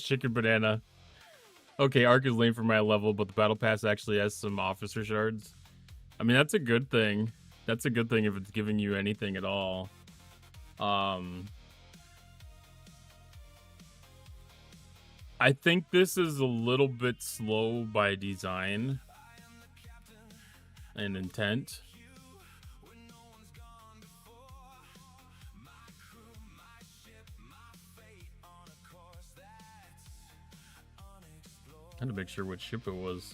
chicken banana. Okay, Arc is lame for my level, but the battle pass actually has some officer shards. I mean, that's a good thing. That's a good thing if it's giving you anything at all. I think this is a little bit slow by design and intent. I had to make sure which ship it was.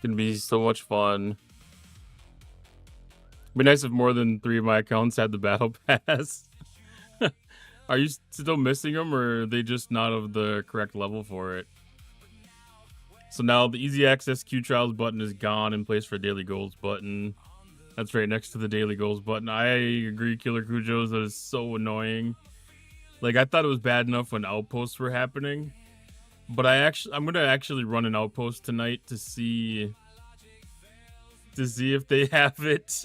Gonna be so much fun. Be nice if more than 3 of my accounts had the battle pass. Are you still missing them, or are they just not of the correct level for it? So now the easy access Q trials button is gone in place for daily goals button. That's right next to the daily goals button. I agree, Killer Kujos. That is so annoying. Like, I thought it was bad enough when outposts were happening. But I'm gonna actually run an outpost tonight to see if they have it.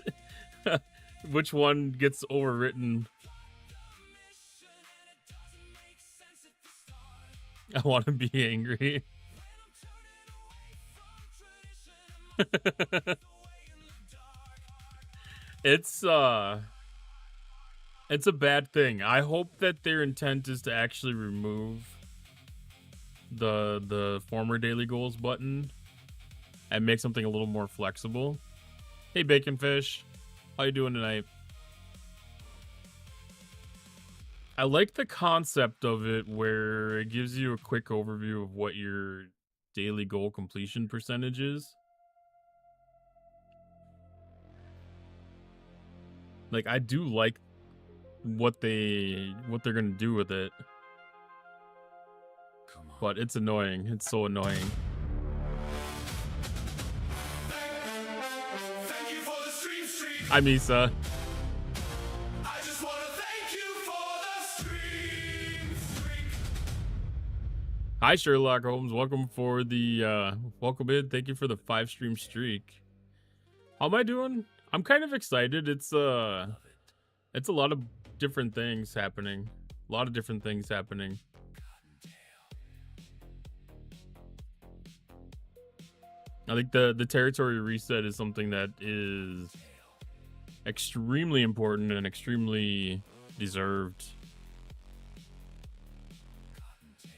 Which one gets overwritten? I want to be angry. It's a bad thing. I hope that their intent is to actually remove the former daily goals button and make something a little more flexible. Hey, Bacon Fish, how you doing tonight? I like the concept of it where it gives you a quick overview of what your daily goal completion percentage is. Like, I do like what they're gonna do with it. But it's annoying. It's so annoying. Thank you for the stream. Hi, Misa. I just want to thank you for the stream. Hi, Sherlock Holmes. Welcome for the welcome in. Thank you for the 5 stream streak. How am I doing? I'm kind of excited. It's a lot of different things happening. A lot of different things happening. I think the territory reset is something that is extremely important and extremely deserved.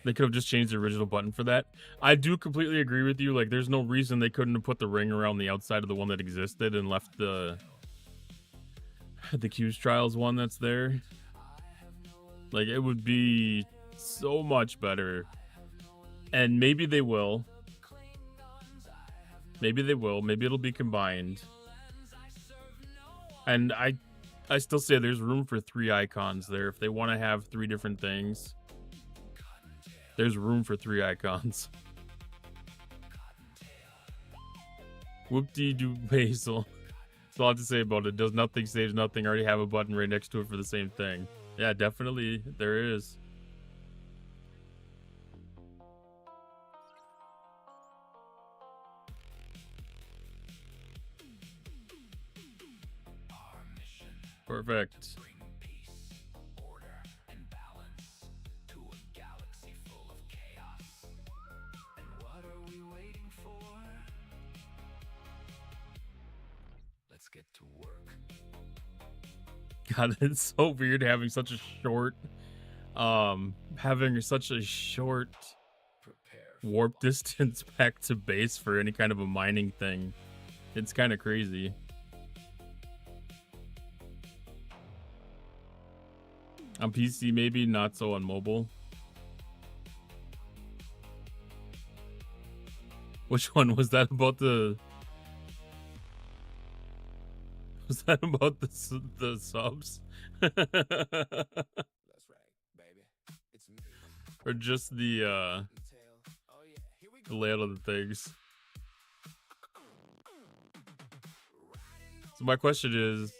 They could have just changed the original button for that. I do completely agree with you. Like, there's no reason they couldn't have put the ring around the outside of the one that existed and left the Q's Trials one that's there. Like, it would be so much better. And maybe they will. Maybe they will. Maybe it'll be combined. And I still say there's room for 3 icons there. If they want to have 3 different things, there's room for 3 icons. Whoop-dee-doo basil. That's all I have to say about it. Does nothing, saves nothing. Already have a button right next to it for the same thing. Yeah, definitely there is. Perfect. Get to work. God, it's so weird having such a short warp distance back to base for any kind of a mining thing. It's kind of crazy. On PC, maybe, not so on mobile. Which one was that about the... Was that about the subs? That's right, baby. It's me. Or just the Oh yeah, here we go. layout of the things? So my question is,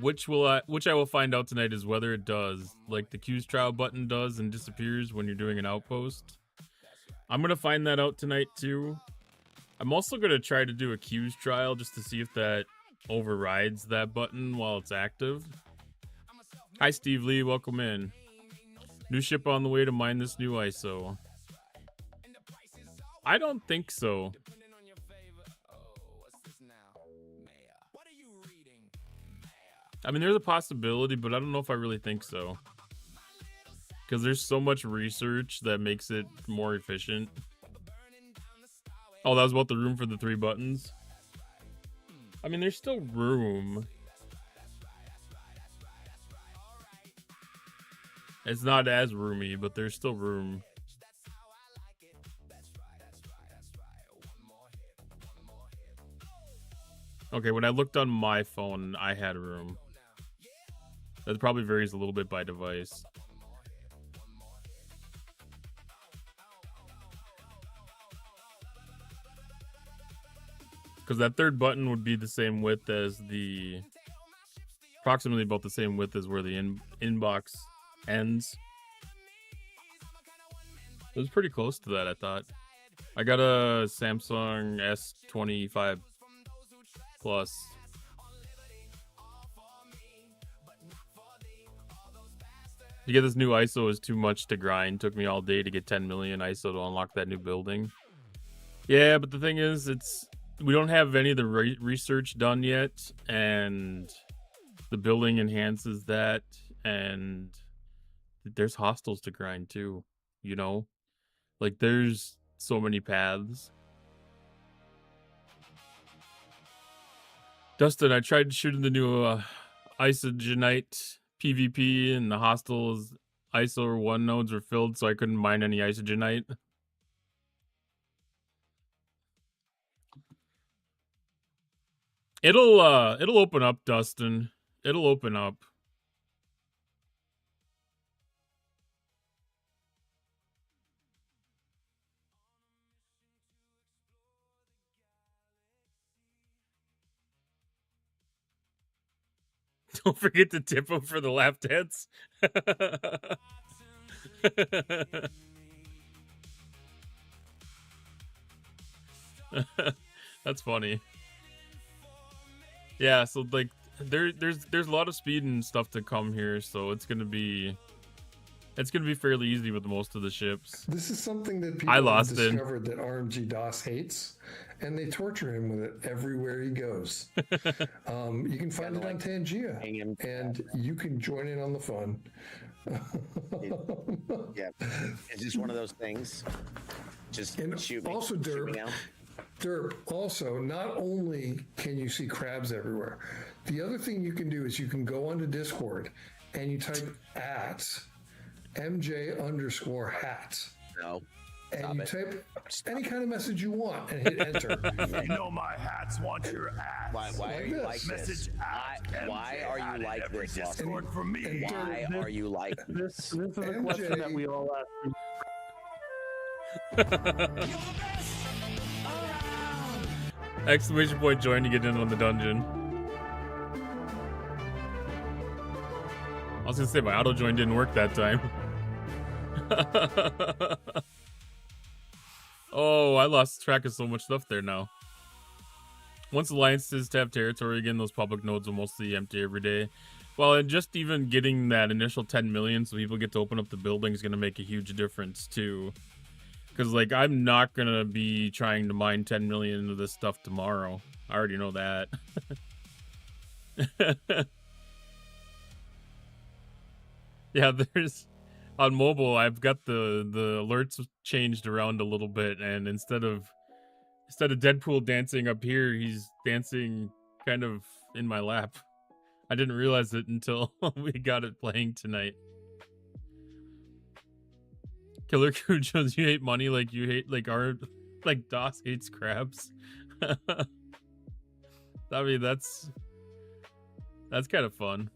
which I will find out tonight is whether it does, like the Q's trial button does and disappears when you're doing an outpost. I'm gonna find that out tonight too. I'm also gonna try to do a Q's trial just to see if that overrides that button while it's active. Hi Steve Lee, welcome in. New ship on the way to mine this new ISO. I don't think so. I mean, there's a possibility, but I don't know if I really think so. Because there's so much research that makes it more efficient. Oh, that was about the room for the 3 buttons. I mean, there's still room. It's not as roomy, but there's still room. Okay, when I looked on my phone, I had room. That probably varies a little bit by device. Because that 3rd button would be the same width as the... Approximately about the same width as where the inbox ends. It was pretty close to that, I thought. I got a Samsung S25 Plus. To get this new ISO is too much to grind. Took me all day to get 10 million ISO to unlock that new building. Yeah, but the thing is, we don't have any of the research done yet, and the building enhances that, and there's hostels to grind too, you know? Like, there's so many paths. Dustin, I tried shooting the new isogenite PvP, and the hostels ISO or 1 nodes were filled, so I couldn't mine any isogenite. It'll open up, Dustin. It'll open up. Don't forget to tip him for the lap dance. That's funny. Yeah, so like there's a lot of speed and stuff to come here, so it's gonna be fairly easy with most of the ships. This is something that people have discovered that RMG DOS hates, and they torture him with it everywhere he goes. You can find it on Tangia, and you can join in on the fun. Yeah, it's just one of those things. Just and shoot me. Also, shoot me now. Derp, also, not only can you see crabs everywhere, the other thing you can do is you can go onto Discord and you type @MJ_hat. No. And you type any kind of message you want and hit enter. You know my hats want your ass. Why are you like this? Why are you like this? Discord for me. Why are you like this? This is a question that we all ask. Exclamation point join to get in on the dungeon. I was gonna say my auto join didn't work that time. Oh, I lost track of so much stuff there now. Once alliances have territory again, those public nodes will mostly empty every day. Well, and just even getting that initial 10 million so people get to open up the building is going to make a huge difference too. Because, like, I'm not going to be trying to mine 10 million into this stuff tomorrow. I already know that. Yeah, on mobile, I've got the alerts changed around a little bit, and instead of Deadpool dancing up here, he's dancing kind of in my lap. I didn't realize it until we got it playing tonight. Killer Cujo's, you hate money like you hate like DOS hates crabs. I mean, that's kind of fun.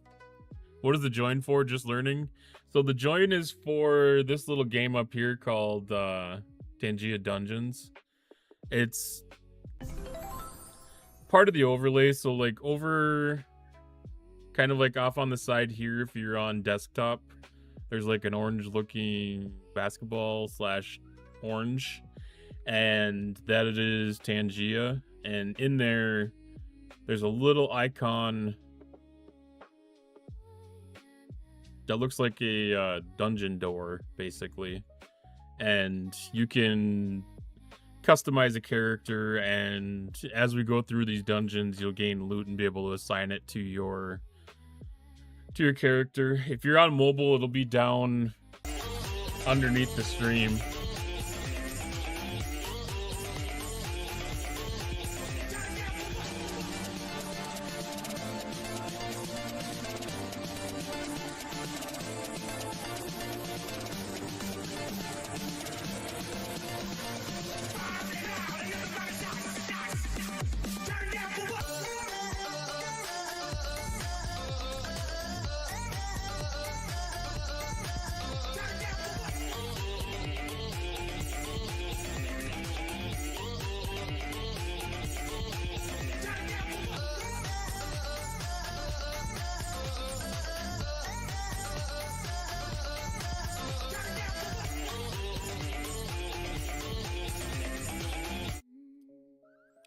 What is the join for? Just learning. So the join is for this little game up here called Tangia Dungeons. It's part of the overlay. So like over, kind of like off on the side here, if you're on desktop, there's like an orange looking basketball / orange, and that it is Tangia. And in there's a little icon that looks like a dungeon door, basically. And you can customize a character, and as we go through these dungeons, you'll gain loot and be able to assign it to your character. If you're on mobile, it'll be down underneath the stream.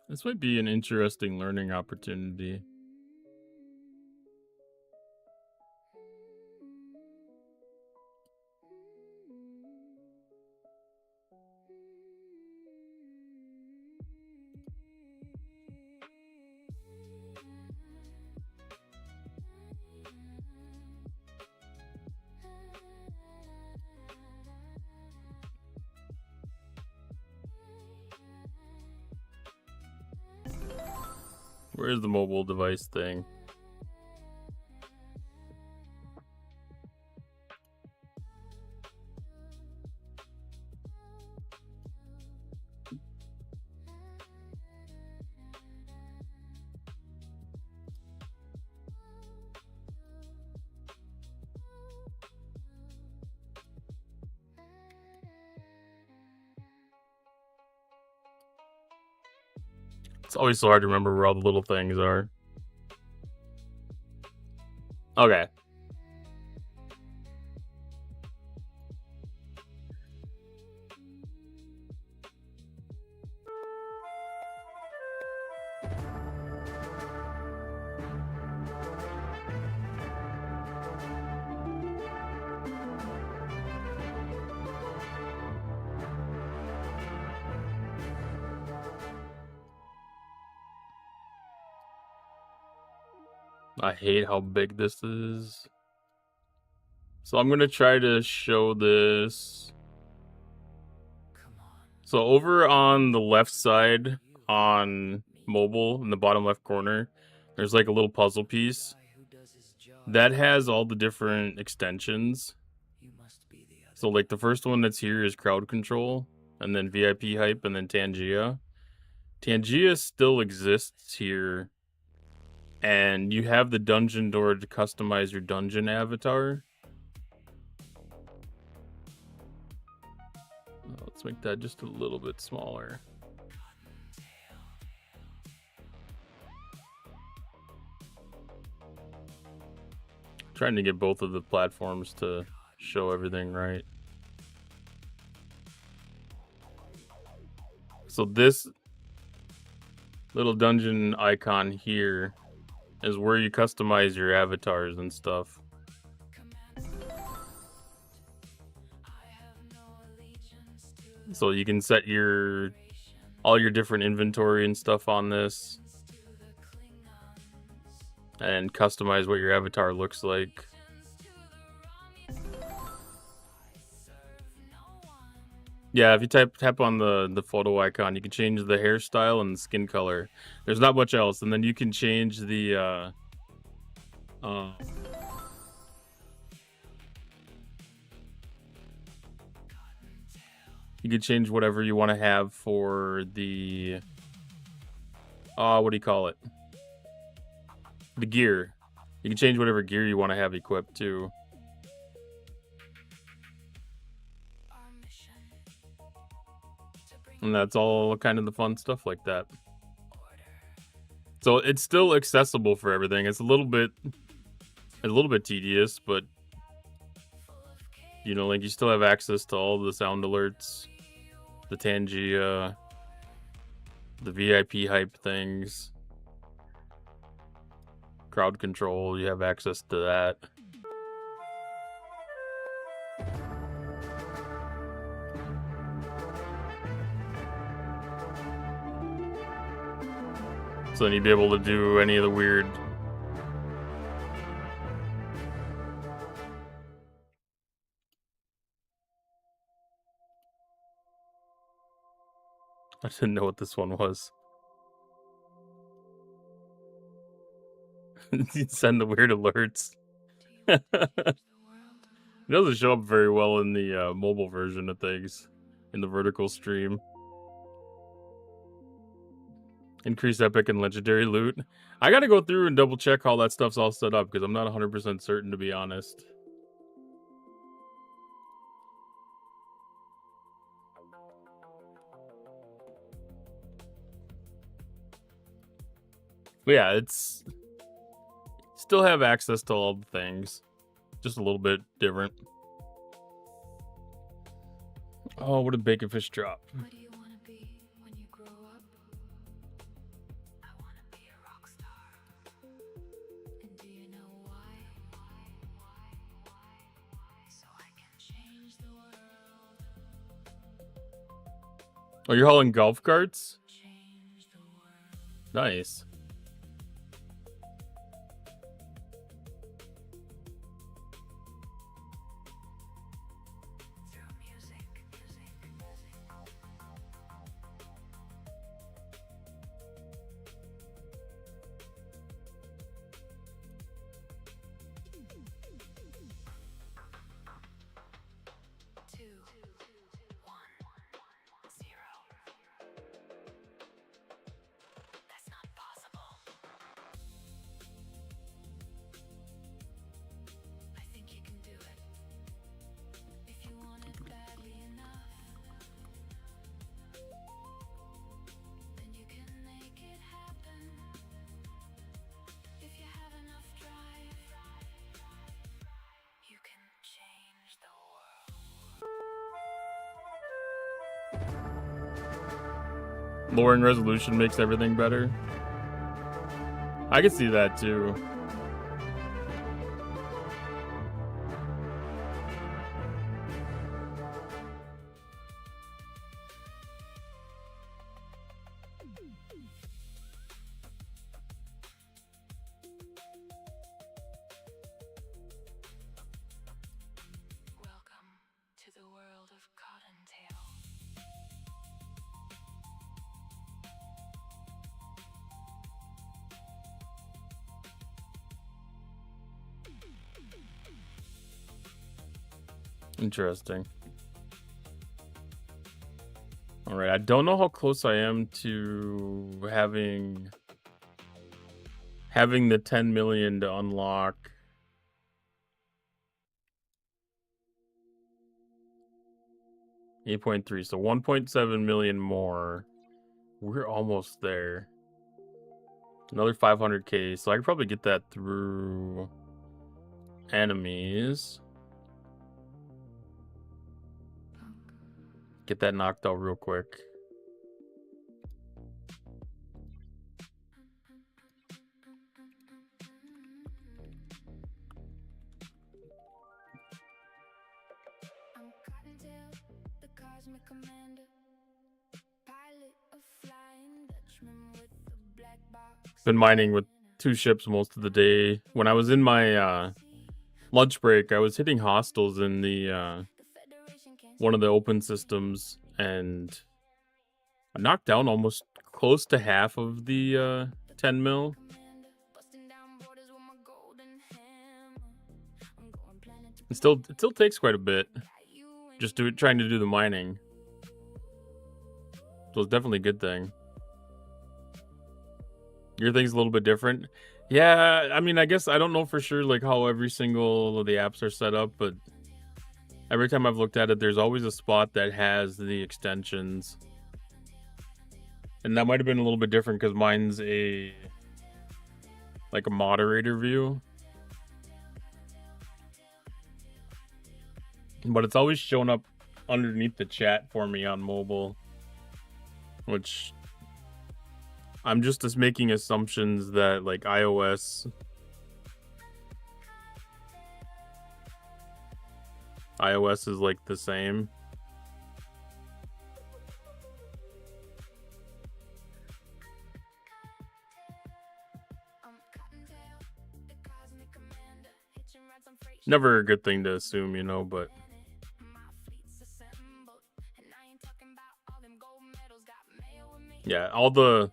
This might be an interesting learning opportunity. Where's the mobile device thing? It's always so hard to remember where all the little things are. Okay. I hate how big this is. So I'm gonna try to show this. So over on the left side on mobile in the bottom left corner, there's like a little puzzle piece that has all the different extensions. So like the first one that's here is crowd control, and then VIP hype, and then Tangia. Tangia still exists here. And you have the dungeon door to customize your dungeon avatar. Let's make that just a little bit smaller. Trying to get both of the platforms to show everything right. So this little dungeon icon here is where you customize your avatars and stuff. So you can set all your different inventory and stuff on this, and customize what your avatar looks like. Yeah, if you tap on the photo icon, you can change the hairstyle and the skin color. There's not much else, and then you can change the you can change whatever you want to have for the what do you call it? The gear. You can change whatever gear you want to have equipped too. And that's all kind of the fun stuff like that. So it's still accessible for everything. It's a little bit tedious, but you know, like you still have access to all the sound alerts, the Tangia, the VIP hype things, crowd control. You have access to that. So then you'd be able to do any of the weird... I didn't know what this one was. You send the weird alerts. It doesn't show up very well in the mobile version of things, in the vertical stream. Increase epic and legendary loot. I gotta go through and double check how that stuff's all set up because I'm not 100% certain, to be honest. But yeah, it's still have access to all the things, just a little bit different. Oh, what did Bacon Fish drop? What do you want to be when you grow up? I want to be a rock star. And do you know why? So I can change the world. Oh, you're hauling golf carts? Change the world. Nice. Through music. Two, 1, 0. That's not possible. I think you can do it. If you want it badly enough, then you can make it happen. If you have enough drive, you can change the world. Lowering resolution makes everything better. I can see that too. Welcome to the world of Cottontail. Interesting. All right, I don't know how close I am to having the 10 million to unlock. $8.3, so 1.7 million more. We're almost there. Another 500k, so I could probably get that through enemies. Get that knocked out real quick. I'm Cottontail, the cosmic commander, pilot of Flying Dutchman with the black box. Been mining with 2 ships most of the day. When I was in my lunch break, I was hitting hostels in the one of the open systems, and I knocked down almost close to half of the 10 mil. It still takes quite a bit just trying to do the mining. So it's definitely a good thing. Your thing's a little bit different. Yeah, I mean, I guess I don't know for sure like how every single of the apps are set up, but every time I've looked at it, there's always a spot that has the extensions. And that might have been a little bit different because mine's like a moderator view. But it's always shown up underneath the chat for me on mobile, which I'm just making assumptions that like iOS is like the same. Never a good thing to assume, you know, but yeah, all the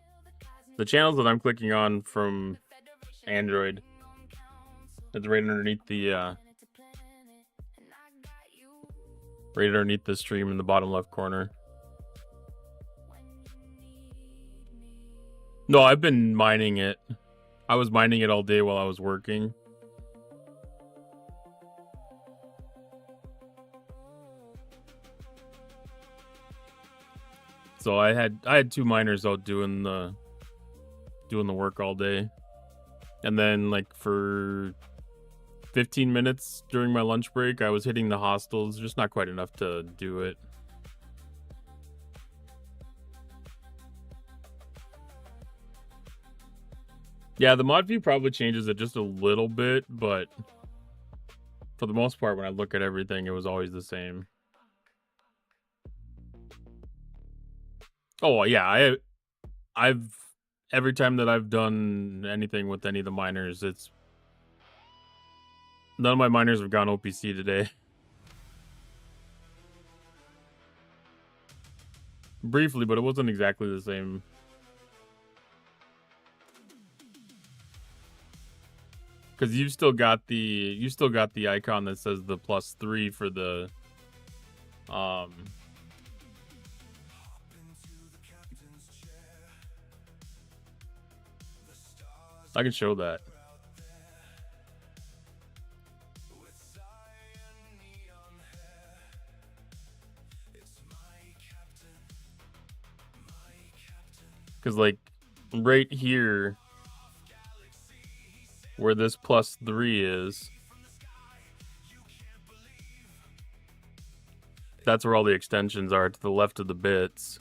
channels that I'm clicking on from Android, it's right underneath the stream in the bottom left corner. No, I've been mining it. I was mining it all day while I was working. So I had 2 miners out doing the work all day. And then like for 15 minutes during my lunch break, I was hitting the hostels, just not quite enough to do it. Yeah, the mod view probably changes it just a little bit, but for the most part, when I look at everything, it was always the same. Oh yeah, I've every time that I've done anything with any of the miners, none of my miners have gone OPC today. Briefly, but it wasn't exactly the same. Because you've still got the icon that says the +3 for the I can show that. Because like right here where this +3 is, that's where all the extensions are, to the left of the bits.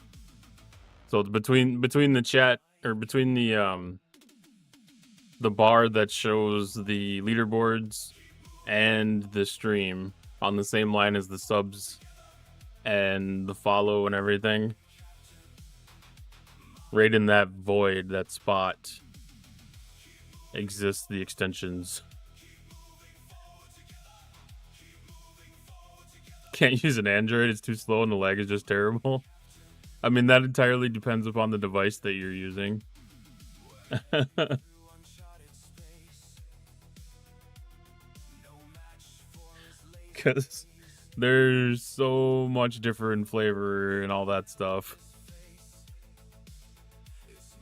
So between the chat, or between the bar that shows the leaderboards and the stream on the same line as the subs and the follow and everything, right in that void, that spot, exists the extensions. Can't use an Android, it's too slow and the lag is just terrible. I mean, that entirely depends upon the device that you're using. Because there's so much different flavor and all that stuff.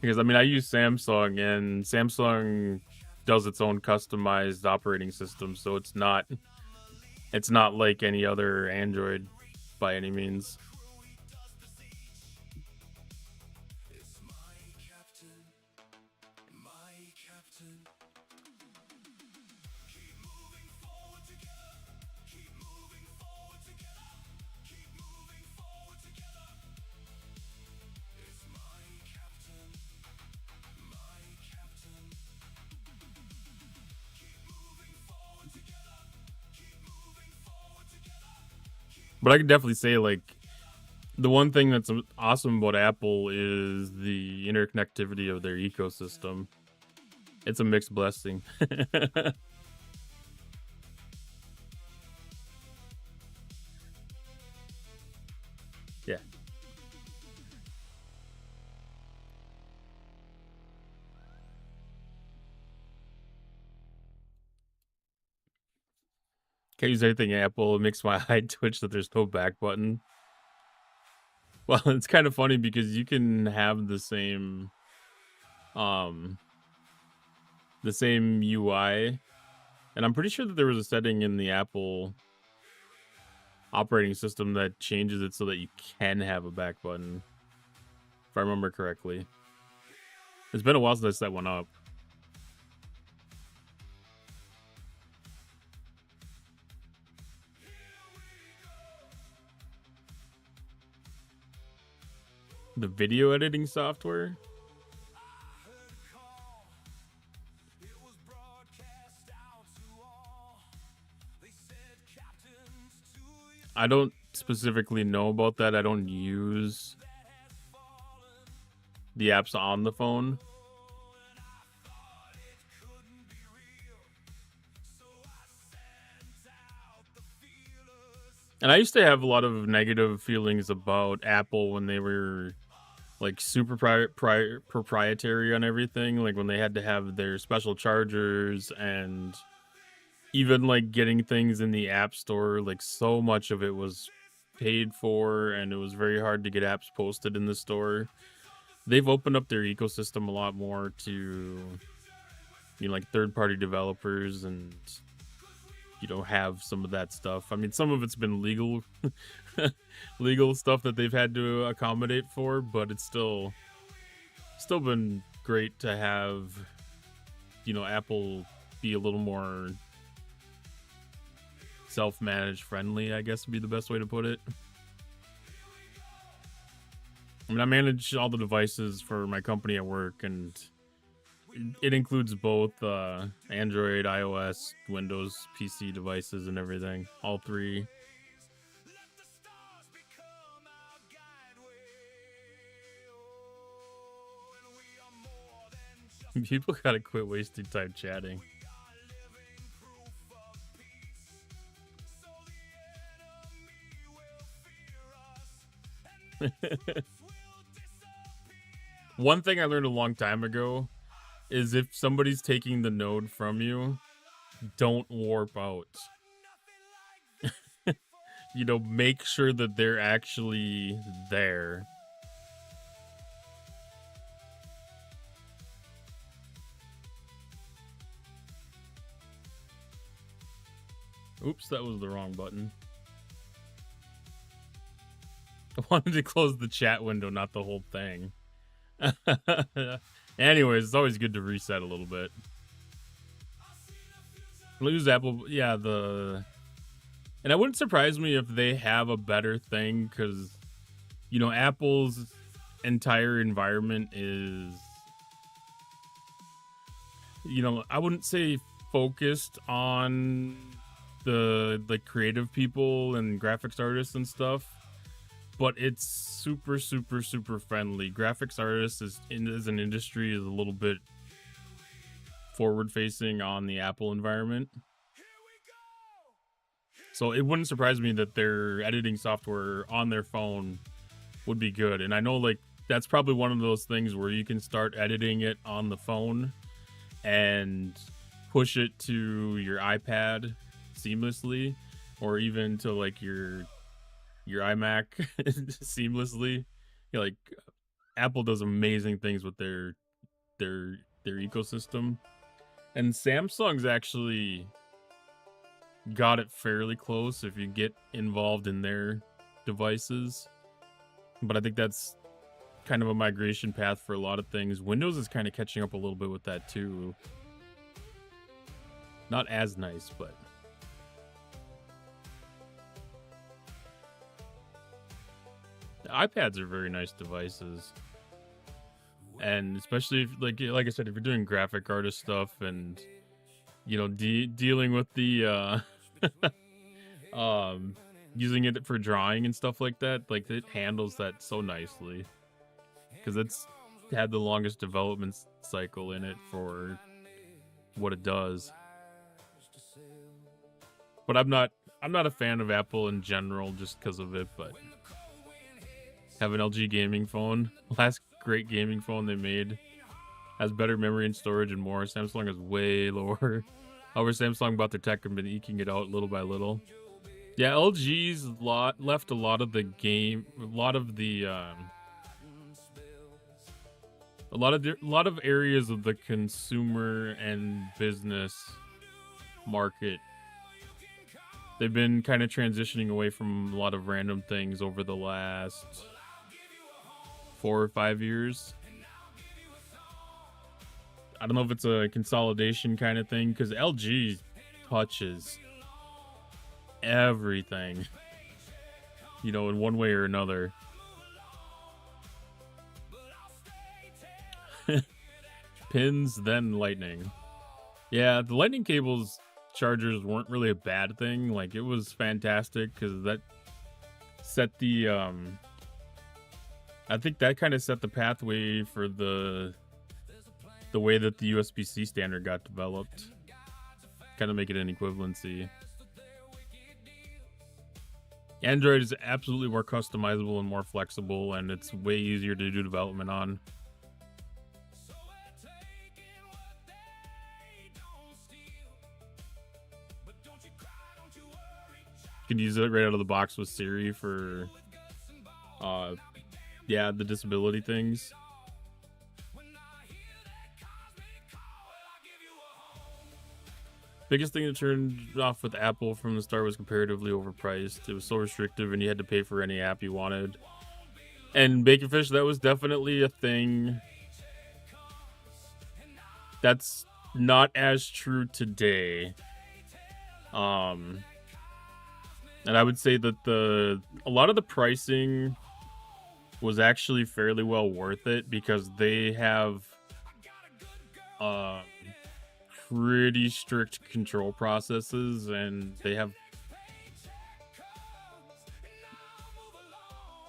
Because I mean, I use Samsung, and Samsung does its own customized operating system, so it's not like any other Android by any means. But I can definitely say, like, the one thing that's awesome about Apple is the interconnectivity of their ecosystem. It's a mixed blessing. Yeah. Can't use anything Apple. It makes my eye twitch that there's no back button. Well, it's kind of funny because you can have the same UI, and I'm pretty sure that there was a setting in the Apple operating system that changes it so that you can have a back button, if I remember correctly. It's been a while since I set one up. The video editing software? I don't specifically know about that. I don't use the apps on the phone. And I used to have a lot of negative feelings about Apple when they were like super proprietary on everything, like when they had to have their special chargers, and even like getting things in the App Store, like so much of it was paid for and it was very hard to get apps posted in the store. They've opened up their ecosystem a lot more to, you know, like third-party developers and, you know, have some of that stuff. I mean, some of it's been legal legal stuff that they've had to accommodate for, but it's still been great to have, you know, Apple be a little more self-managed friendly, I guess would be the best way to put it. I mean, I manage all the devices for my company at work, and it includes both Android, iOS, Windows, PC devices, and everything. All three. People gotta quit wasting time chatting. One thing I learned a long time ago is if somebody's taking the node from you, don't warp out. You know, make sure that they're actually there. Oops, that was the wrong button. I wanted to close the chat window, not the whole thing. Anyways, it's always good to reset a little bit. I'll use Apple, yeah, and it wouldn't surprise me if they have a better thing, because, you know, Apple's entire environment is, you know, I wouldn't say focused on the like creative people and graphics artists and stuff, but it's super friendly. Graphics artists as an industry is a little bit forward facing on the Apple environment, so it wouldn't surprise me that their editing software on their phone would be good. And I know, like, that's probably one of those things where you can start editing it on the phone and push it to your iPad seamlessly, or even to like your iMac seamlessly. You know, like, Apple does amazing things with their ecosystem, and Samsung's actually got it fairly close if you get involved in their devices. But I think that's kind of a migration path for a lot of things. Windows is kind of catching up a little bit with that too. Not as nice, but the iPads are very nice devices. And especially if, like I said, if you're doing graphic artist stuff and, you know, dealing with the using it for drawing and stuff like that, like, it handles that so nicely, because it's had the longest development cycle in it for what it does. But I'm not a fan of Apple in general just because of it. But have an LG gaming phone. Last great gaming phone they made has better memory and storage and more. Samsung has way lower However, Samsung bought their tech and been eking it out little by little. Yeah, LG's left a lot of the game, a lot of areas of the consumer and business market. They've been kind of transitioning away from a lot of random things over the last 4 or 5 years. I don't know if it's a consolidation kind of thing, because LG touches everything, you know, in one way or another. Pins, then lightning. Yeah, the lightning cables chargers weren't really a bad thing. Like, it was fantastic because that set the I think that kind of set the pathway for the way that the USB-C standard got developed. Kind of make it an equivalency. Android is absolutely more customizable and more flexible, and it's way easier to do development on. You can use it right out of the box with Siri for yeah, the disability things. Biggest thing that turned off with Apple from the start was comparatively overpriced. It was so restrictive and you had to pay for any app you wanted. And Baconfish, that was definitely a thing. That's not as true today. And I would say that a lot of the pricing was actually fairly well worth it because they have pretty strict control processes, and they have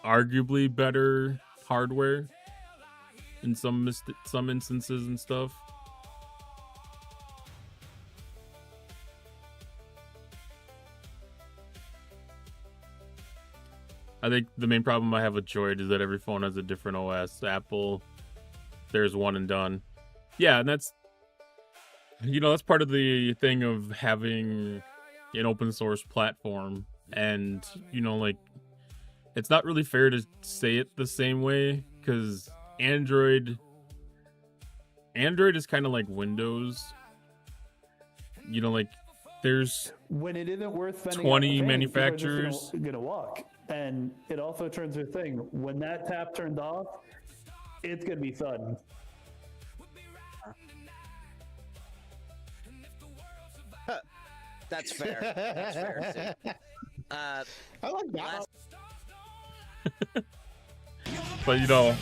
arguably better hardware in some instances and stuff. I think the main problem I have with Droid is that every phone has a different OS. Apple, there's one and done. Yeah, and that's, you know, that's part of the thing of having an open source platform. And, you know, like, it's not really fair to say it the same way, because Android is kind of like Windows. You know, like, there's when it isn't worth spending 20 manufacturers. Gonna walk, and it also turns a thing. When that tap turns off, it's gonna be sudden. That's fair. That's fair. I like that. But, you know,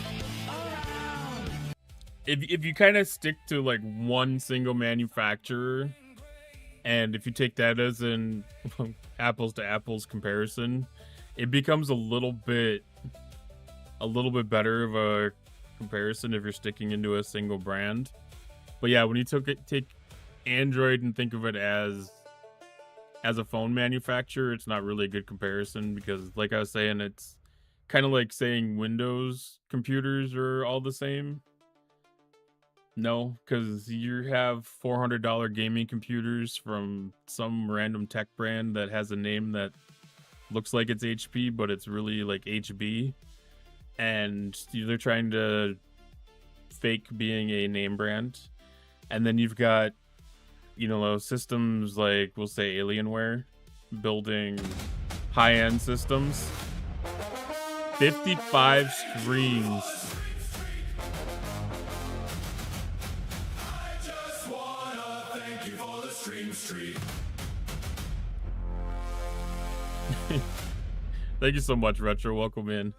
if you kind of stick to like one single manufacturer, and if you take that as an apples to apples comparison, it becomes a little bit better of a comparison if you're sticking into a single brand. But yeah, when you take Android and think of it as a phone manufacturer, it's not really a good comparison, because like I was saying, it's kind of like saying Windows computers are all the same. No, because you have $400 gaming computers from some random tech brand that has a name that looks like it's HP, but it's really like HB. And they're trying to fake being a name brand. And then you've got, you know, systems like, we'll say Alienware, building high-end systems. 55 streams. I just wanna thank you for the stream streak. Thank you so much, Retro. Welcome in.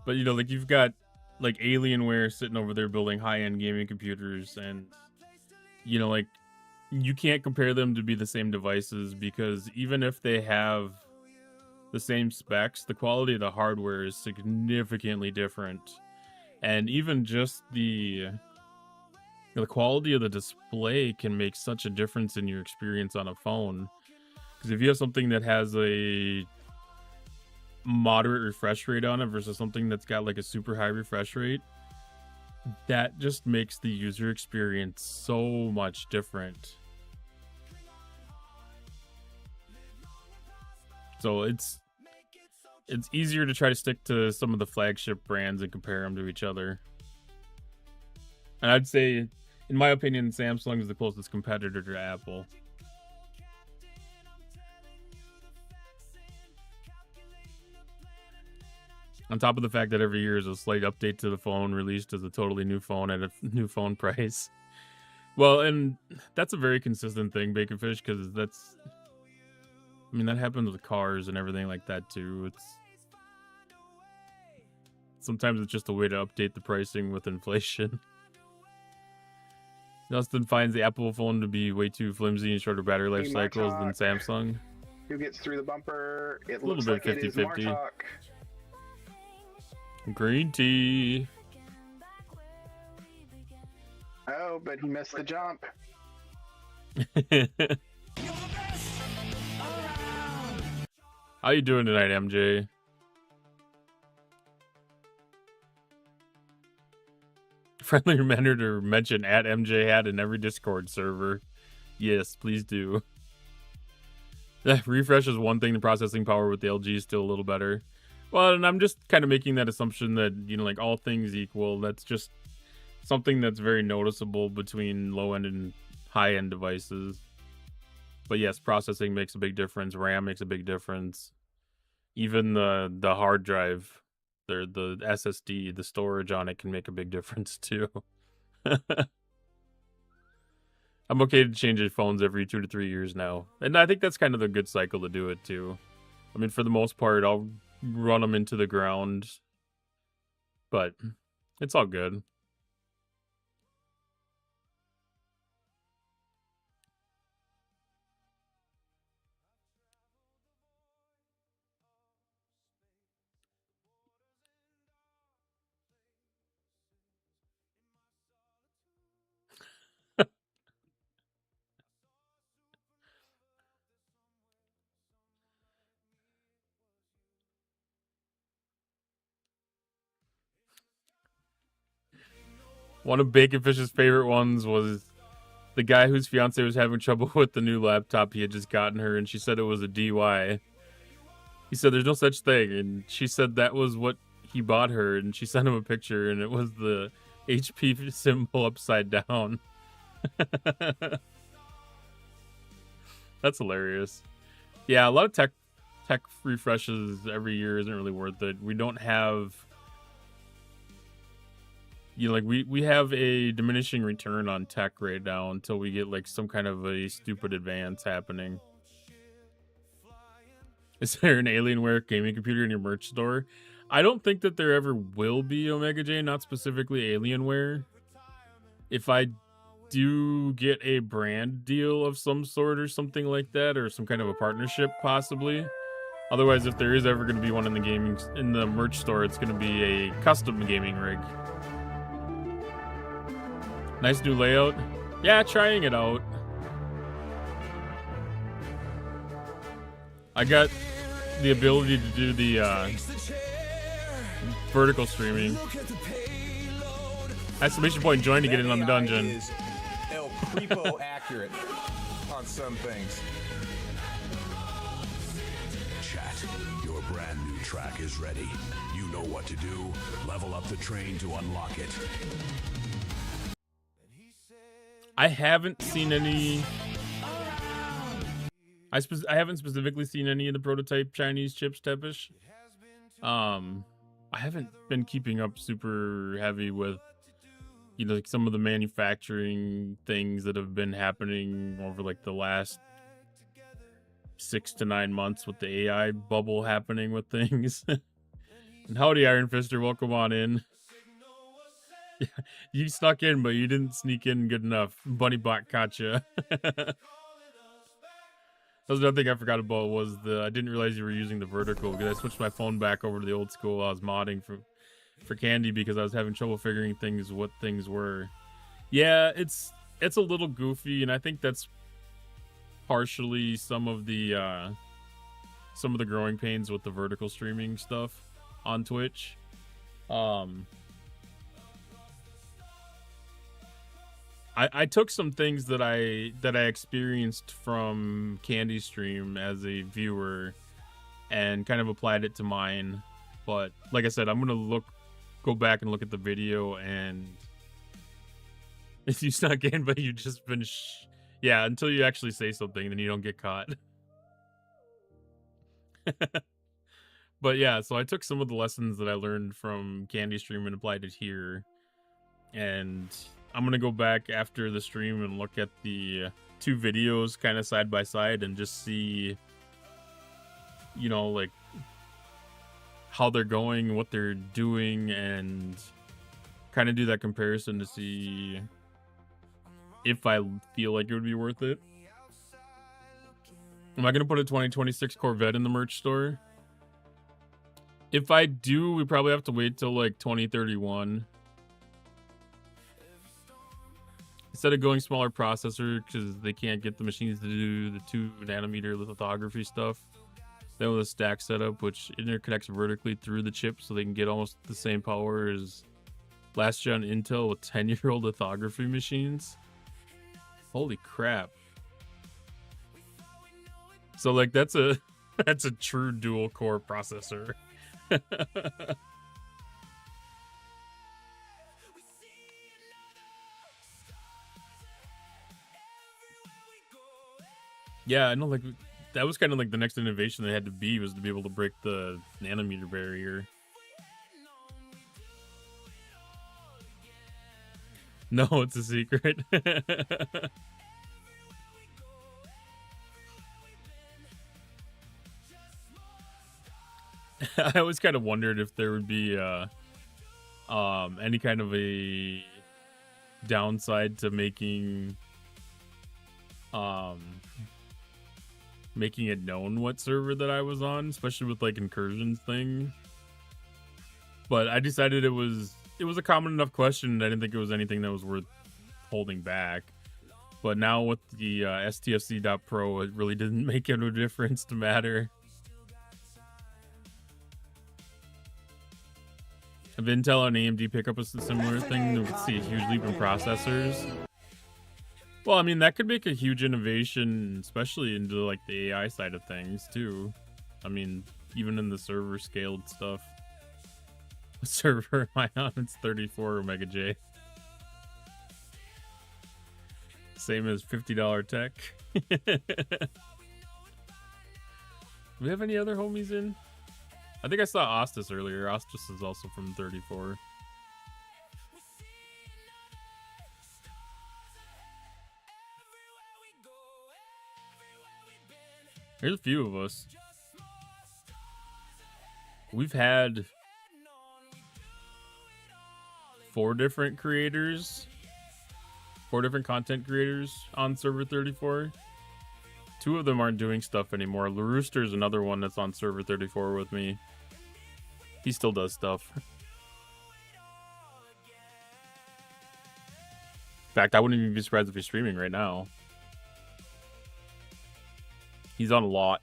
But, you know, like, you've got, like, Alienware sitting over there building high-end gaming computers, and, you know, like, you can't compare them to be the same devices, because even if they have the same specs, the quality of the hardware is significantly different. And even just the quality of the display can make such a difference in your experience on a phone. Because if you have something that has a moderate refresh rate on it versus something that's got like a super high refresh rate, that just makes the user experience so much different. So it's easier to try to stick to some of the flagship brands and compare them to each other. And I'd say, in my opinion, Samsung is the closest competitor to Apple. On top of the fact that every year is a slight update to the phone released as a totally new phone at a new phone price. Well, and that's a very consistent thing, Baconfish, because that's... I mean, that happens with cars and everything like that, too. Sometimes it's just a way to update the pricing with inflation. Justin finds the Apple phone to be way too flimsy and shorter battery life cycles than Samsung. Who gets through the bumper? It A little looks bit like it is 50-50. Martok. Green tea. Oh, but he missed the jump. How you doing tonight, MJ? Friendly reminder to mention at MJ Hat in every Discord server. Yes, please do. Refresh is one thing. The processing power with the LG is still a little better. Well, and I'm just kind of making that assumption that, you know, like all things equal, that's just something that's very noticeable between low-end and high-end devices. But yes, processing makes a big difference. RAM makes a big difference. Even the hard drive, the SSD, the storage on it can make a big difference too. I'm okay to change phones every 2 to 3 years now. And I think that's kind of a good cycle to do it too. I mean, for the most part, I'll run them into the ground. But it's all good. One of Baconfish's favorite ones was the guy whose fiance was having trouble with the new laptop he had just gotten her, and she said it was a DY. He said there's no such thing, and she said that was what he bought her, and she sent him a picture, and it was the HP symbol upside down. That's hilarious. Yeah, a lot of tech refreshes every year isn't really worth it. We don't have... You know, like we have a diminishing return on tech right now until we get like some kind of a stupid advance happening. Is there an Alienware gaming computer in your merch store? I don't think that there ever will be, Omega J, not specifically Alienware. If I do get a brand deal of some sort or something like that, or some kind of a partnership possibly. Otherwise, if there is ever going to be one in the merch store, it's going to be a custom gaming rig. Nice new layout. Yeah, trying it out. I got the ability to do the vertical streaming. Exclamation point join to get in on the dungeon. Is El Creepo accurate on some things. Chat, your brand new track is ready. You know what to do. Level up the train to unlock it. I haven't seen any... I haven't specifically seen any of the prototype Chinese chips, Tepish. I haven't been keeping up super heavy with, you know, like some of the manufacturing things that have been happening over like the last 6 to 9 months with the AI bubble happening with things. And howdy, Iron Fister, welcome on in. Yeah, you snuck in, but you didn't sneak in good enough. Bunny Bot caught you. That was another thing I forgot about was I didn't realize you were using the vertical because I switched my phone back over to the old school. I was modding for Candy because I was having trouble figuring what things were. Yeah, it's a little goofy, and I think that's partially some of the growing pains with the vertical streaming stuff on Twitch. I took some things that I experienced from Candy Stream as a viewer and kind of applied it to mine. But like I said, I'm gonna go back and look at the video, and if you snuck in, but you just been yeah, until you actually say something, then you don't get caught. But yeah, so I took some of the lessons that I learned from Candy Stream and applied it here. And I'm going to go back after the stream and look at the 2 videos kind of side by side and just see, you know, like how they're going, what they're doing, and kind of do that comparison to see if I feel like it would be worth it. Am I going to put a 2026 Corvette in the merch store? If I do, we probably have to wait till like 2031. Instead of going smaller processor, because they can't get the machines to do the 2nm lithography stuff. Then with a stack setup, which interconnects vertically through the chip, so they can get almost the same power as last gen Intel with 10-year-old lithography machines. Holy crap. So like that's a true dual core processor. Yeah, I know, like that was kind of like the next innovation they had to be, was to be able to break the nanometer barrier. No, it's a secret. I always kind of wondered if there would be any kind of a downside to making it known what server that I was on, especially with like incursions thing. But I decided it was a common enough question. I didn't think it was anything that was worth holding back. But now with the STFC.Pro, it really didn't make any difference to matter. If Intel and AMD pick up a similar thing, we'll see a huge leap in processors. Well, I mean, that could make a huge innovation, especially into like the AI side of things too. I mean, even in the server scaled stuff. What server am I on? It's 34 Omega J. Same as $50 tech. Do we have any other homies in? I think I saw Ostis earlier. Ostis is also from 34. There's a few of us. We've had 4 different creators, 4 different content creators on server 34. 2 of them aren't doing stuff anymore. LaRooster is another one that's on server 34 with me. He still does stuff. In fact, I wouldn't even be surprised if he's streaming right now. He's on a lot.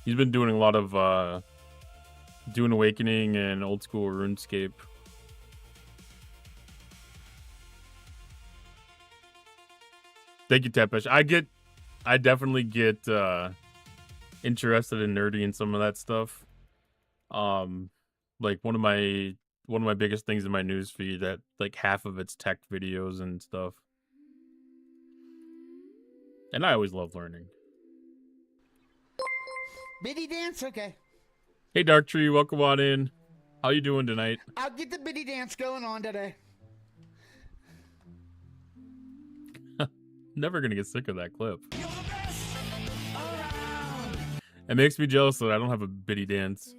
He's been doing a lot of Dune Awakening and old school RuneScape. Thank you, Tepesh. I definitely get interested in nerdy some of that stuff. Like one of my biggest things in my news feed, that like half of it's tech videos and stuff. And I always love learning. Biddy dance, okay. Hey Dark Tree, welcome on in. How you doing tonight? I'll get the biddy dance going on today. Never gonna get sick of that clip. It makes me jealous that I don't have a biddy dance.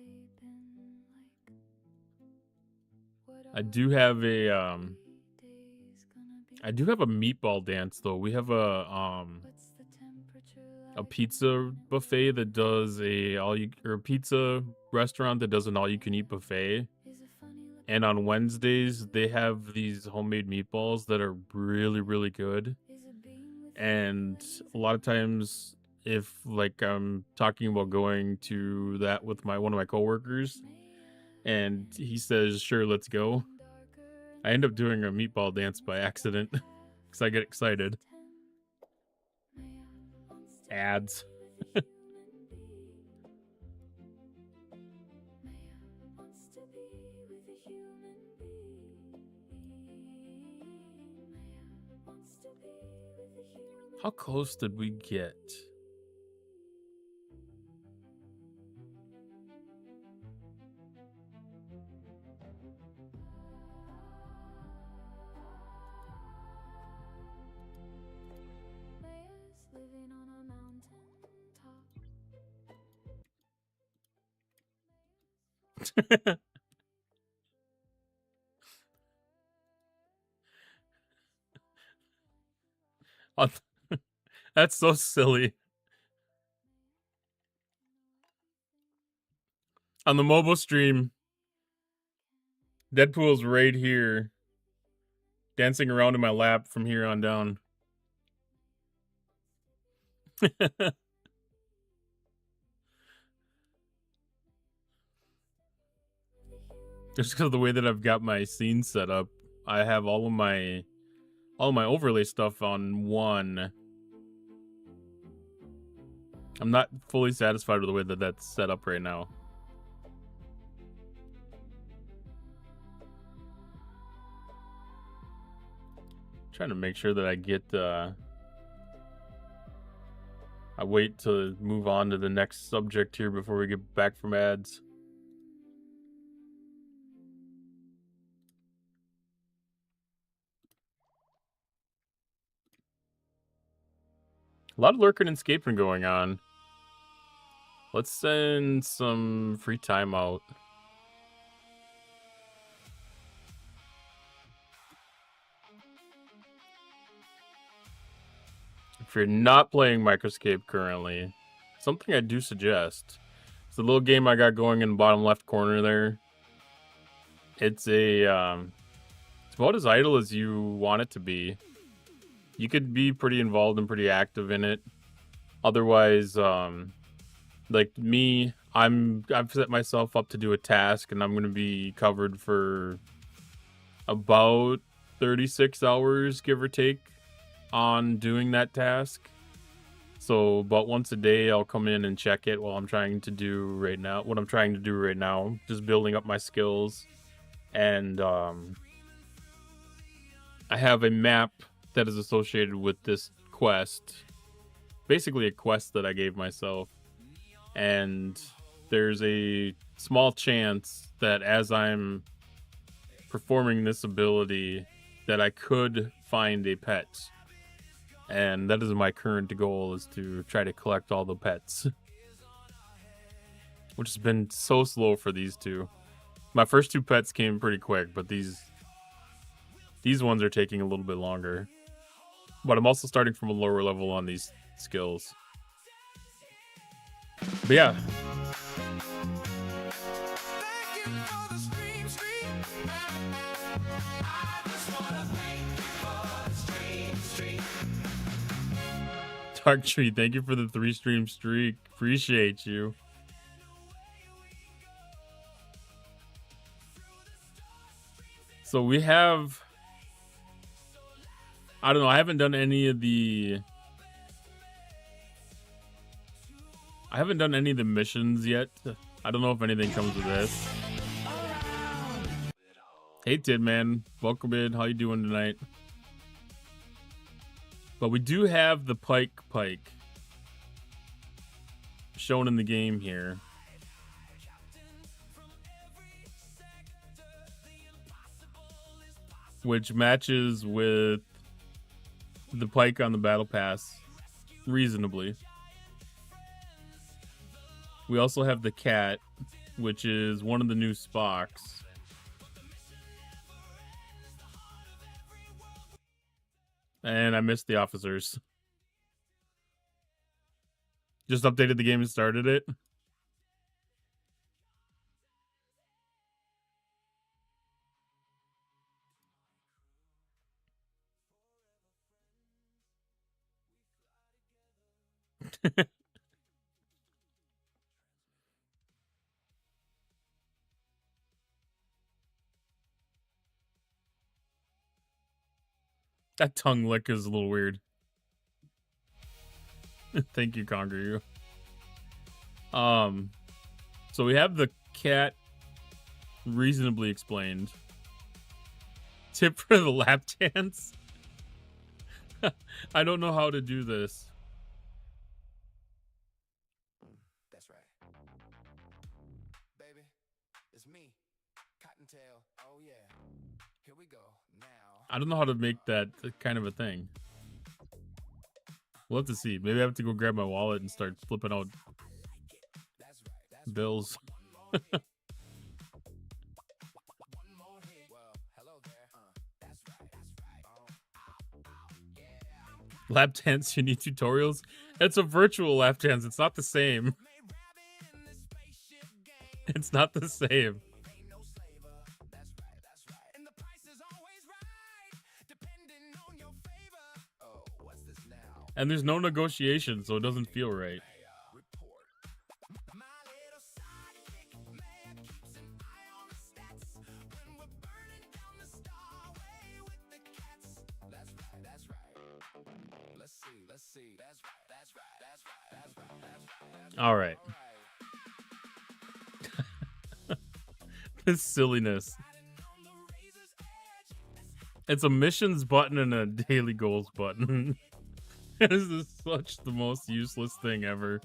I do have a meatball dance though. We have a pizza buffet that does a pizza restaurant that does an all-you-can-eat buffet. And on Wednesdays they have these homemade meatballs that are really, really good. And a lot of times, if like I'm talking about going to that with one of my coworkers, and he says, "Sure, let's go," I end up doing a meatball dance by accident because I get excited. Ads. How close did we get? Living on a mountain top. That's so silly. On the mobile stream, Deadpool's right here, dancing around in my lap from here on down. Just because of the way that I've got my scene set up, I have all of my overlay stuff on one. I'm not fully satisfied with the way that that's set up right now. Trying to make sure that I get I wait to move on to the next subject here before we get back from ads. A lot of lurking and escaping going on. Let's send some free time out. If you're not playing Microscape currently, something I do suggest. It's a little game I got going in the bottom left corner there. It's a it's about as idle as you want it to be. You could be pretty involved and pretty active in it. Otherwise, like me, I've set myself up to do a task, and I'm going to be covered for about 36 hours, give or take, on doing that task. So about once a day, I'll come in and check it while I'm trying to do right now. What I'm trying to do right now, just building up my skills, and I have a map that is associated with this quest. Basically a quest that I gave myself. And there's a small chance that as I'm performing this ability that I could find a pet. And that is my current goal, is to try to collect all the pets. Which has been so slow for these two. My first two pets came pretty quick, but these ones are taking a little bit longer. But I'm also starting from a lower level on these skills. But yeah. Dark Tree, thank you for the 3-stream streak. Appreciate you. So we have, I don't know, I haven't done any of the missions yet. I don't know if anything comes with this. Hey Tidman, welcome in. How you doing tonight? But we do have the pike shown in the game here. Which matches with the pike on the battle pass reasonably. We also have the cat, which is one of the new Spocks. And I missed the officers. Just updated the game and started it. That tongue lick is a little weird. Thank you, Conquer. So we have the cat reasonably explained. Tip for the lap dance. I don't know how to do this. That's right. Baby, it's me, Cottontail. Oh yeah. Here we go. Now. I don't know how to make that kind of a thing. We'll have to see. Maybe I have to go grab my wallet and start flipping out bills. Lap dance, you need tutorials? It's a virtual lap dance. It's not the same. It's not the same. And there's no negotiation, so it doesn't feel right. All right. This silliness. It's a missions button and a daily goals button. This is such the most useless thing ever.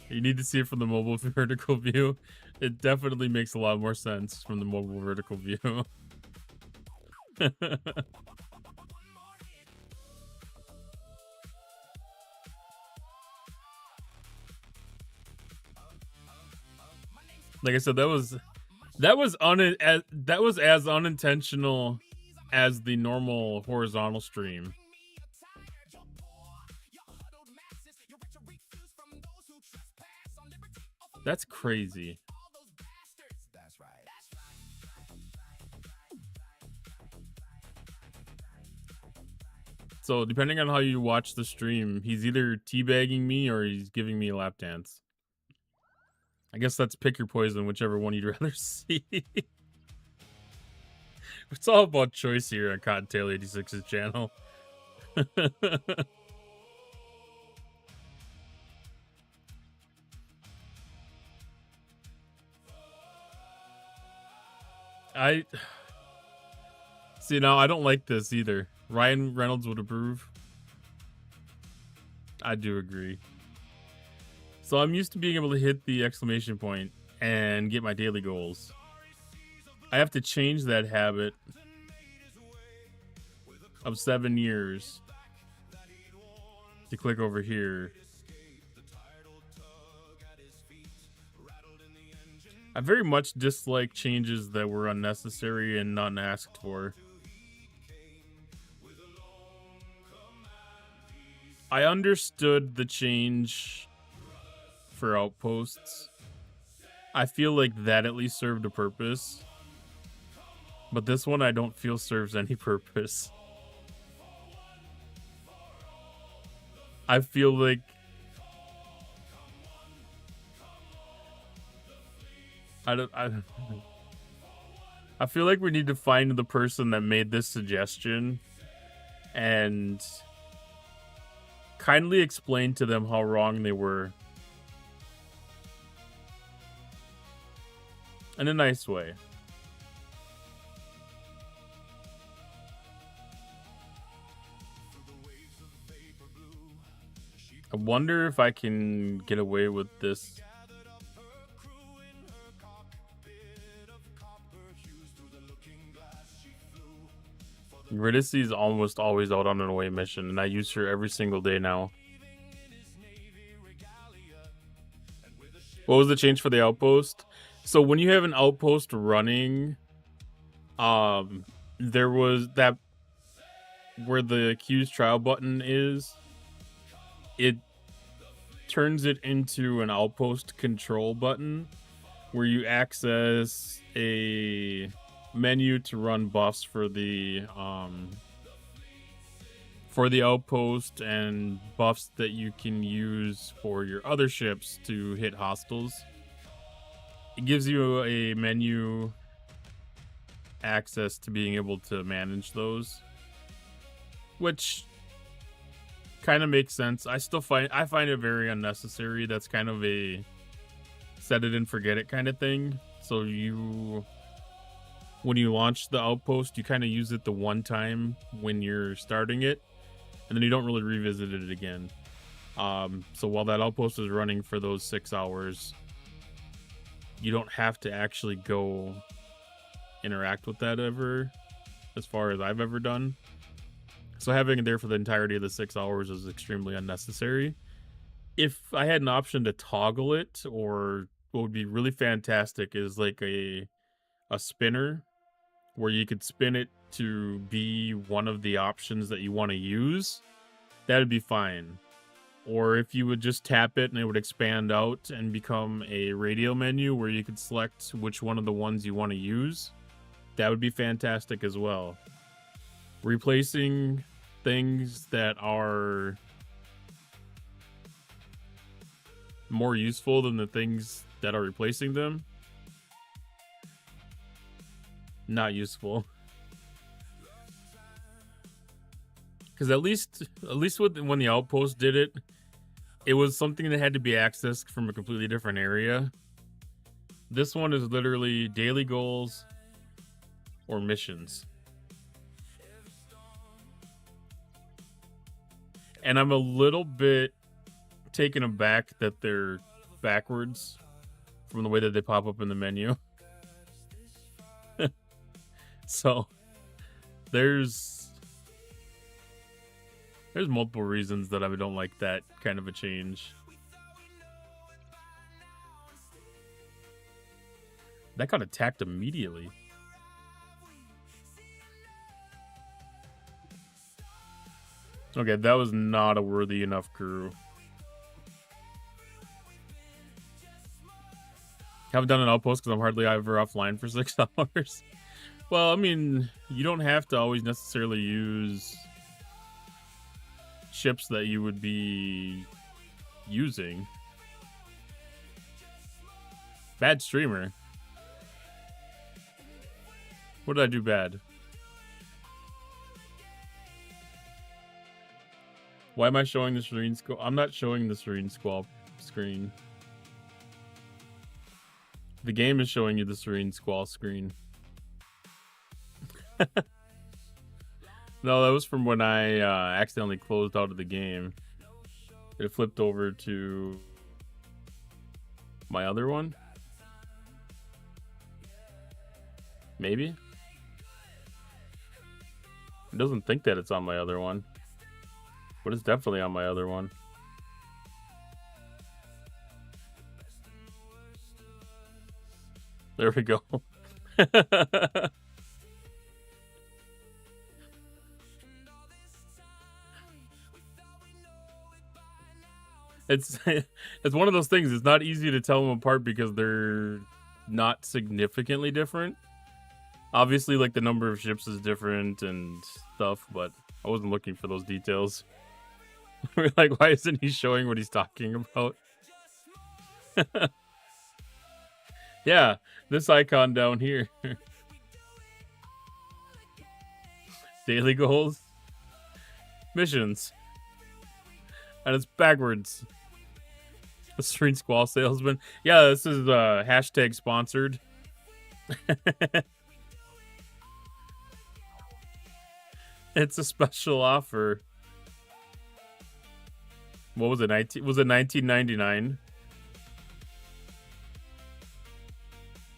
You need to see it from the mobile vertical view. It definitely makes a lot more sense from the mobile vertical view. Like I said, that was as unintentional as the normal horizontal stream. That's crazy. So depending on how you watch the stream, he's either teabagging me or he's giving me a lap dance. I guess that's pick your poison, whichever one you'd rather see. It's all about choice here on Cottontail 86's channel. See, now I don't like this either. Ryan Reynolds would approve. I do agree. So I'm used to being able to hit the exclamation point and get my daily goals. I have to change that habit of 7 years to click over here. I very much dislike changes that were unnecessary and not asked for. I understood the change for outposts. I feel like that at least served a purpose. But this one I don't feel serves any purpose. I feel like I feel like we need to find the person that made this suggestion and kindly explain to them how wrong they were. In a nice way. I wonder if I can get away with this. Eurydice is almost always out on an away mission, and I use her every single day now. What was the change for the outpost? So when you have an outpost running, there was that where the accused trial button is, it turns it into an outpost control button where you access a menu to run buffs for the outpost and buffs that you can use for your other ships to hit hostiles. It gives you a menu access to being able to manage those, which kind of makes sense. I find it very unnecessary. That's kind of a set it and forget it kind of thing. So when you launch the outpost, you kind of use it the one time when you're starting it, and then you don't really revisit it again. So while that outpost is running for those 6 hours, you don't have to actually go interact with that ever, as far as I've ever done. So having it there for the entirety of the 6 hours is extremely unnecessary. If I had an option to toggle it, or what would be really fantastic is like a spinner where you could spin it to be one of the options that you want to use, that'd be fine. Or if you would just tap it and it would expand out and become a radio menu where you could select which one of the ones you want to use, that would be fantastic as well. Replacing things that are more useful than the things that are replacing them, not useful. Because at least when the outpost did it, it was something that had to be accessed from a completely different area. This one is literally daily goals or missions. And I'm a little bit taken aback that they're backwards from the way that they pop up in the menu. So there's multiple reasons that I don't like that kind of a change. That got attacked immediately. Okay, that was not a worthy enough crew. Haven't done an outpost because I'm hardly ever offline for 6 hours. Well, I mean, you don't have to always necessarily use ships that you would be using. Bad streamer. What did I do bad? Why am I showing the Serene Squall? I'm not showing the Serene Squall screen. The game is showing you the Serene Squall screen. No, that was from when I accidentally closed out of the game. It flipped over to my other one. Maybe? It doesn't think that it's on my other one. But it's definitely on my other one. There we go. It's one of those things. It's not easy to tell them apart because they're not significantly different. Obviously, like, the number of ships is different and stuff, but I wasn't looking for those details. We're like, why isn't he showing what he's talking about? Yeah, this icon down here. Daily goals. Missions. And it's backwards. The Serene Squall salesman. Yeah, this is hashtag sponsored. It's a special offer. What was it? Was it $19.99?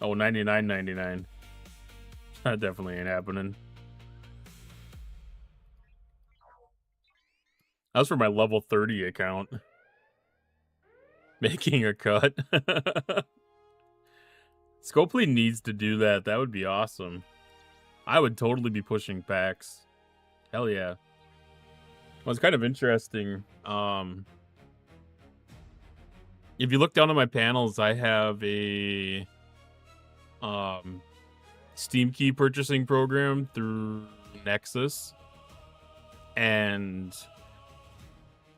Oh, $99.99. That definitely ain't happening. That was for my level 30 account. Making a cut. Scopely needs to do that. That would be awesome. I would totally be pushing packs. Hell yeah. Well, it's kind of interesting. If you look down at my panels, I have a Steam key purchasing program through Nexus. And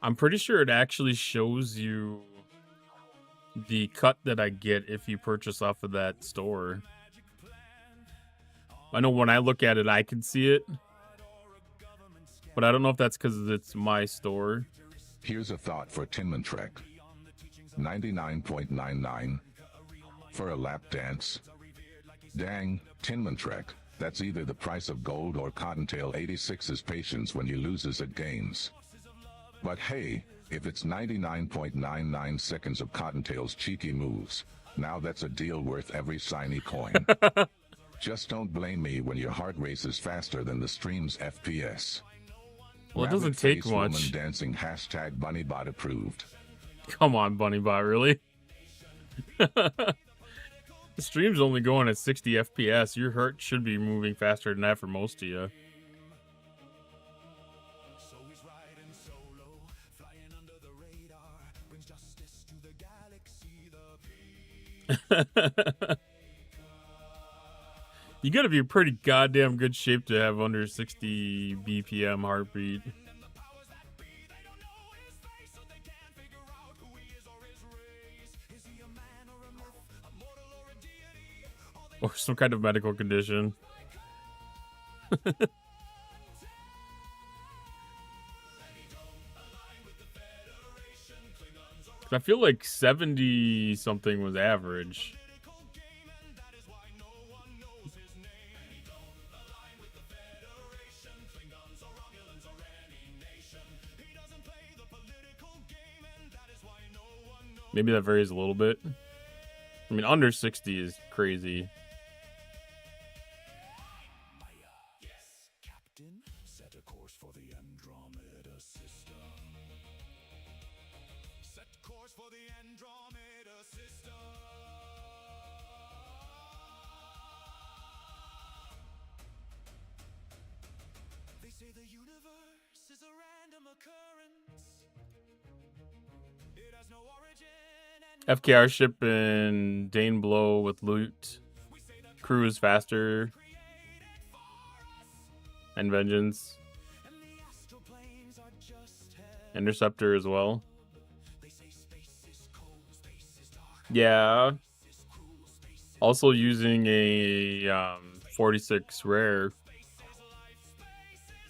I'm pretty sure it actually shows you the cut that I get if you purchase off of that store. I know when I look at it, I can see it. But I don't know if that's because it's my store. Here's a thought for Tinman Trek. 99.99 for a lap dance. Dang, Tinman Trek. That's either the price of gold or Cottontail 86's patience when he loses at games. But hey, if it's 99.99 seconds of Cottontail's cheeky moves, now that's a deal worth every shiny coin. Just don't blame me when your heart races faster than the stream's FPS. Well, it doesn't take Rabbit-faced much. Woman dancing hashtag BunnyBot approved. Come on, BunnyBot, really? The stream's only going at 60 FPS. Your heart should be moving faster than that for most of you. You gotta be in pretty goddamn good shape to have under 60 BPM heartbeat. Or some kind of medical condition. I feel like 70 something was average. Maybe that varies a little bit. I mean, under 60 is crazy. Set a course for the Andromeda system. Set course for the Andromeda system. They say the universe is a random occurrence. It has no origin. FKR ship and Dane Blow with loot. Crew is faster. And Vengeance. Interceptor as well. Yeah. Also using a 46 rare.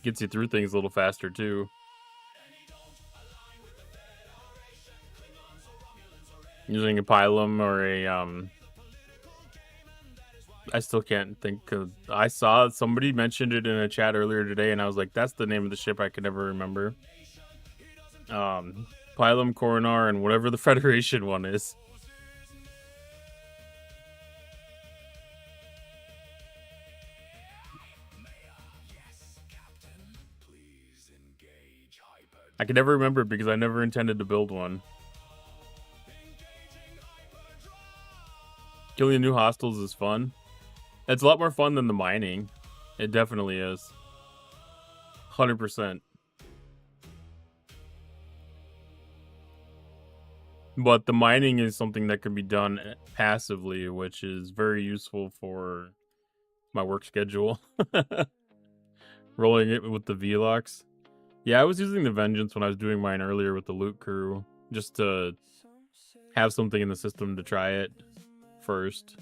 Gets you through things a little faster too. Using a Pylum or a I still can't think of. I saw somebody mentioned it in a chat earlier today, and I was like, "That's the name of the ship." I could never remember. Pylum, Coronar, and whatever the Federation one is. I could never remember it because I never intended to build one. Killing new hostiles is fun. It's a lot more fun than the mining. It definitely is. 100%. But the mining is something that can be done passively, which is very useful for my work schedule. Rolling it with the V-Locks. Yeah, I was using the Vengeance when I was doing mine earlier with the loot crew. Just to have something in the system to try it first.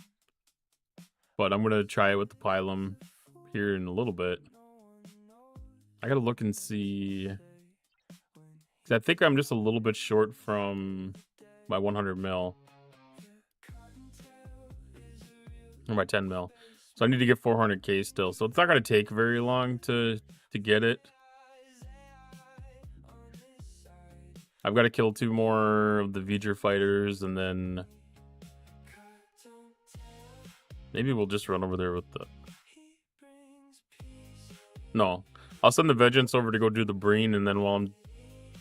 But I'm going to try it with the Pylum here in a little bit. I got to look and see. 'Cause I think I'm just a little bit short from my 100 mil. Or my 10 mil. So I need to get 400k still. So it's not going to take very long to get it. I've got to kill 2 more of the V'ger fighters, and then maybe we'll just run over there with the... No. I'll send the Vengeance over to go do the Breen, and then while I'm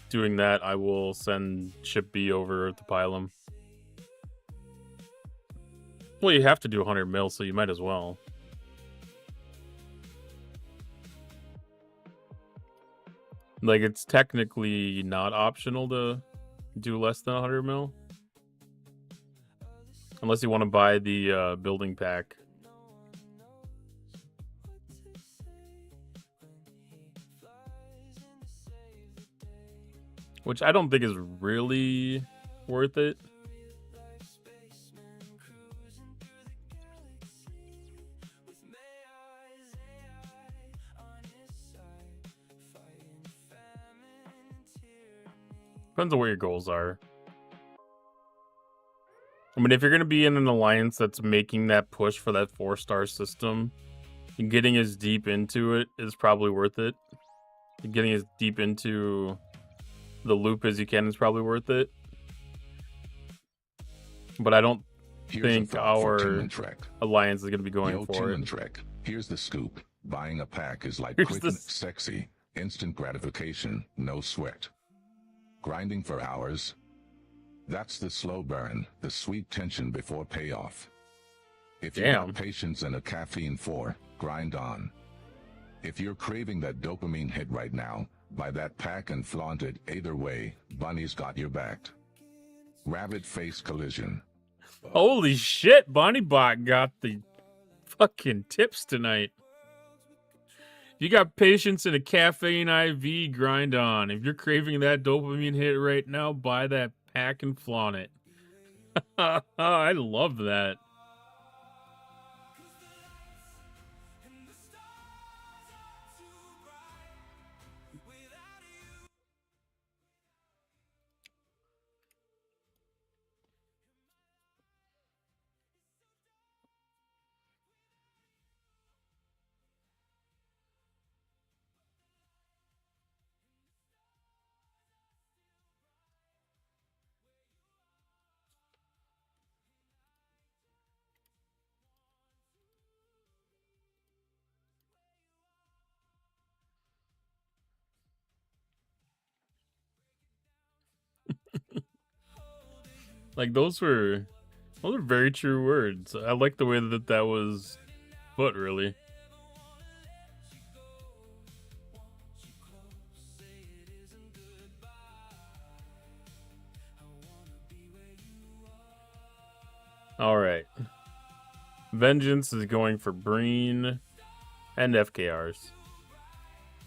doing that, I will send Ship B over at the Pylum. Well, you have to do 100 mil, so you might as well. Like, it's technically not optional to do less than 100 mil. Unless you want to buy the building pack. Which I don't think is really worth it. Depends on what your goals are. I mean, if you're going to be in an alliance that's making that push for that 4-star system, getting as deep into it is probably worth it. Getting as deep into the loop as you can is probably worth it. But I don't think our alliance is going to be going for it. Trek. Here's the scoop. Buying a pack is like quick and sexy. Instant gratification, no sweat. Grinding for hours. That's the slow burn, the sweet tension before payoff. If you have patience and a caffeine for, grind on. If you're craving that dopamine hit right now, buy that pack and flaunt it. Either way, Bunny's got your back. Rabbit face collision. Holy shit, BonnieBot got the fucking tips tonight. If you got patience and a caffeine IV, grind on. If you're craving that dopamine hit right now, buy that pack and flaunt it. I love that. Like, those are very true words. I like the way that was put, really. All right. Vengeance is going for Breen and FKRs.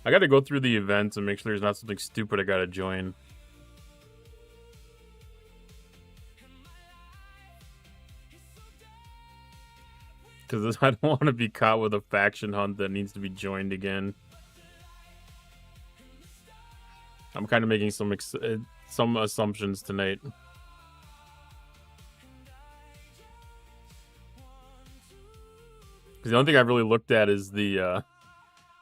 I got to go through the events and make sure there's not something stupid I got to join. Because I don't want to be caught with a faction hunt that needs to be joined again. I'm kind of making some assumptions tonight. Because the only thing I've really looked at is the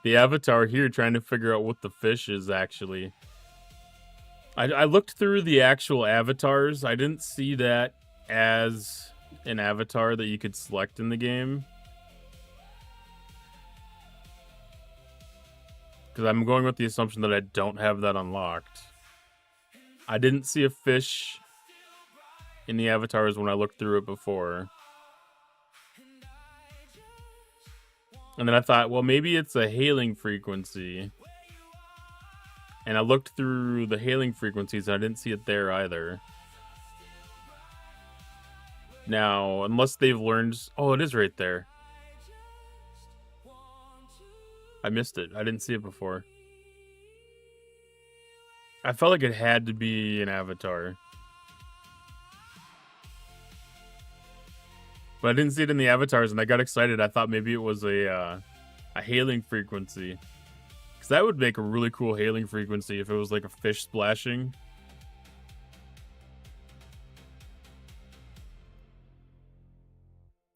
avatar here, trying to figure out what the fish is actually. I looked through the actual avatars. I didn't see that as an avatar that you could select in the game. Because I'm going with the assumption that I don't have that unlocked. I didn't see a fish in the avatars when I looked through it before. And then I thought, well, maybe it's a hailing frequency. And I looked through the hailing frequencies and I didn't see it there either. Now, unless they've learned... Oh, it is right there. I missed it. I didn't see it before. I felt like it had to be an avatar. But I didn't see it in the avatars, and I got excited. I thought maybe it was a hailing frequency. Because that would make a really cool hailing frequency if it was like a fish splashing.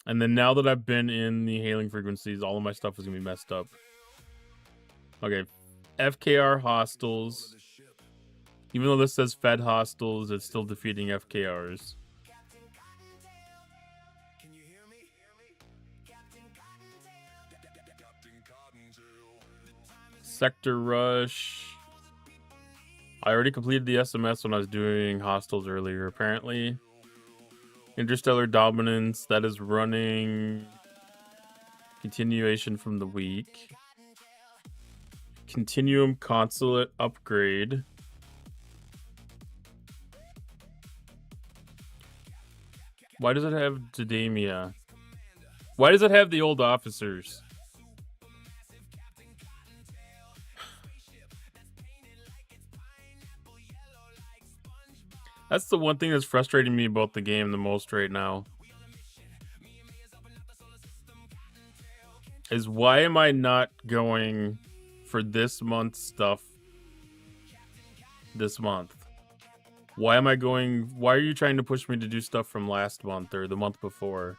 And then now that I've been in the hailing frequencies, all of my stuff is going to be messed up. Okay, FKR hostiles. Even though this says fed hostiles, it's still defeating FKRs. Sector Rush. I already completed the SMS when I was doing hostiles earlier, apparently. Interstellar Dominance, that is running. Continuation from the week. Continuum Consulate upgrade. Why does it have Didamia? Why does it have the old officers? That's the one thing that's frustrating me about the game the most right now. Is why am I not going for this month's stuff this month? Why am I going... Why are you trying to push me to do stuff from last month or the month before?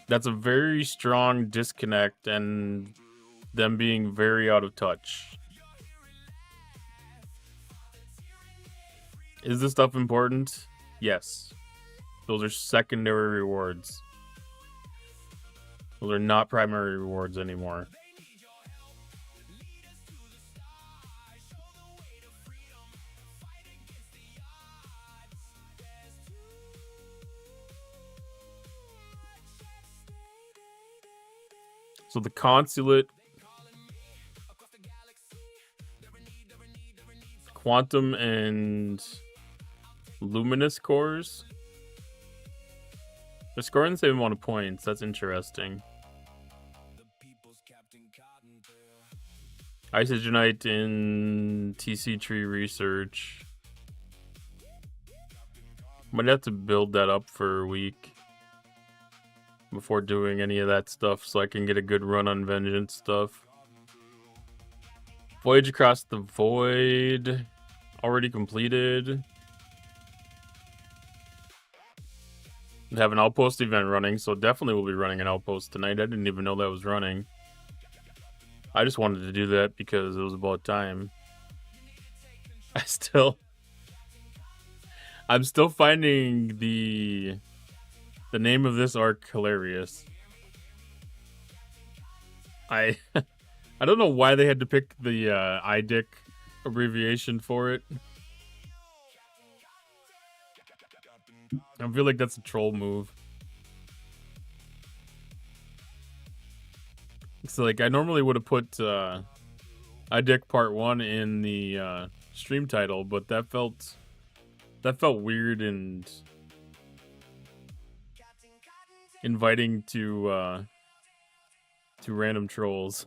That's a very strong disconnect and them being very out of touch. Is this stuff important? Yes. Those are secondary rewards. Those are not primary rewards anymore. So the consulate, quantum and luminous cores. They're scoring the same amount of points. That's interesting. Isogenite in TC tree research. Might have to build that up for a week before doing any of that stuff so I can get a good run on vengeance stuff. Voyage across the void. Already completed. Have an outpost event running, so definitely we'll be running an outpost tonight. I didn't even know that was running. I just wanted to do that because it was about time. I'm still finding the name of this arc hilarious. I don't know why they had to pick the IDIC abbreviation for it. I feel like that's a troll move. So like I normally would have put IDIC Part 1 in the stream title, but that felt weird and inviting to random trolls.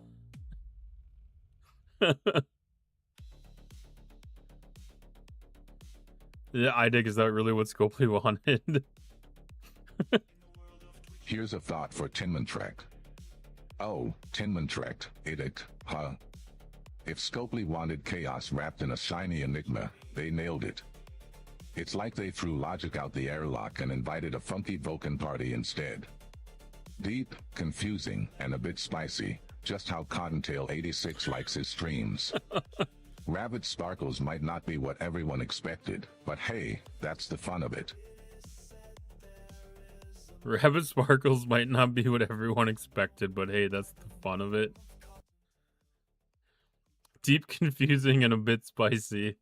Yeah, IDIC, is that really what Scopely wanted? Here's a thought for Tinman Trek. Oh, Tinman Trek, IDIC, huh? If Scopely wanted chaos wrapped in a shiny enigma, they nailed it. It's like they threw logic out the airlock and invited a funky Vulcan party instead. Deep, confusing, and a bit spicy, just how Cottontail 86 likes his streams. Rabbit sparkles might not be what everyone expected, but hey, that's the fun of it. Rabbit sparkles might not be what everyone expected, but hey, that's the fun of it. Deep, confusing, and a bit spicy.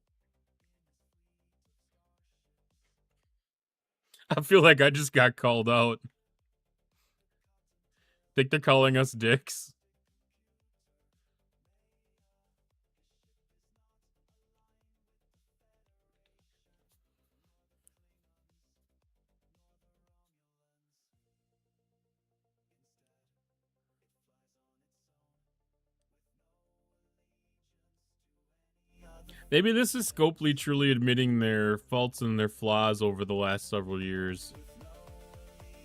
I feel like I just got called out. Think they're calling us dicks? Maybe this is Scopely truly admitting their faults and their flaws over the last several years.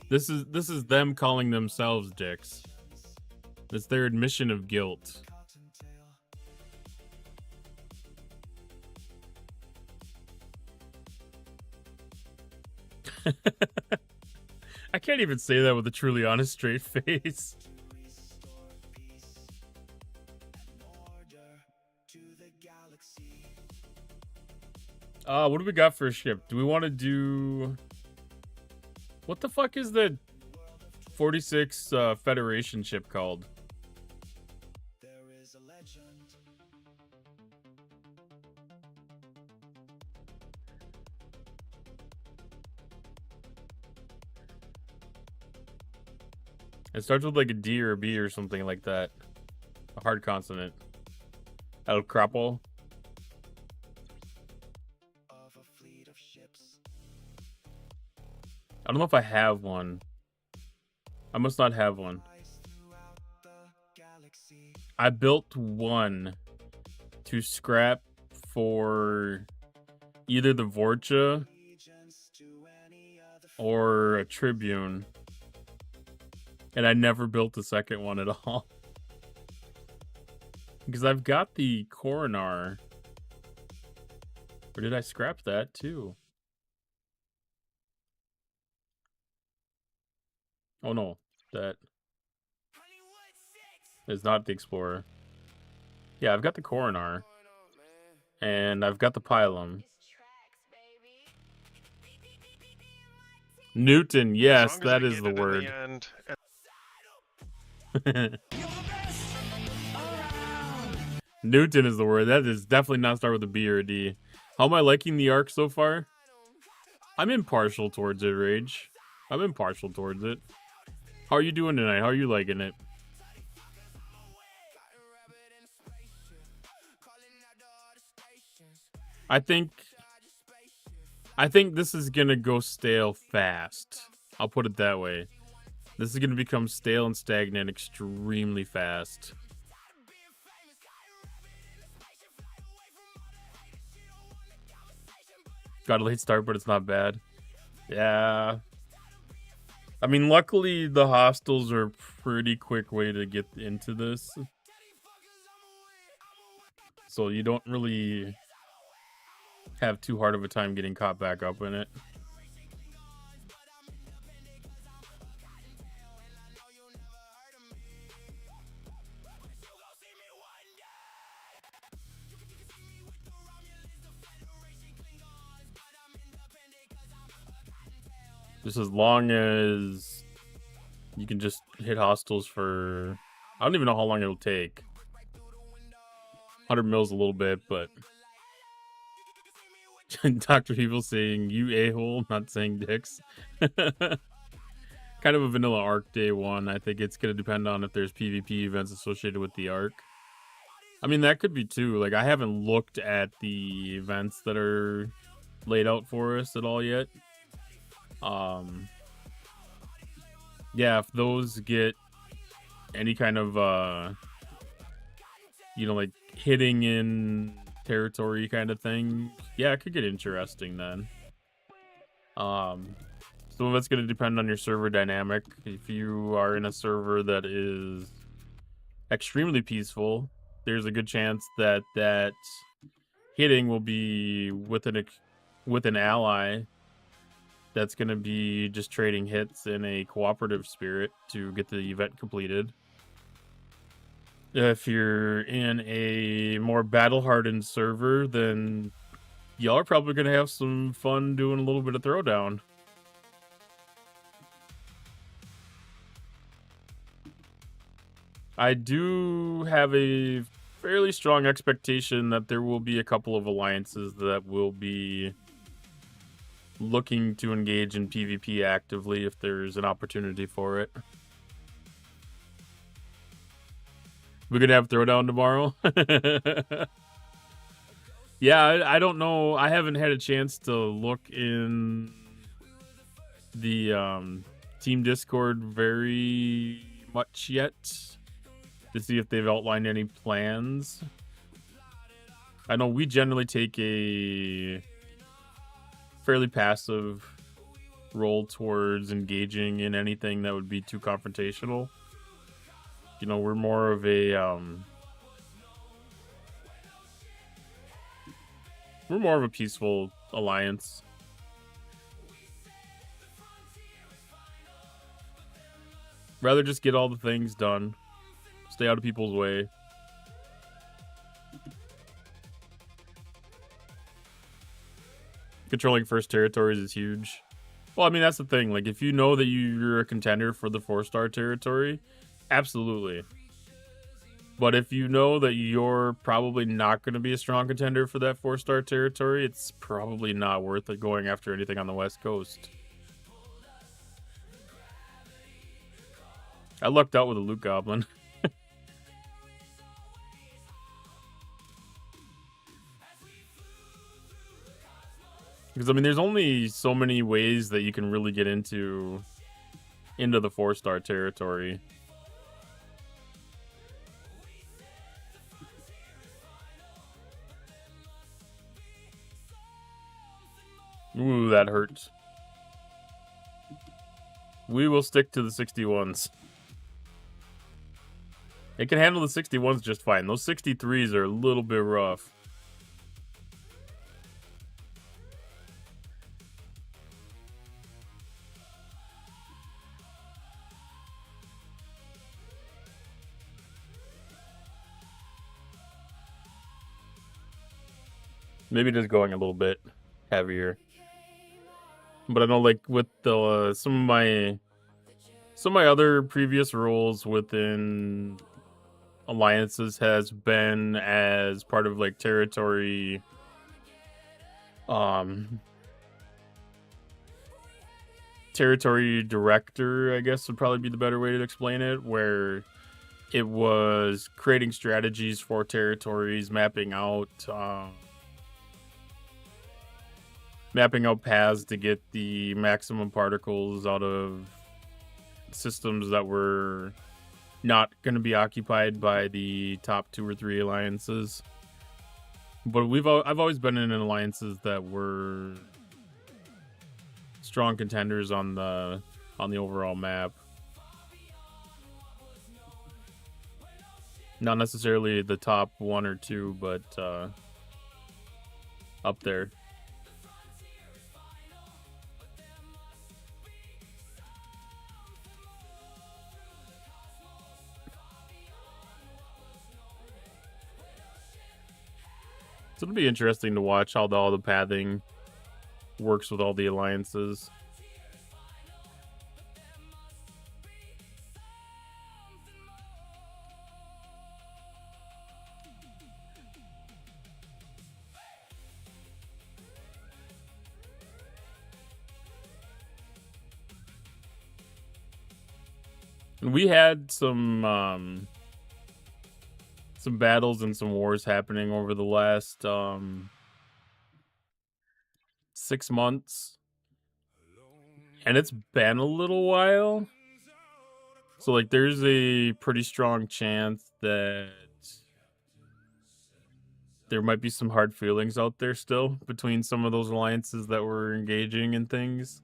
This is them calling themselves dicks. It's their admission of guilt. I can't even say that with a truly honest, straight face. What do we got for a ship? Do we want to do... What the fuck is the 46 Federation ship called? It starts with like a D or a B or something like that. A hard consonant. El Crapo. I don't know if I have one. I must not have one. I built one to scrap for either the Vorcha or a Tribune. And I never built the second one at all. Because I've got the Coronar. Or did I scrap that too? Oh no, that is not the Explorer. Yeah, I've got the Coronar. And I've got the Pilum. Newton, yes, that is the word. Newton is the word. That is definitely not start with a B or a D. How am I liking the arc so far? I'm impartial towards it, Rage. I'm impartial towards it. How are you doing tonight? How are you liking it? I think this is gonna go stale fast. I'll put it that way. This is gonna become stale and stagnant extremely fast. Got a late start, but it's not bad. Yeah. I mean, luckily the hostels are a pretty quick way to get into this. So you don't really have too hard of a time getting caught back up in it. Just as long as you can just hit hostels for... I don't even know how long it'll take. 100 mils a little bit, but... Dr. Evil saying, you a-hole, not saying dicks. Kind of a vanilla arc day one. I think it's going to depend on if there's PvP events associated with the arc. I mean, that could be too. Like, I haven't looked at the events that are laid out for us at all yet. Yeah, if those get any kind of, you know, like hitting in territory kind of thing, yeah, it could get interesting then. Some of it's going to depend on your server dynamic. If you are in a server that is extremely peaceful, there's a good chance that that hitting will be with an ally that's going to be just trading hits in a cooperative spirit to get the event completed. If you're in a more battle-hardened server, then y'all are probably going to have some fun doing a little bit of throwdown. I do have a fairly strong expectation that there will be a couple of alliances that will be looking to engage in PvP actively if there's an opportunity for it. We're gonna have throwdown tomorrow. Yeah, I don't know. I haven't had a chance to look in the team Discord very much yet to see if they've outlined any plans. I know we generally take a fairly passive role towards engaging in anything that would be too confrontational. You know, we're more of a peaceful alliance. Rather just get all the things done. Stay out of people's way. Controlling first territories is huge. Well, I mean, that's the thing. Like, if you know that you're a contender for the 4-star territory, absolutely. But if you know that you're probably not going to be a strong contender for that 4-star territory, it's probably not worth it going after anything on the West Coast. I lucked out with a loot goblin. Because, I mean, there's only so many ways that you can really get into the 4-star territory. Ooh, that hurts. We will stick to the 61s. It can handle the 61s just fine. Those 63s are a little bit rough. Maybe just going a little bit heavier. But I know, like, with the some of my other previous roles within alliances has been as part of like territory territory director, I guess would probably be the better way to explain it, where it was creating strategies for territories, mapping out paths to get the maximum particles out of systems that were not going to be occupied by the top 2 or 3 alliances. But I've always been in alliances that were strong contenders on the overall map. Not necessarily the top 1 or 2, but up there. So it'll be interesting to watch how all the pathing works with all the alliances. We had some battles and some wars happening over the last 6 months, and it's been a little while. So like, there's a pretty strong chance that there might be some hard feelings out there still between some of those alliances that were engaging in things.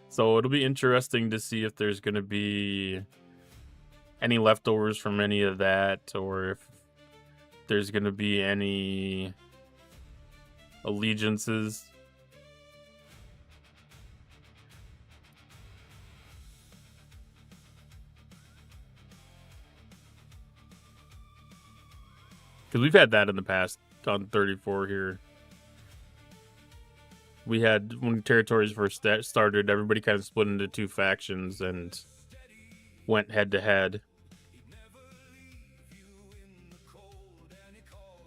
So it'll be interesting to see if there's going to be any leftovers from any of that, or if there's going to be any allegiances. Because we've had that in the past on 34 here. We had, when territories first started, everybody kind of split into 2 factions and went head to head.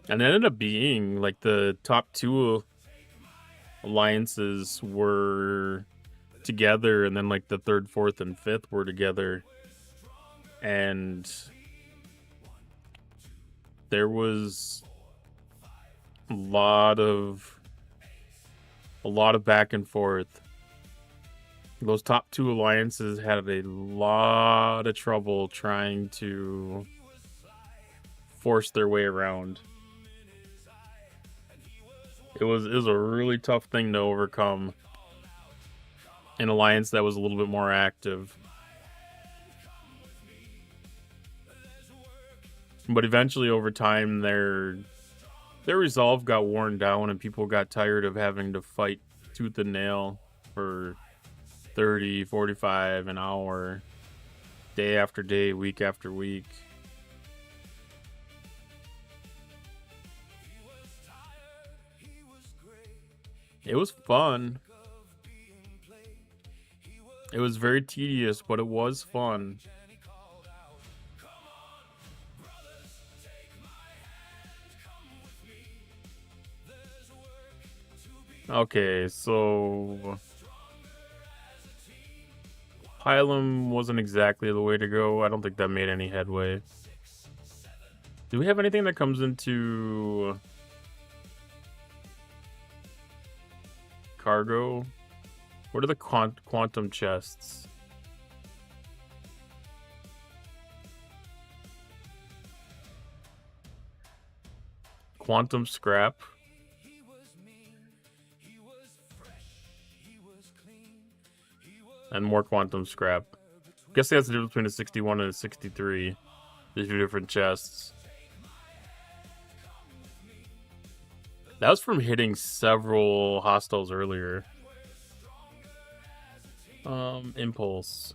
And it ended up being like the top 2 alliances were together, and then like the 3rd, 4th, and 5th were together. And there was a lot of back and forth. Those top 2 alliances had a lot of trouble trying to force their way around. It was a really tough thing to overcome. An alliance that was a little bit more active. But eventually, over time, their resolve got worn down, and people got tired of having to fight tooth and nail for 30, 45 an hour, day after day, week after week. It was fun. It was very tedious, but it was fun. Okay, so Pylum wasn't exactly the way to go. I don't think that made any headway. Do we have anything that comes into cargo? What are the quantum chests? Quantum scrap. And more quantum scrap. Guess that's the difference between a 61 and a 63. The 2 different chests. That was from hitting several hostiles earlier. Impulse.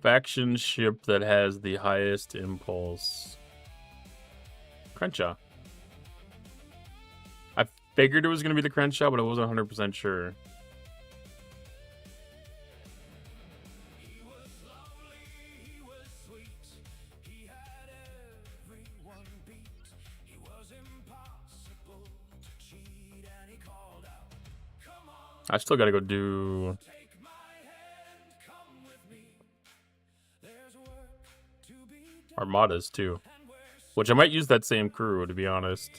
Faction ship that has the highest impulse. Crenshaw. I figured it was going to be the Crenshaw, but I wasn't 100% sure. I still gotta go do Armadas too, which I might use that same crew, to be honest.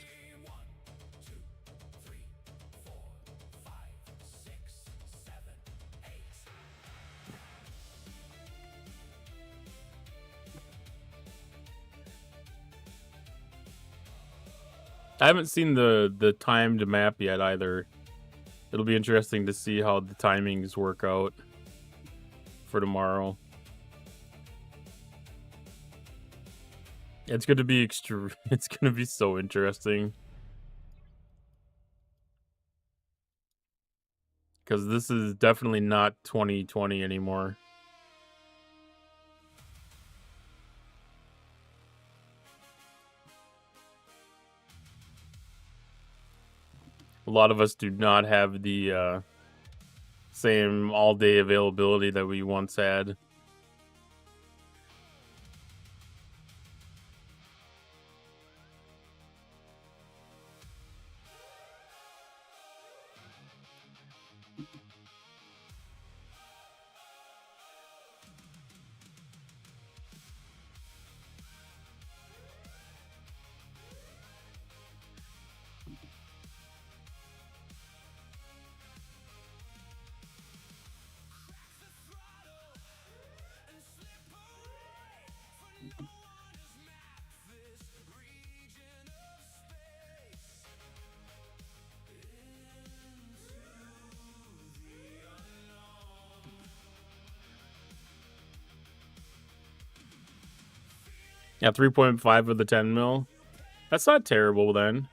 I haven't seen the timed map yet either. It'll be interesting to see how the timings work out for tomorrow. It's going to be it's going to be so interesting. Because this is definitely not 2020 anymore. A lot of us do not have the same all-day availability that we once had. Yeah, 3.5 of the 10 mil. That's not terrible then.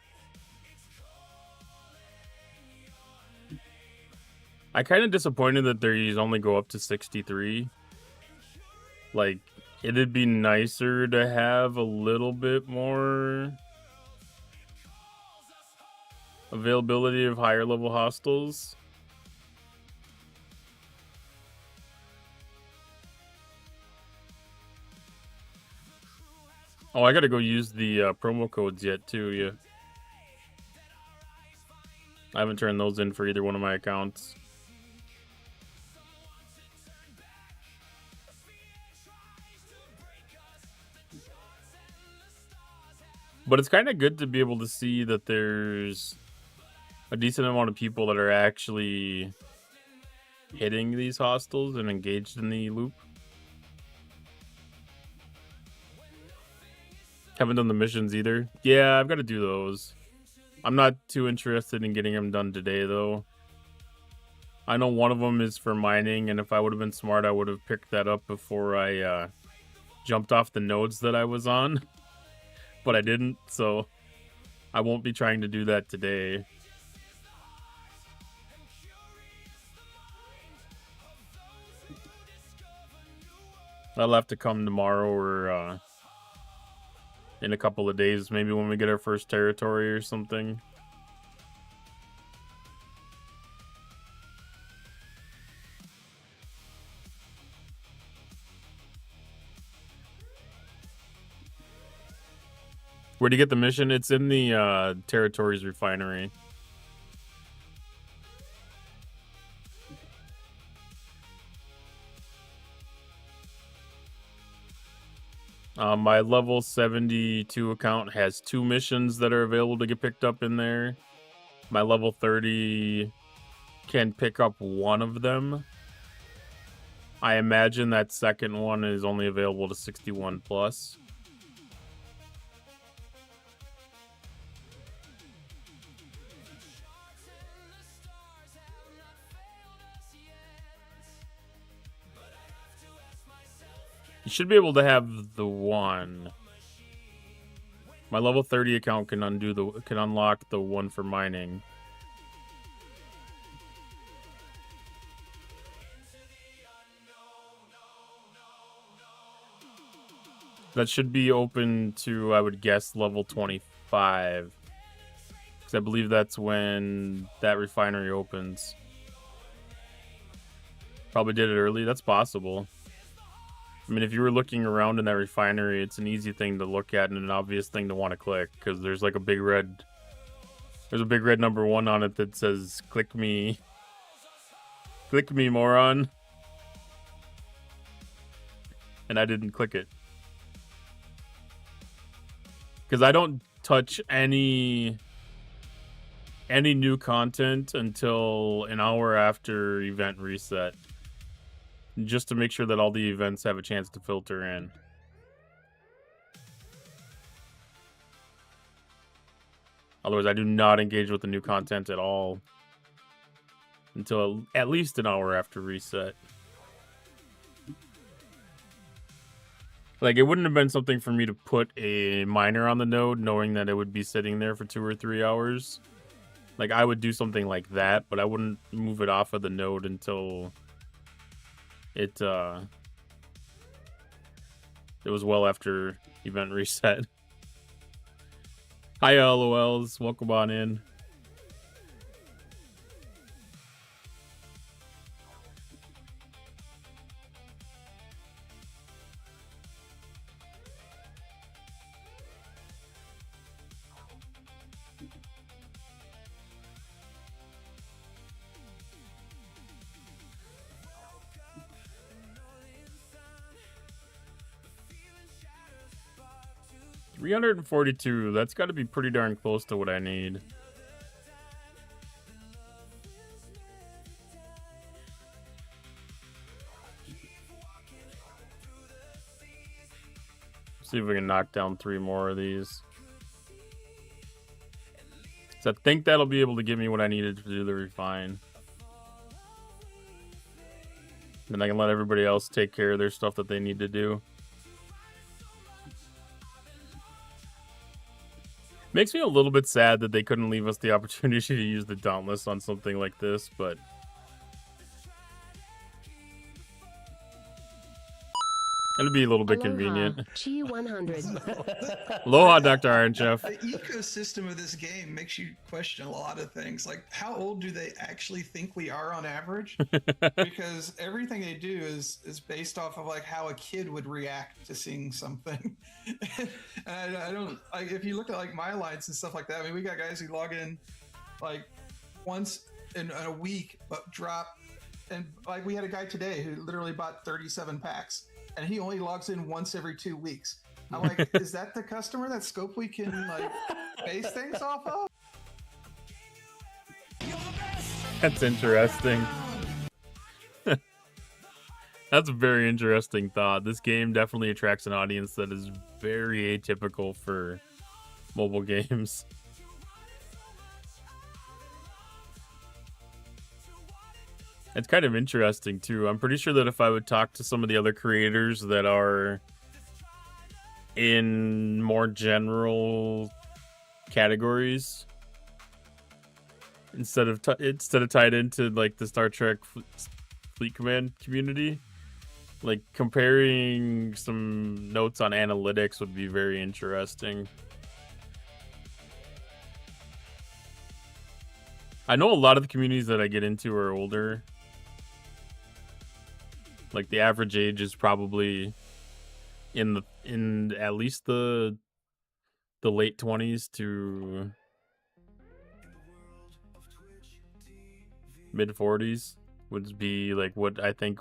I kind of disappointed that these only go up to 63. Like, it'd be nicer to have a little bit more availability of higher level hostiles. Oh, I gotta go use the promo codes yet too, yeah. I haven't turned those in for either one of my accounts. But it's kind of good to be able to see that there's a decent amount of people that are actually hitting these hostiles and engaged in the loop. Haven't done the missions either. Yeah, I've got to do those. I'm not too interested in getting them done today, though. I know one of them is for mining, and if I would have been smart, I would have picked that up before I jumped off the nodes that I was on. But I didn't, so I won't be trying to do that today. That'll have to come tomorrow or in a couple of days, maybe when we get our first territory or something. Where'd you get the mission? It's in the territories refinery. My level 72 account has 2 missions that are available to get picked up in there. My level 30 can pick up one of them. I imagine that second one is only available to 61 plus. You should be able to have the one. My level 30 account can unlock the one for mining. That should be open to, I would guess, level 25. Because I believe that's when that refinery opens. Probably did it early. That's possible. I mean, if you were looking around in that refinery, it's an easy thing to look at and an obvious thing to want to click. Because there's like a big red... There's a big red number 1 on it that says, click me. Click me, moron. And I didn't click it. Because I don't touch any new content until an hour after event reset. Just to make sure that all the events have a chance to filter in. Otherwise, I do not engage with the new content at all until at least an hour after reset. Like, it wouldn't have been something for me to put a miner on the node knowing that it would be sitting there for 2 or 3 hours. Like, I would do something like that, but I wouldn't move it off of the node until it was well after event reset. Hi, LOLs. Welcome on in. $342. That's got to be pretty darn close to what I need. See if we can knock down 3 more of these. So I think that'll be able to give me what I needed to do the refine. Then I can let everybody else take care of their stuff that they need to do. Makes me a little bit sad that they couldn't leave us the opportunity to use the Dauntless on something like this, but... It'll be a little bit convenient. G100. Aloha, Dr. Iron Chef. The ecosystem of this game makes you question a lot of things. Like, how old do they actually think we are on average? Because everything they do is based off of like how a kid would react to seeing something. And I don't like, if you look at like my lines and stuff like that. I mean, we got guys who log in like once in a week, but drop. And like we had a guy today who literally bought 37 packs. And he only logs in once every 2 weeks. I'm like, is that the customer that Scopely can like base things off of? That's interesting. That's a very interesting thought. This game definitely attracts an audience that is very atypical for mobile games. It's kind of interesting, too. I'm pretty sure that if I would talk to some of the other creators that are in more general categories, instead of tied into, like, the Star Trek Fleet Command community, like, comparing some notes on analytics would be very interesting. I know a lot of the communities that I get into are older. Like, the average age is probably in at least the late 20s to mid 40s would be like what I think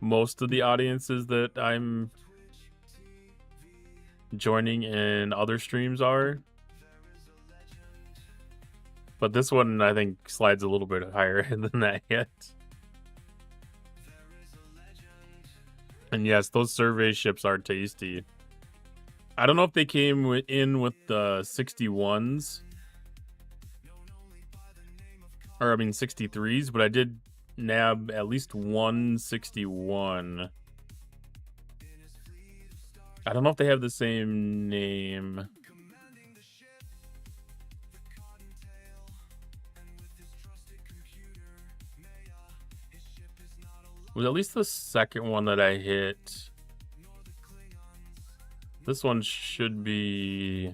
most of the audiences that I'm joining in other streams are. But this one I think slides a little bit higher than that yet. And yes, those survey ships are tasty. I don't know if they came in with the 61s. Or, I mean, 63s, but I did nab at least one 61. I don't know if they have the same name. It was at least the second one that I hit. This one should be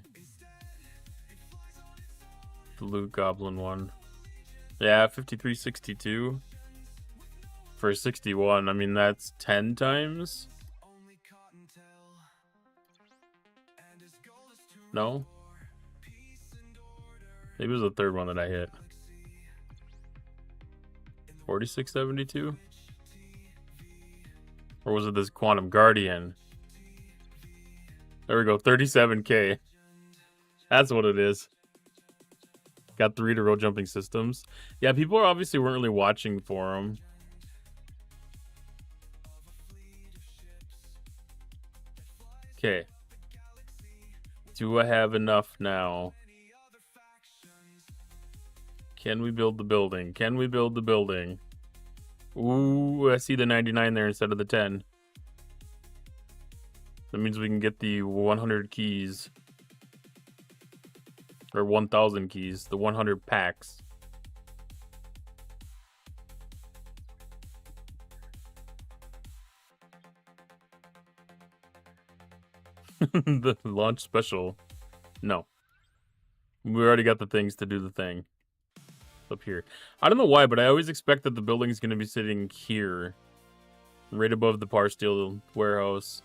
the Loot Goblin one. Yeah, 5362 for 61. I mean, that's 10 times. No? Maybe it was the third one that I hit. 4672? Or was it this Quantum Guardian? There we go, 37k. That's what it is. Got 3 to row jumping systems. Yeah, people are obviously weren't really watching for them. Okay. Do I have enough now? Can we build the building? Can we build the building? Ooh, I see the 99 there instead of the 10. That means we can get the 100 keys. Or 1,000 keys. The 100 packs. The launch special. No. We already got the things to do the thing. Up here. I don't know why, but I always expect that the building is going to be sitting here. Right above the par steel warehouse.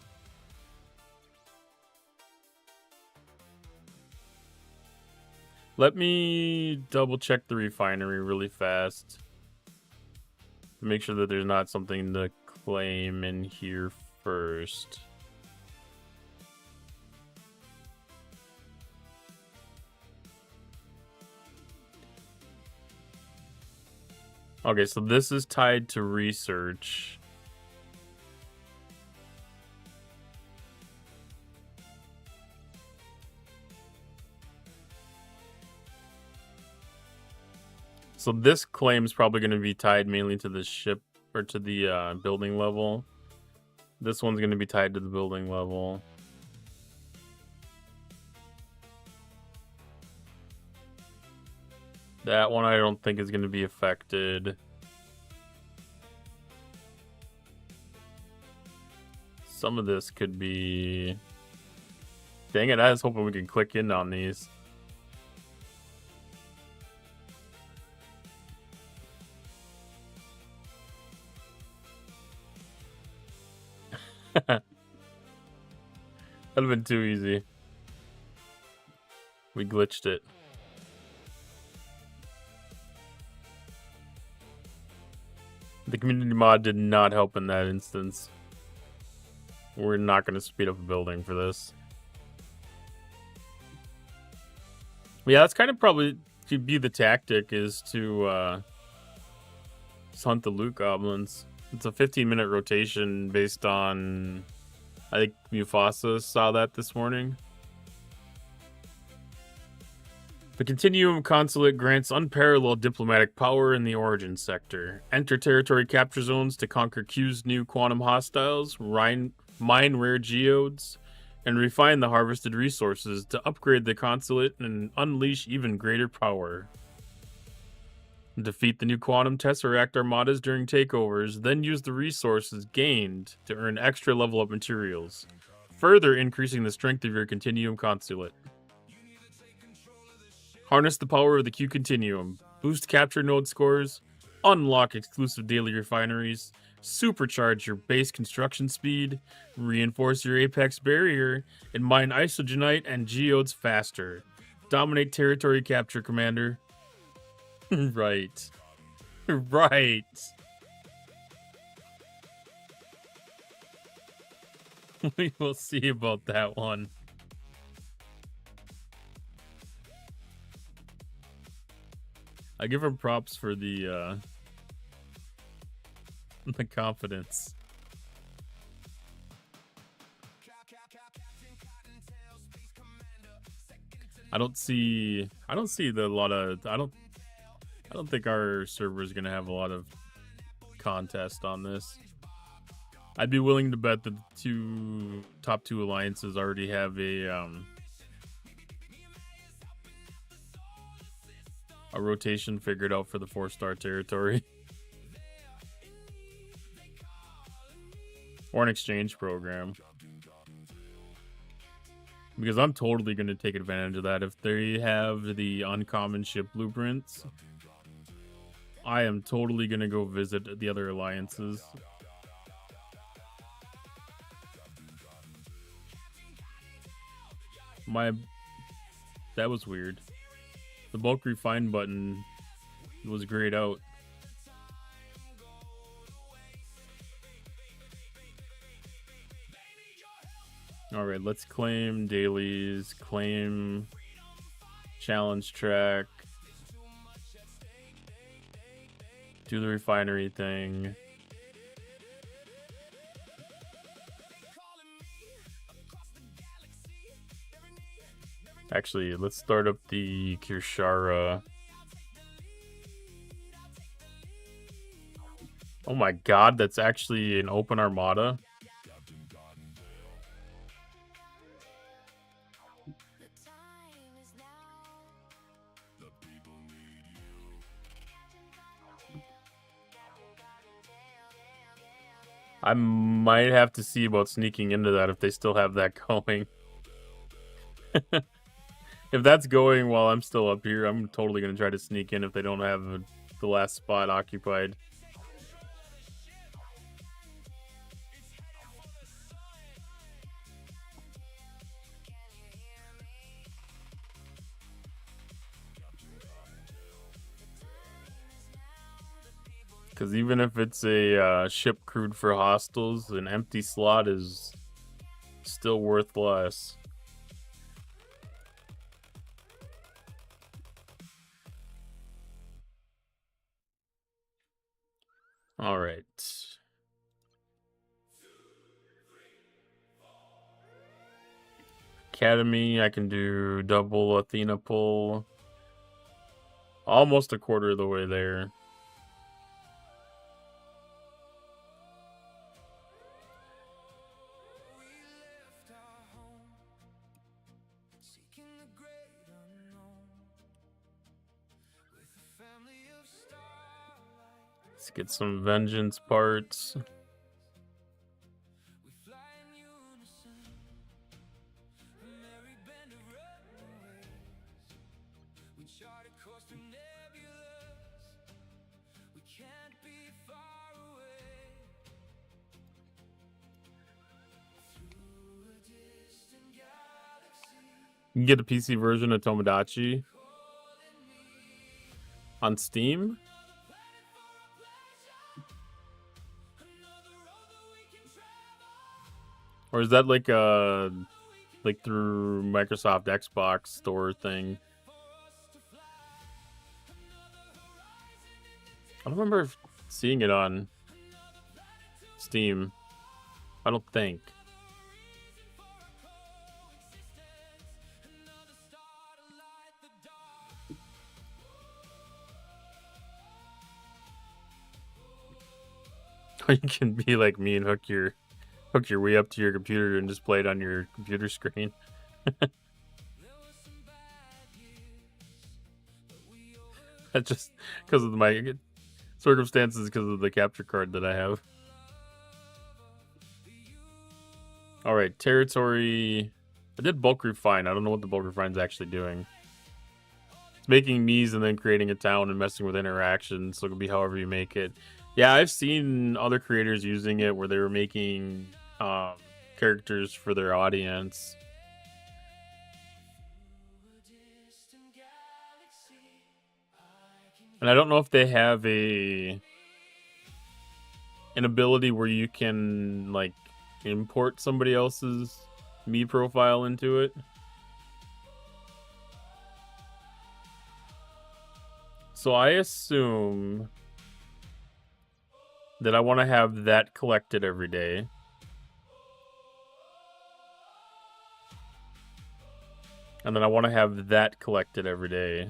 Let me double check the refinery really fast. To make sure that there's not something to claim in here first. Okay, so this is tied to research. So this claim is probably going to be tied mainly to the ship or to the building level. This one's going to be tied to the building level. That one I don't think is going to be affected. Some of this could be... Dang it, I was hoping we could click in on these. That'd have been too easy. We glitched it. The community mod did not help in that instance. We're not going to speed up a building for this. Yeah, that's kind of probably to be the tactic, is to just hunt the loot goblins. It's a 15-minute rotation based on, I think Mufasa saw that this morning. The Continuum Consulate grants unparalleled diplomatic power in the Origin sector. Enter territory capture zones to conquer Q's new quantum hostiles, mine rare geodes, and refine the harvested resources to upgrade the consulate and unleash even greater power. Defeat the new quantum tesseract armadas during takeovers, then use the resources gained to earn extra level up materials, further increasing the strength of your Continuum Consulate. Harness the power of the Q Continuum, boost capture node scores, unlock exclusive daily refineries, supercharge your base construction speed, reinforce your apex barrier, and mine isogenite and geodes faster. Dominate territory capture, Commander. Right. Right. We will see about that one. I give him props for the confidence. I don't see the lot of I don't think our server is gonna have a lot of contest on this. I'd be willing to bet that the top two alliances already have a rotation figured out for the 4-star territory. Or an exchange program. Because I'm totally going to take advantage of that. If they have the uncommon ship blueprints, I am totally going to go visit the other alliances. That was weird. The bulk refine button was grayed out. Alright, let's claim dailies, claim challenge track, do the refinery thing. Actually, let's start up the Kirshara. Oh my god, that's actually an open armada. I might have to see about sneaking into that if they still have that going. If that's going while I'm still up here, I'm totally going to try to sneak in if they don't have the last spot occupied. Because even if it's a ship crewed for hostiles, an empty slot is still worth less. All right. Academy, I can do double Athena pull. Almost a quarter of the way there. Let's get some vengeance parts. You can get a PC version of Tomodachi on Steam. Or is that like a through Microsoft Xbox store thing? I don't remember seeing it on Steam. I don't think. You can be like me and hook your way up to your computer and just play it on your computer screen. That's just because of my circumstances, because of the capture card that I have. All right, territory. I did bulk refine. I don't know what the bulk refine is actually doing. It's making Mies and then creating a town and messing with interactions, so it can be however you make it. Yeah, I've seen other creators using it where they were making characters for their audience. And I don't know if they have an ability where you can like import somebody else's Mii profile into it. So I assume that I want to have that collected every day. And then I want to have that collected every day.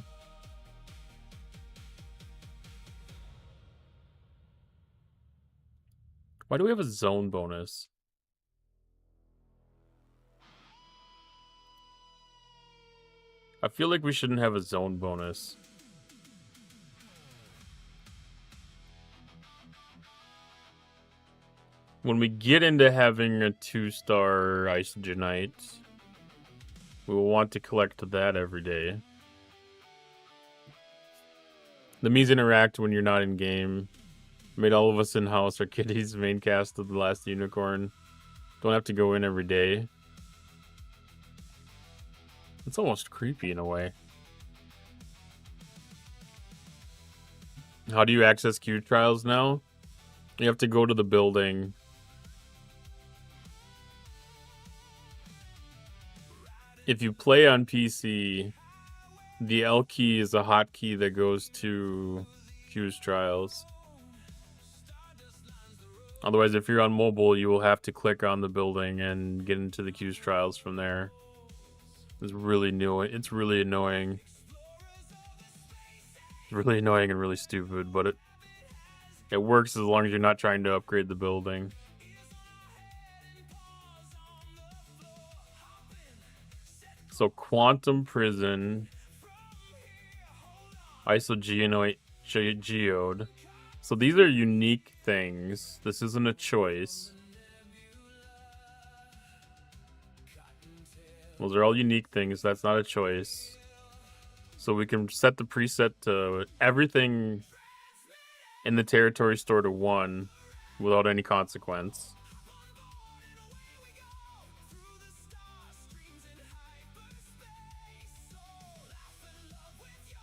Why do we have a zone bonus? I feel like we shouldn't have a zone bonus. When we get into having a 2-star isogenite, we will want to collect that every day. The Mies interact when you're not in game. Made all of us in-house our kitties main cast of The Last Unicorn. Don't have to go in every day. It's almost creepy in a way. How do you access Q trials now? You have to go to the building. If you play on PC, the L key is a hotkey that goes to Q's trials. Otherwise, if you're on mobile, you will have to click on the building and get into the Q's trials from there. It's really new. It's really annoying. It's really annoying and really stupid, but it works as long as you're not trying to upgrade the building. So Quantum Prison, Isogeoid, Geode. So these are unique things. This isn't a choice. Those are all unique things. That's not a choice. So we can set the preset to everything in the territory store to 1 without any consequence.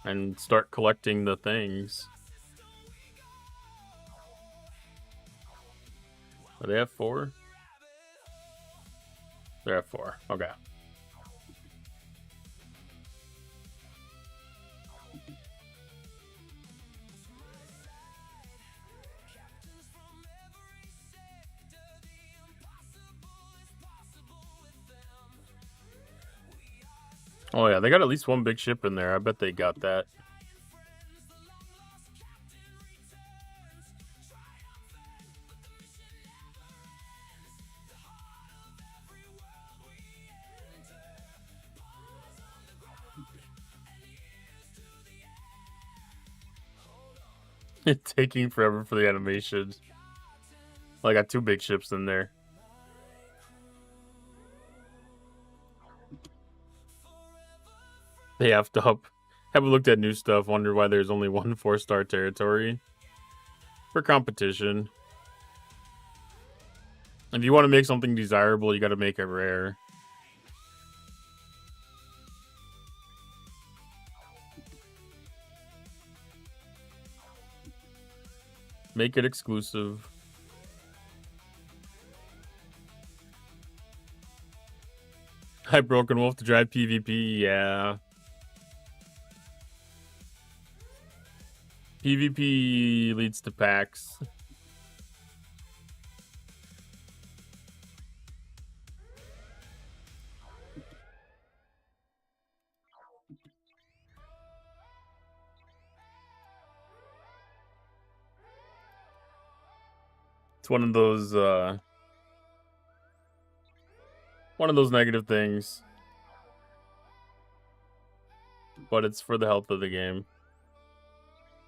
And start collecting the things. Are they at 4? They're at 4. Okay. Oh yeah, they got at least one big ship in there. I bet they got that. It's taking forever for the animation. Well, I got 2 big ships in there. They effed up. Haven't looked at new stuff. Wonder why there's only 1 4-star territory. For competition. If you want to make something desirable, you got to make it rare. Make it exclusive. Hi, Broken Wolf to drive PvP. Yeah. PvP leads to packs. It's one of those negative things. But it's for the health of the game.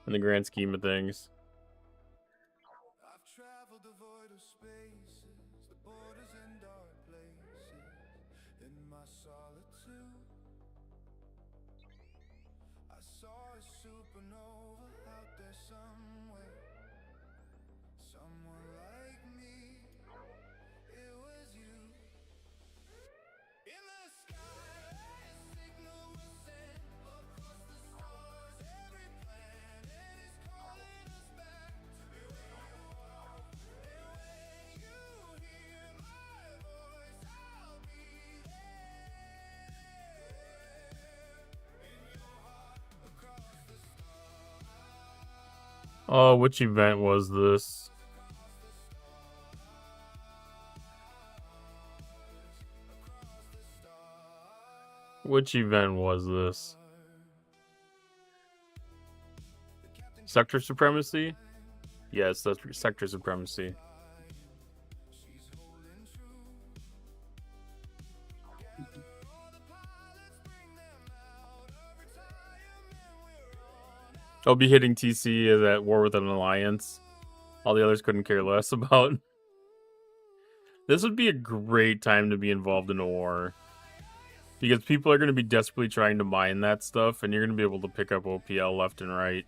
In the grand scheme of things. I've traveled the void of spaces, the borders and dark places, in my solitude. I saw a supernova out there somewhere. Someone like me, it was you. In the sky, a signal was sent across the stars. Every planet is calling us back to be where you are. And when you hear my voice, I'll be there. In your heart, across the stars. Oh, which event was this? Which event was this? Sector Supremacy? Yes, that's Sector Supremacy. I'll be hitting TC is at war with an alliance. All the others couldn't care less about. This would be a great time to be involved in a war. Because people are going to be desperately trying to mine that stuff, and you're going to be able to pick up OPL left and right.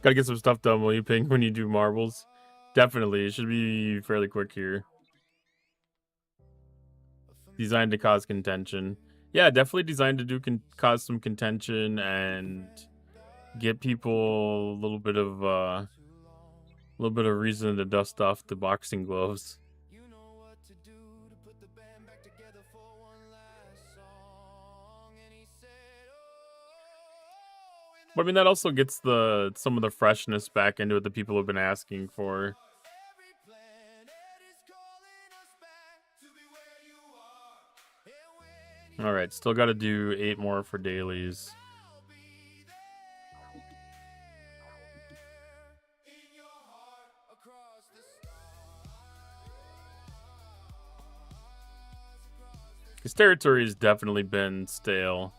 Gotta get some stuff done, will you, Ping, when you do marbles? Definitely. It should be fairly quick here. Designed to cause contention. Yeah, definitely designed to cause some contention and get people a little bit of reason to dust off the boxing gloves. But I mean, that also gets some of the freshness back into it that people have been asking for. All right, still got to do 8 more for dailies. His territory has definitely been stale.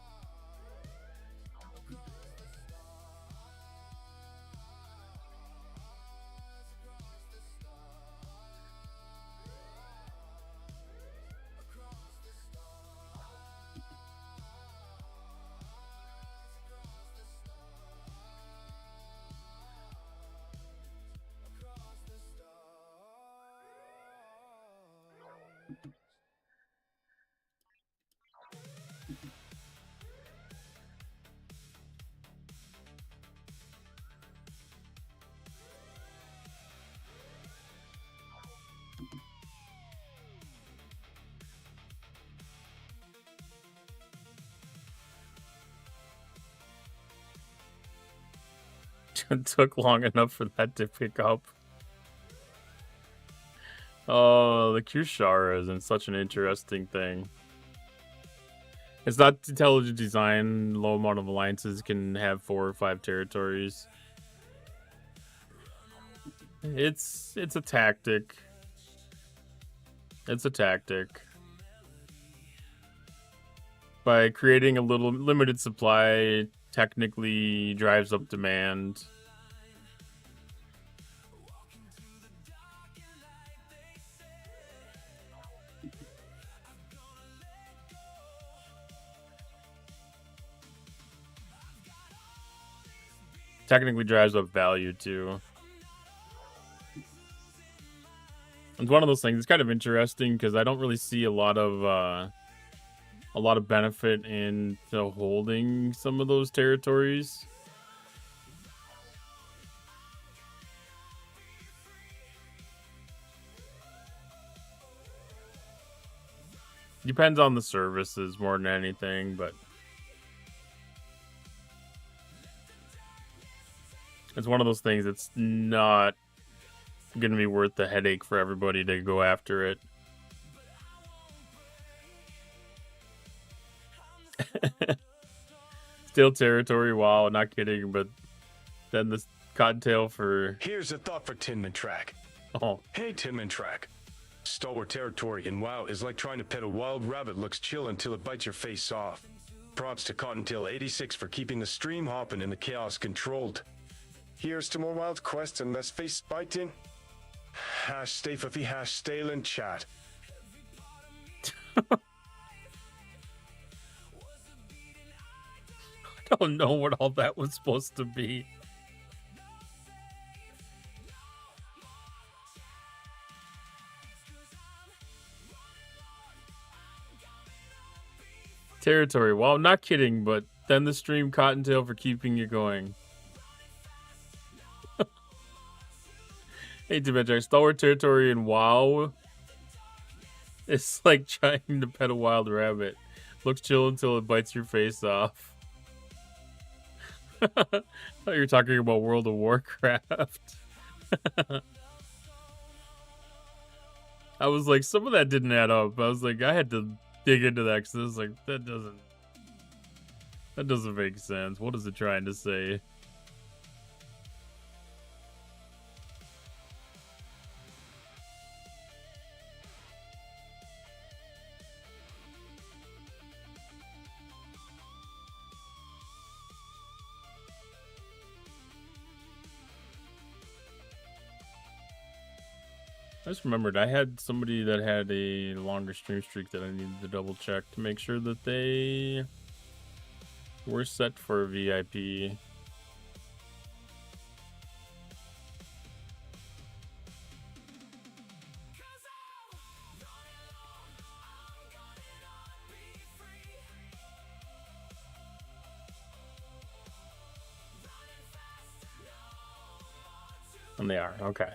It took long enough for that to pick up. Oh, the Kushara isn't such an interesting thing. It's not intelligent design. Low amount of alliances can have 4 or 5 territories. It's a tactic. It's a tactic. By creating a little limited supply, technically drives up demand. Technically drives up value too. It's one of those things. It's kind of interesting because I don't really see a lot of benefit into holding some of those territories. Depends on the services more than anything, but it's one of those things that's not going to be worth the headache for everybody to go after it. Still territory, wow, not kidding, but then the cottontail for... Here's a thought for Tinman Track. Oh. Hey, Tinman Track. Stalwart territory in WoW is like trying to pet a wild rabbit. Looks chill until it bites your face off. Props to Cottontail86 for keeping the stream hopping and the chaos controlled. Here's to more wild quests and less face biting. Stay fuffy, stale and chat. I don't know what all that was supposed to be. Territory. Well, not kidding, but then the stream Cottontail for keeping you going. Hey, Dimitri, Stalwart territory in WoW. It's like trying to pet a wild rabbit. Looks chill until it bites your face off. I thought you were talking about World of Warcraft. I was like, some of that didn't add up. I was like, I had to dig into that because it's like that doesn't make sense. What is it trying to say? I just remembered I had somebody that had a longer stream streak that I needed to double check to make sure that they were set for a VIP. And they are, okay.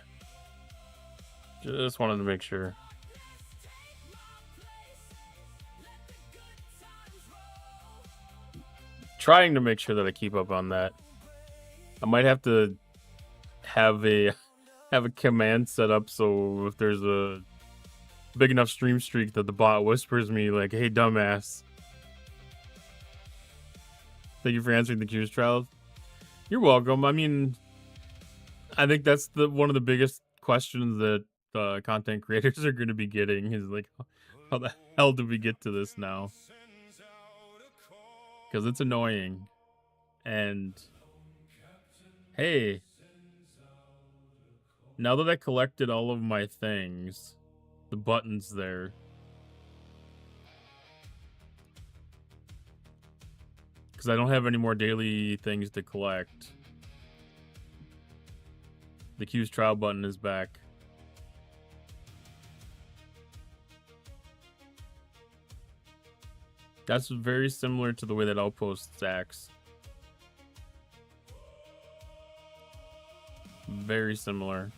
Just wanted to make sure. Trying to make sure that I keep up on that. I might have to have a command set up so if there's a big enough stream streak that the bot whispers me like, "Hey, dumbass." Thank you for answering the Q's trial. You're welcome. I mean, I think that's one of the biggest questions that content creators are going to be getting is like, how the hell did we get to this now? Because it's annoying. And hey, now that I collected all of my things, the buttons there, because I don't have any more daily things to collect, the Q's trial button is back. That's very similar to the way that Outpost stacks. Very similar.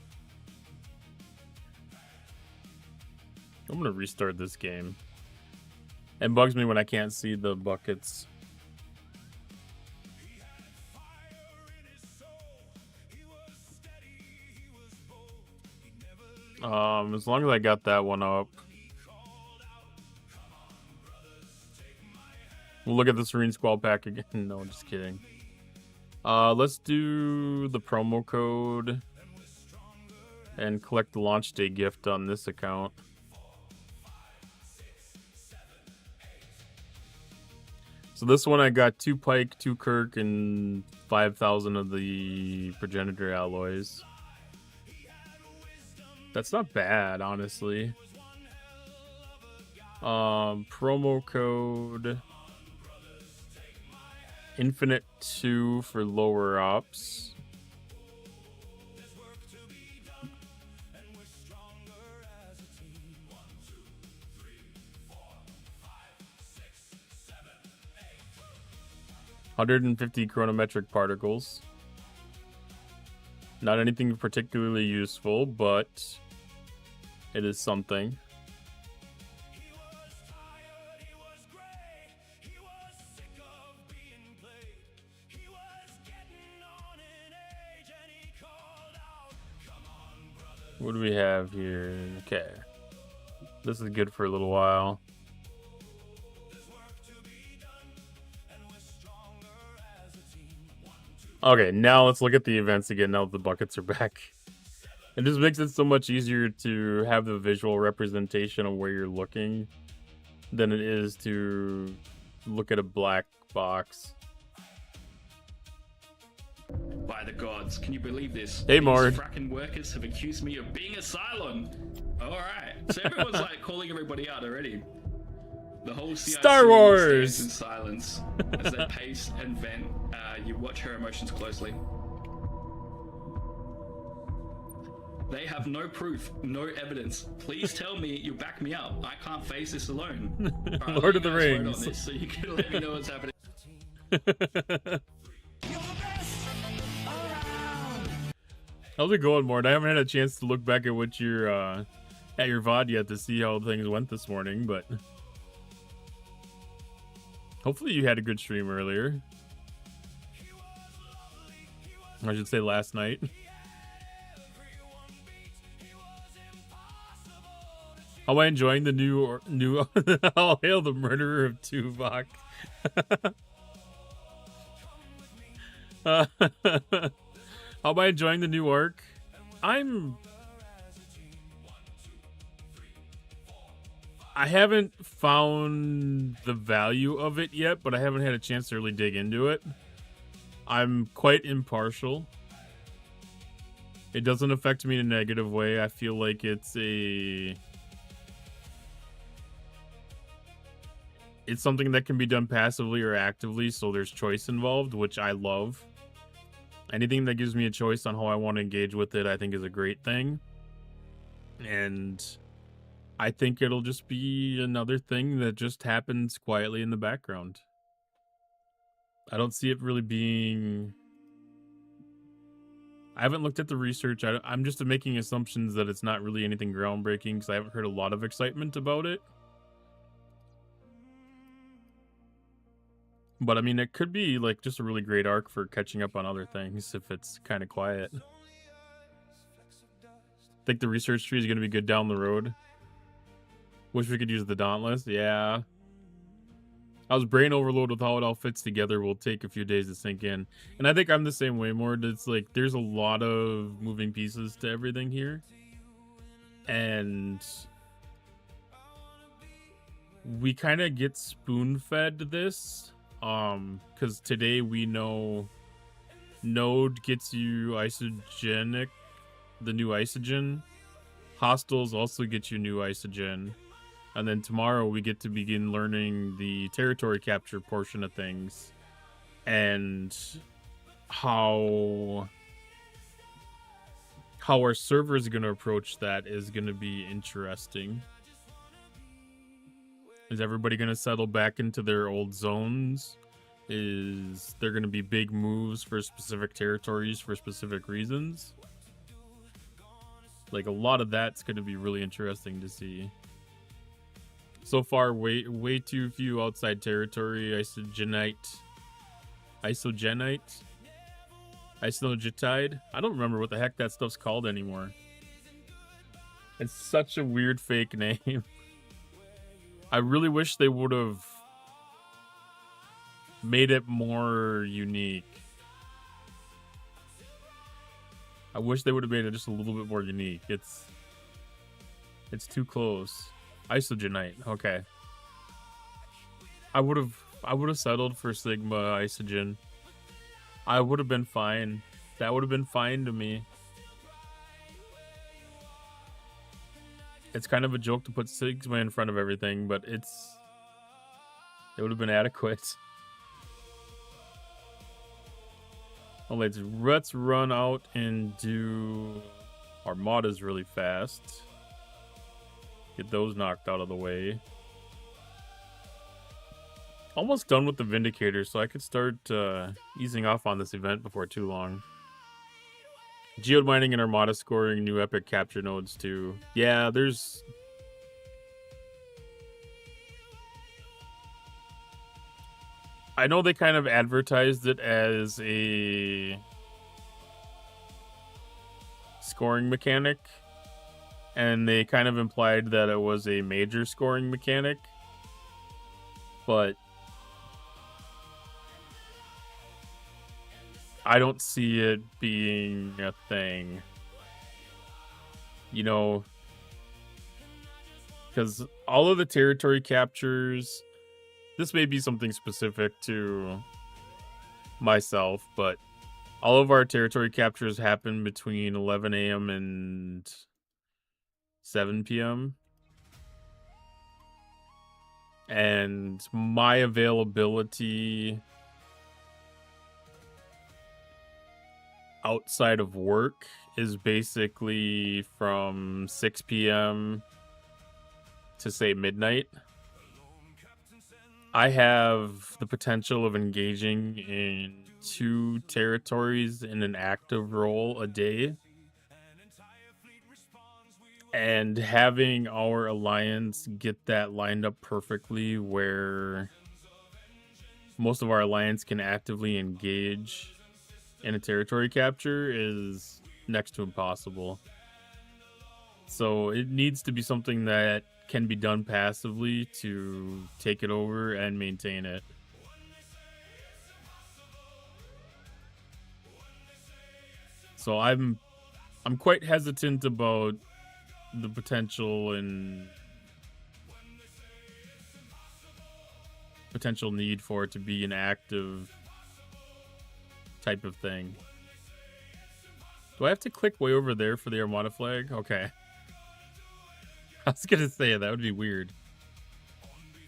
I'm gonna restart this game. It bugs me when I can't see the buckets. As long as I got that one up. We'll look at the Serene Squall pack again. No, I'm just kidding. Let's do the promo code and collect the launch day gift on this account. So this one I got 2 Pike, 2 Kirk, and 5,000 of the Progenitor alloys. That's not bad, honestly. Promo code Infinite 2 for lower ops. $150 chronometric particles. Not anything particularly useful, but it is something. What do we have here? Okay. This is good for a little while. Okay, now let's look at the events again now that the buckets are back. It just makes it so much easier to have the visual representation of where you're looking than it is to look at a black box. By the gods, can you believe this? Hey, These Mord. fracking workers have accused me of being a Cylon. Alright, so everyone's like calling everybody out already. The whole CIC Star Wars! stands in silence as they pace and vent. You watch her emotions closely. They have no proof, no evidence. Please tell me you back me up. I can't face this alone. Right, Lord of the you guys vote Rings. on this so you can let me know what's happening. How's it going, Mort? I haven't had a chance to look back at what your at your VOD yet to see how things went this morning, but hopefully you had a good stream earlier. I should say last night. How am I enjoying the new All Hail the Murderer of Tuvok? How am I enjoying the new arc? I haven't found the value of it yet, but I haven't had a chance to really dig into it. I'm quite impartial. It doesn't affect me in a negative way. I feel like it's something that can be done passively or actively, so there's choice involved, which I love. Anything that gives me a choice on how I want to engage with it, I think is a great thing. And I think it'll just be another thing that just happens quietly in the background. I don't see it really being... I haven't looked at the research. I'm just making assumptions that it's not really anything groundbreaking because I haven't heard a lot of excitement about it. But I mean, it could be like just a really great arc for catching up on other things if it's kind of quiet. Think the research tree is going to be good down the road. Wish we could use the Dauntless. Yeah. I was brain overload with how it all fits together. Will take a few days to sink in. And I think I'm the same way, Mord. It's like there's a lot of moving pieces to everything here. And we kind of get spoon-fed this. Because today we know Node gets you isogenic, the new isogen. Hostiles also get you new isogen. And then tomorrow we get to begin learning the territory capture portion of things. And how our server is going to approach that is going to be interesting. Is everybody going to settle back into their old zones? Is there going to be big moves for specific territories for specific reasons? Like, a lot of that's going to be really interesting to see. So far, way too few outside territory. Isogenite. Isogitide. I don't remember what the heck that stuff's called anymore. It's such a weird fake name. I really wish they would have made it more unique. I wish they would have made it just a little bit more unique. It's too close. Isogenite. Okay. I would have settled for Sigma Isogen. I would have been fine. That would have been fine to me. It's kind of a joke to put Sigma in front of everything, but it would have been adequate. Well, let's run out and do Armadas really fast. Get those knocked out of the way. Almost done with the Vindicator, so I could start easing off on this event before too long. Geode mining and Armada scoring new epic capture nodes too. Yeah, there's... I know they kind of advertised it as a scoring mechanic, and they kind of implied that it was a major scoring mechanic, but I don't see it being a thing. You know, because all of the territory captures, this may be something specific to myself, but all of our territory captures happen between 11 a.m. and 7 p.m. And my availability outside of work is basically from 6 p.m. to say midnight. I have the potential of engaging in 2 territories in an active role a day. And having our alliance get that lined up perfectly where most of our alliance can actively engage in a territory capture is next to impossible. So it needs to be something that can be done passively to take it over and maintain it. So I'm quite hesitant about the potential and potential need for it to be an active type of thing. Do I have to click way over there for the Armada flag? Okay. I was gonna say that would be weird.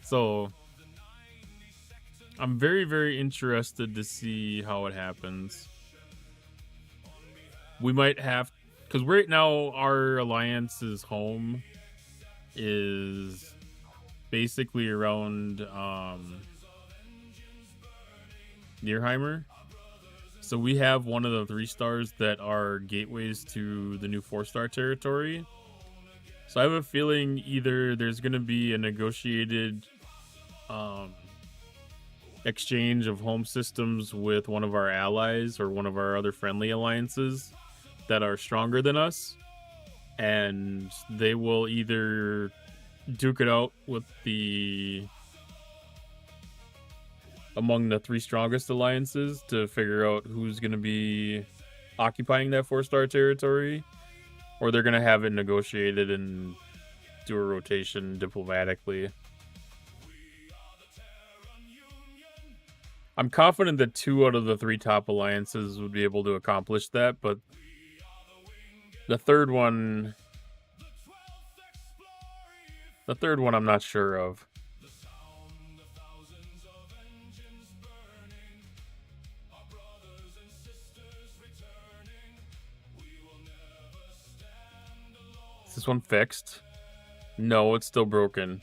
So I'm very, very interested to see how it happens. We might have, because right now our alliance's home is basically around Nierheimer. So we have one of the 3 stars that are gateways to the new 4-star territory. So I have a feeling either there's going to be a negotiated exchange of home systems with one of our allies or one of our other friendly alliances that are stronger than us, and they will either duke it out with among the 3 strongest alliances to figure out who's going to be occupying that 4-star territory, or they're going to have it negotiated and do a rotation diplomatically. I'm confident that 2 out of the 3 top alliances would be able to accomplish that, but the third one I'm not sure of. Is this one fixed? No, it's still broken.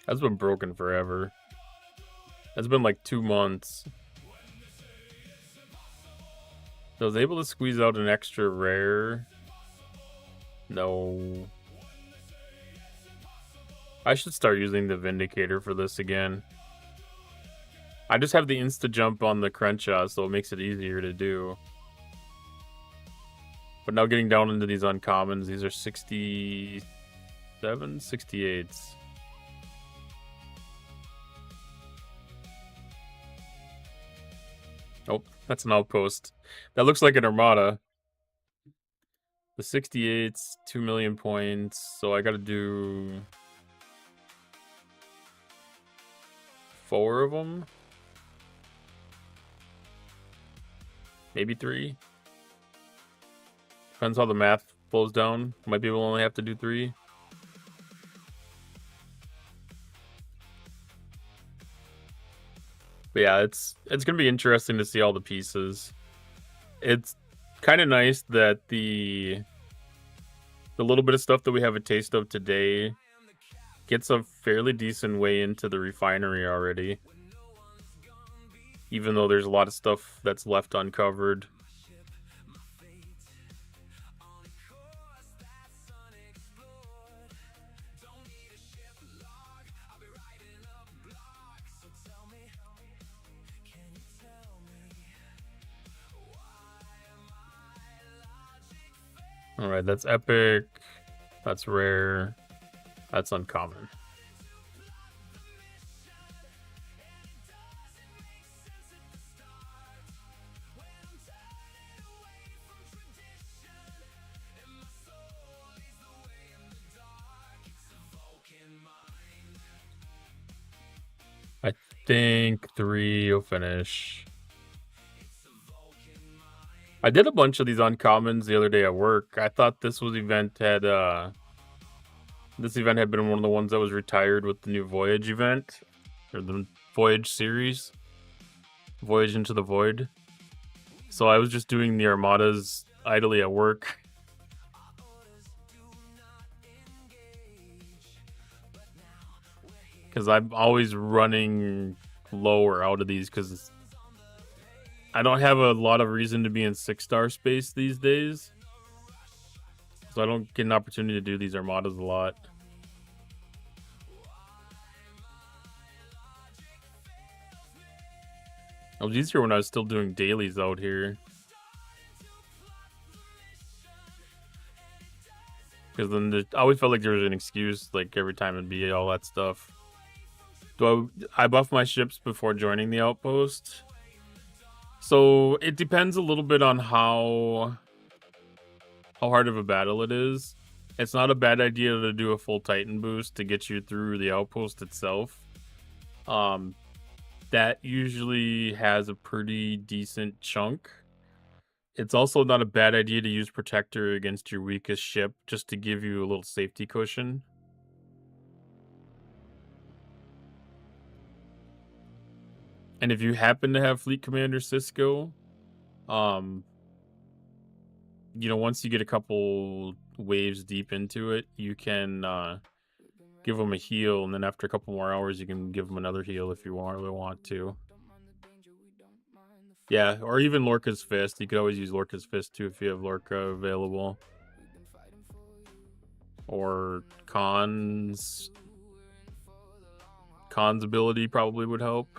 That's been broken forever. That's been like 2 months. So I was able to squeeze out an extra rare. No. I should start using the Vindicator for this again. I just have the insta jump on the Crenshaw, so it makes it easier to do. But now getting down into these uncommons, these are 67, 68s. Oh, that's an outpost. That looks like an Armada. The 68's 2 million points, so I gotta do 4 of them. Maybe 3. Depends how the math flows down. Might be able to only have to do 3. But yeah, it's gonna be interesting to see all the pieces. It's kind of nice that the little bit of stuff that we have a taste of today gets a fairly decent way into the refinery already. Even though there's a lot of stuff that's left uncovered. Alright, that's epic. That's rare. That's uncommon. I think 3 will finish. I did a bunch of these uncommons the other day at work. I thought this event had been one of the ones that was retired with the new Voyage event, or the Voyage series, Voyage into the Void. So I was just doing the Armadas idly at work. Because I'm always running low or out of these because I don't have a lot of reason to be in 6-star space these days. So I don't get an opportunity to do these Armadas a lot. It was easier when I was still doing dailies out here. Because then I always felt like there was an excuse, like every time it'd be all that stuff. I buff my ships before joining the outpost? So it depends a little bit on how hard of a battle it is. It's not a bad idea to do a full Titan boost to get you through the outpost itself. That usually has a pretty decent chunk. It's also not a bad idea to use Protector against your weakest ship just to give you a little safety cushion. And if you happen to have Fleet Commander Cisco, you know, once you get a couple waves deep into it, you can give them a heal, and then after a couple more hours, you can give them another heal if you really want to. Yeah, or even Lorca's Fist. You could always use Lorca's Fist too if you have Lorca available. Or Khan's ability probably would help.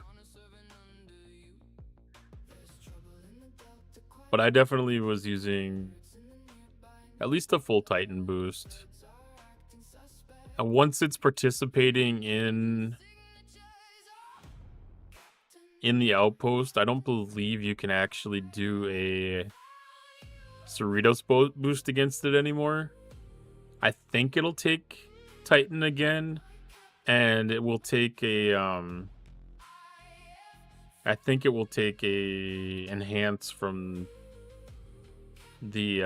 But I definitely was using at least a full Titan boost. And once it's participating in the outpost, I don't believe you can actually do a Cerritos boost against it anymore. I think it'll take Titan again, and it will take a I think it will take a enhance from the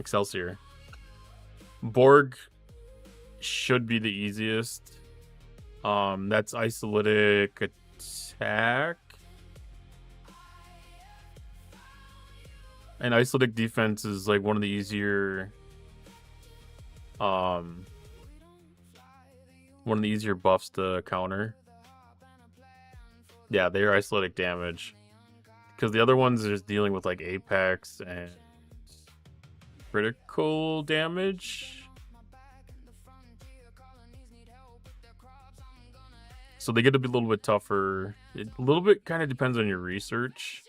Excelsior. Borg should be the easiest. That's isolytic attack. And isolytic defense is like one of the easier buffs to counter. Yeah, they're isolytic damage. Because the other ones are just dealing with like Apex and critical damage. So they get to be a little bit tougher. It a little bit kind of depends on your research.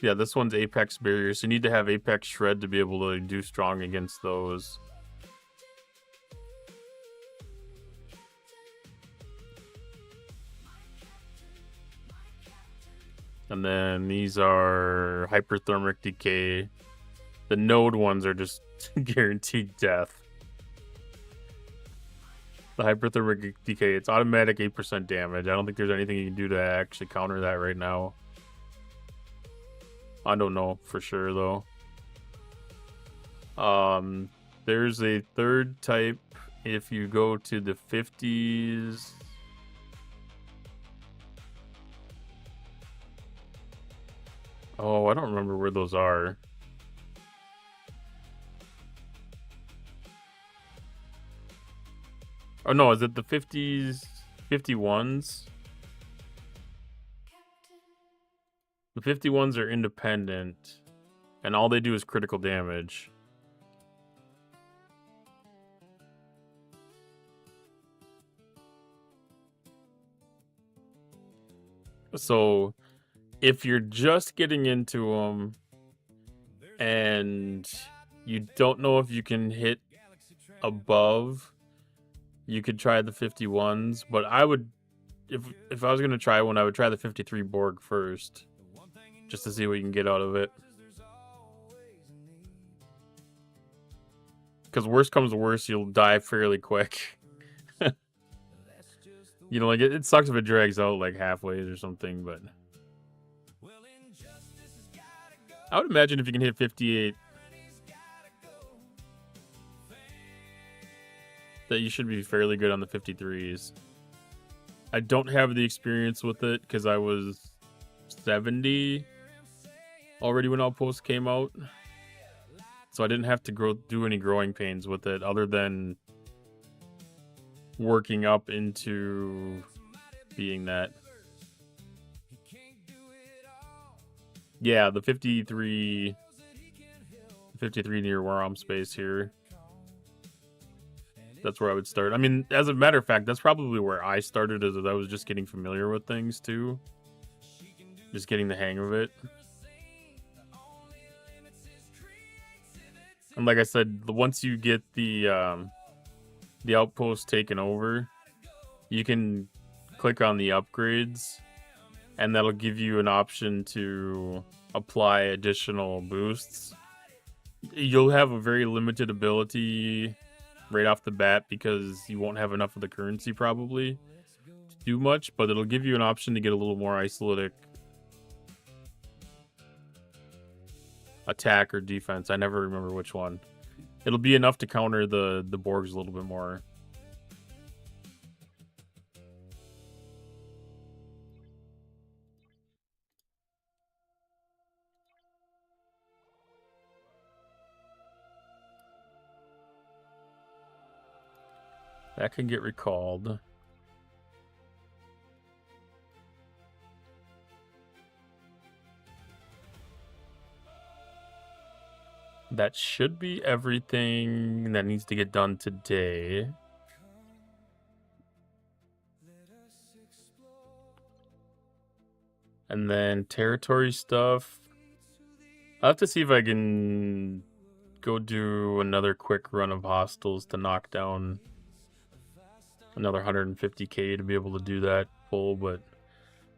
Yeah, this one's Apex barrier, so you need to have Apex Shred to be able to do strong against those. And then these are Hyperthermic Decay. The node ones are just guaranteed death. The Hyperthermic Decay, it's automatic 8% damage. I don't think there's anything you can do to actually counter that right now. I don't know for sure, though. There's a third type if you go to the 50s. Oh, I don't remember where those are. Oh no, is it the 50s, 51s? The 51s are independent, and all they do is critical damage. So, if you're just getting into them, and you don't know if you can hit above, you could try the 51s, but I would, if I was going to try one, I would try the 53 Borg first, just to see what you can get out of it. Because worst comes to worst, you'll die fairly quick. You know, like, it sucks if it drags out, like, halfway or something, but I would imagine if you can hit 58, that you should be fairly good on the 53s. I don't have the experience with it because I was 70 already when Outpost came out, so I didn't have to do any growing pains with it other than working up into being that. Yeah, the 53 near where I'm space here. That's where I would start. I mean, as a matter of fact, that's probably where I started, as I was just getting familiar with things too. Just getting the hang of it. And like I said, once you get the outpost taken over, you can click on the upgrades, and that'll give you an option to apply additional boosts. You'll have a very limited ability right off the bat because you won't have enough of the currency probably to do much, but it'll give you an option to get a little more isolatic attack or defense. I never remember which one. It'll be enough to counter the Borgs a little bit more. That can get recalled. That should be everything that needs to get done today. And then territory stuff. I'll have to see if I can go do another quick run of hostiles to knock down another 150k to be able to do that full, but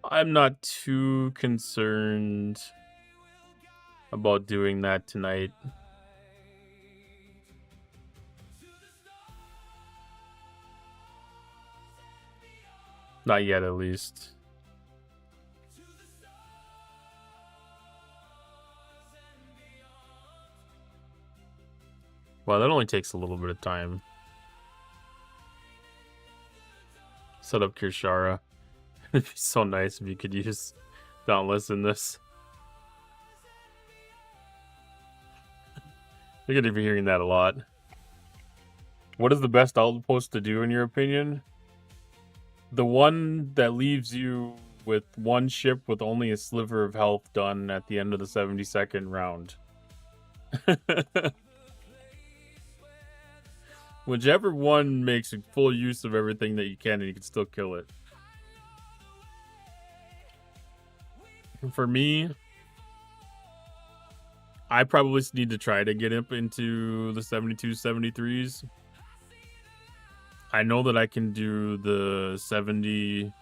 I'm not too concerned about doing that tonight. Not yet, at least. Well, that only takes a little bit of time. Set up Kirshara. It'd be so nice if you could use Dauntless in this. You're gonna be hearing that a lot. What is the best outpost to do in your opinion? The one that leaves you with one ship with only a sliver of health done at the end of the 72nd round. Whichever one makes full use of everything that you can, and you can still kill it. And for me, I probably need to try to get up into the 72, 73s. I know that I can do the 70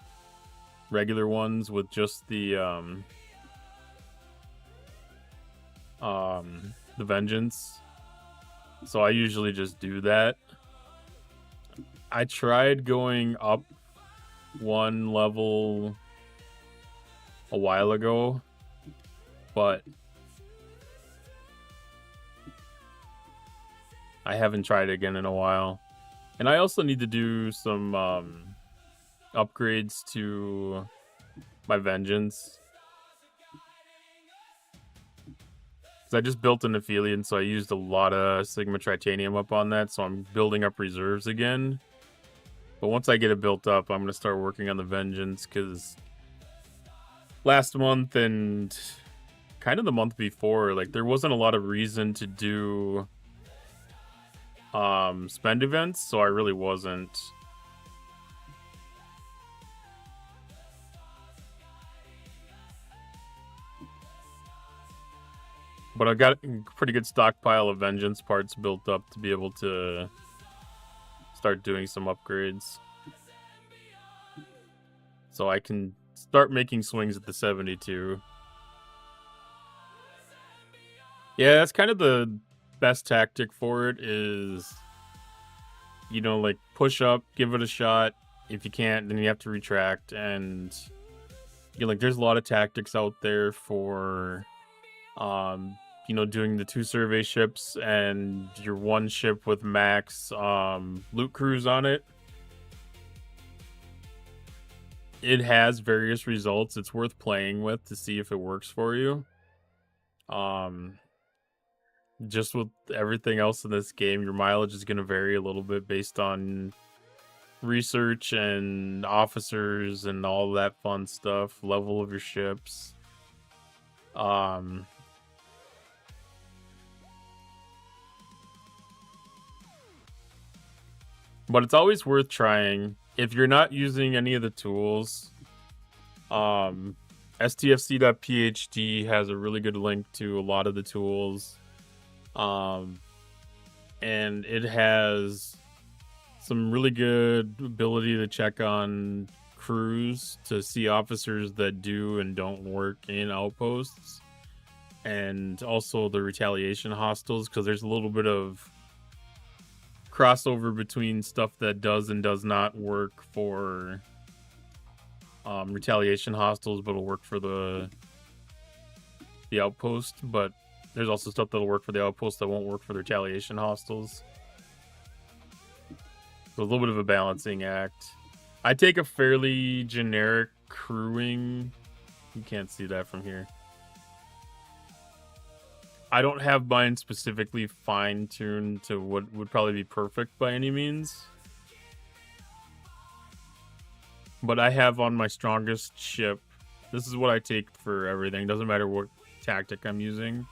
regular ones with just the Vengeance. So I usually just do that. I tried going up one level a while ago, but I haven't tried again in a while. And I also need to do some upgrades to my Vengeance. I just built an Aphelion, so I used a lot of Sigma Tritanium up on that, so I'm building up reserves again. But once I get it built up, I'm going to start working on the Vengeance, because last month and kind of the month before, like, there wasn't a lot of reason to do spend events, so I really wasn't. But I've got a pretty good stockpile of Vengeance parts built up to be able to start doing some upgrades. So I can start making swings at the 72. Yeah, that's kind of the best tactic for it is, you know, like, push up, give it a shot. If you can't, then you have to retract. And, you know, like, there's a lot of tactics out there for you know, doing the 2 survey ships and your 1 ship with max loot crews on it. It has various results. It's worth playing with to see if it works for you. Just with everything else in this game, your mileage is going to vary a little bit based on research and officers and all that fun stuff, level of your ships. But it's always worth trying. If you're not using any of the tools, stfc.phd has a really good link to a lot of the tools. And it has some really good ability to check on crews to see officers that do and don't work in outposts, and also the retaliation hostiles, because there's a little bit of crossover between stuff that does and does not work for retaliation hostiles, but will work for the outpost. But there's also stuff that'll work for the outpost that won't work for the retaliation hostiles. So a little bit of a balancing act. I take a fairly generic crewing. You can't see that from here. I don't have mine specifically fine-tuned to what would probably be perfect by any means. But I have on my strongest ship. This is what I take for everything. Doesn't matter what tactic I'm using.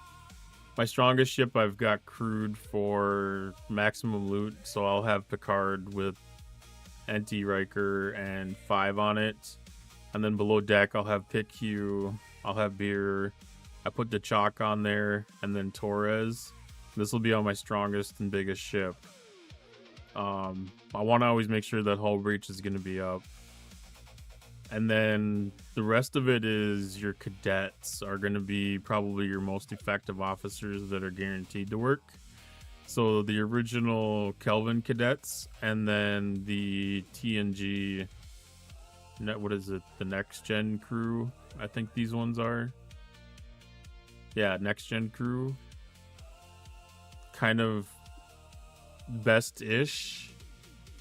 My strongest ship I've got crewed for maximum loot, so I'll have Picard with NT Riker and 5 on it. And then below deck I'll have PICU, I'll have Beer, I put the Chalk on there, and then Torres. This will be on my strongest and biggest ship. I want to always make sure that hull breach is going to be up. And then the rest of it is your cadets are going to be probably your most effective officers that are guaranteed to work. So the original Kelvin cadets, and then the TNG, what is it? The next gen crew. I think these ones are. Yeah, next gen crew. Kind of best-ish.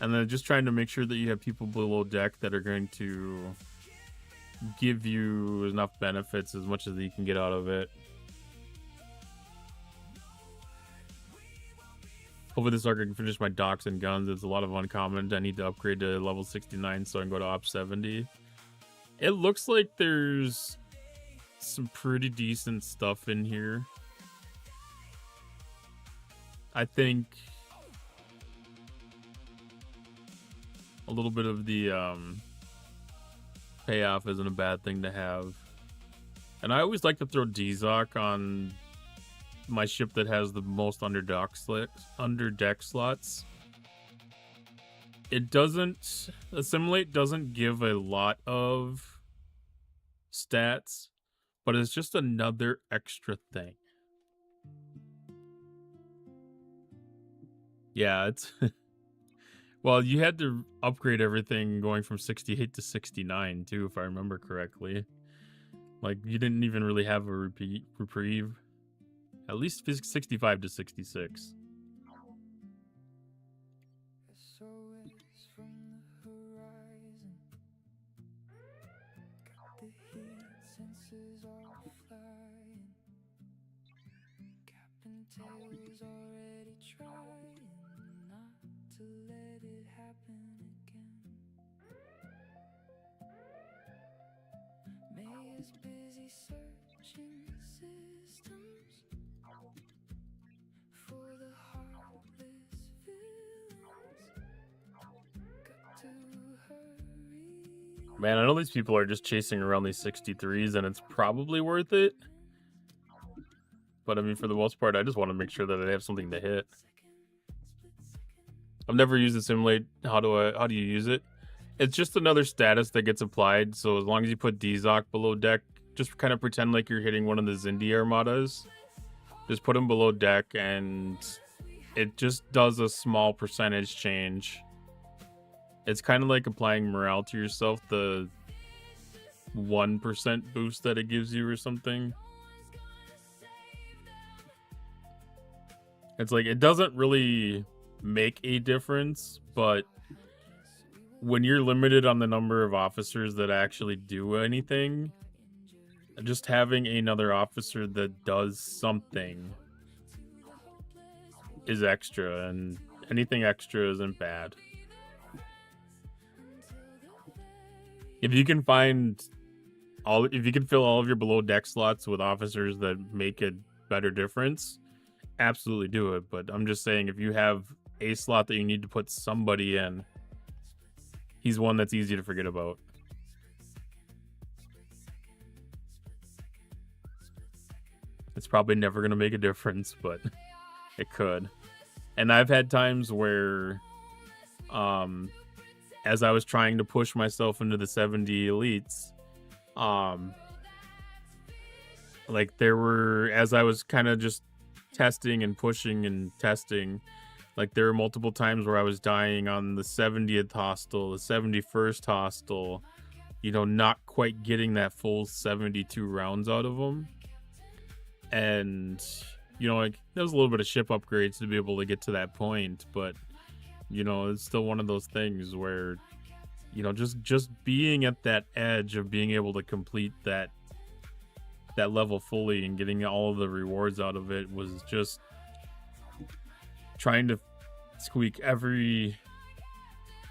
And then just trying to make sure that you have people below deck that are going to give you enough benefits as much as you can get out of it. Hopefully this arc I can finish my docks and guns. It's a lot of uncommon. I need to upgrade to level 69 so I can go to op 70. It looks like there's some pretty decent stuff in here. I think a little bit of the payoff isn't a bad thing to have. And I always like to throw DZOC on my ship that has the most underdeck slots. It doesn't, Assimilate doesn't give a lot of stats, but it's just another extra thing. Yeah, it's well, you had to upgrade everything going from 68 to 69 too, if I remember correctly. Like, you didn't even really have a reprieve. At least 65 to 66. SOS from the horizon. Got the heat sensors all flying. Captain Tail's already trying not to let it happen again. May is busy searching systems for the heartless villains. Got to hurry. Man, I know these people are just chasing around these 63s, and it's probably worth it. But I mean, for the most part, I just want to make sure that I have something to hit. I've never used Assimilate. How do you use it? It's just another status that gets applied. So as long as you put DZOC below deck, just kind of pretend like you're hitting one of the Zindi armadas. Just put them below deck, and it just does a small percentage change. It's kind of like applying morale to yourself, the 1% boost that it gives you or something. It's like, it doesn't really make a difference, but when you're limited on the number of officers that actually do anything, just having another officer that does something is extra, and anything extra isn't bad. If you can if you can fill all of your below deck slots with officers that make a better difference, absolutely do it. But I'm just saying, if you have a slot that you need to put somebody in, he's one that's easy to forget about. It's probably never going to make a difference, but it could. And I've had times where, as I was trying to push myself into the 70 elites, like there were, as I was kind of just testing and pushing and testing, like there were multiple times where I was dying on the 70th hostile, the 71st hostile, you know, not quite getting that full 72 rounds out of them. And, you know, like there was a little bit of ship upgrades to be able to get to that point, but, you know, it's still one of those things where, you know, just being at that edge of being able to complete that level fully and getting all of the rewards out of it was just trying to squeak every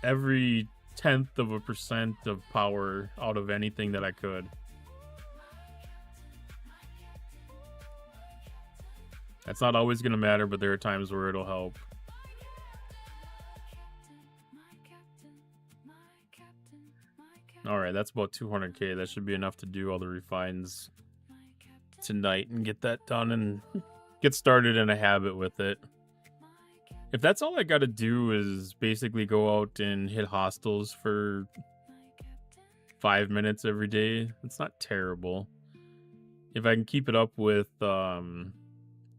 0.1% of power out of anything that I could. That's not always going to matter, but there are times where it'll help. Alright, that's about 200k. That should be enough to do all the refines tonight and get that done and get started in a habit with it. If that's all I gotta do is basically go out and hit hostiles for 5 minutes every day, it's not terrible. If I can keep it up with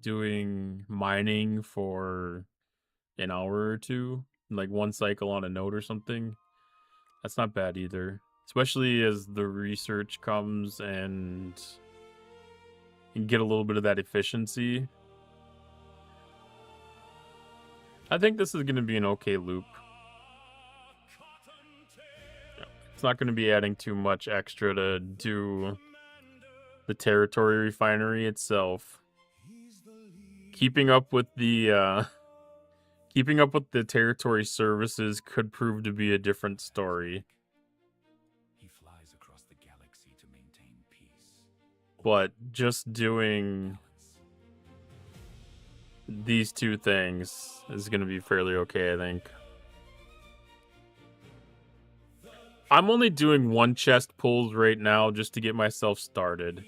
doing mining for an hour or two, like one cycle on a node or something, that's not bad either. Especially as the research comes and you get a little bit of that efficiency. I think this is going to be an okay loop. It's not going to be adding too much extra to do the territory refinery itself. Keeping up with the territory services could prove to be a different story. He flies across the galaxy to maintain peace. But just doing these two things is going to be fairly okay, I think. I'm only doing one chest pulls right now just to get myself started.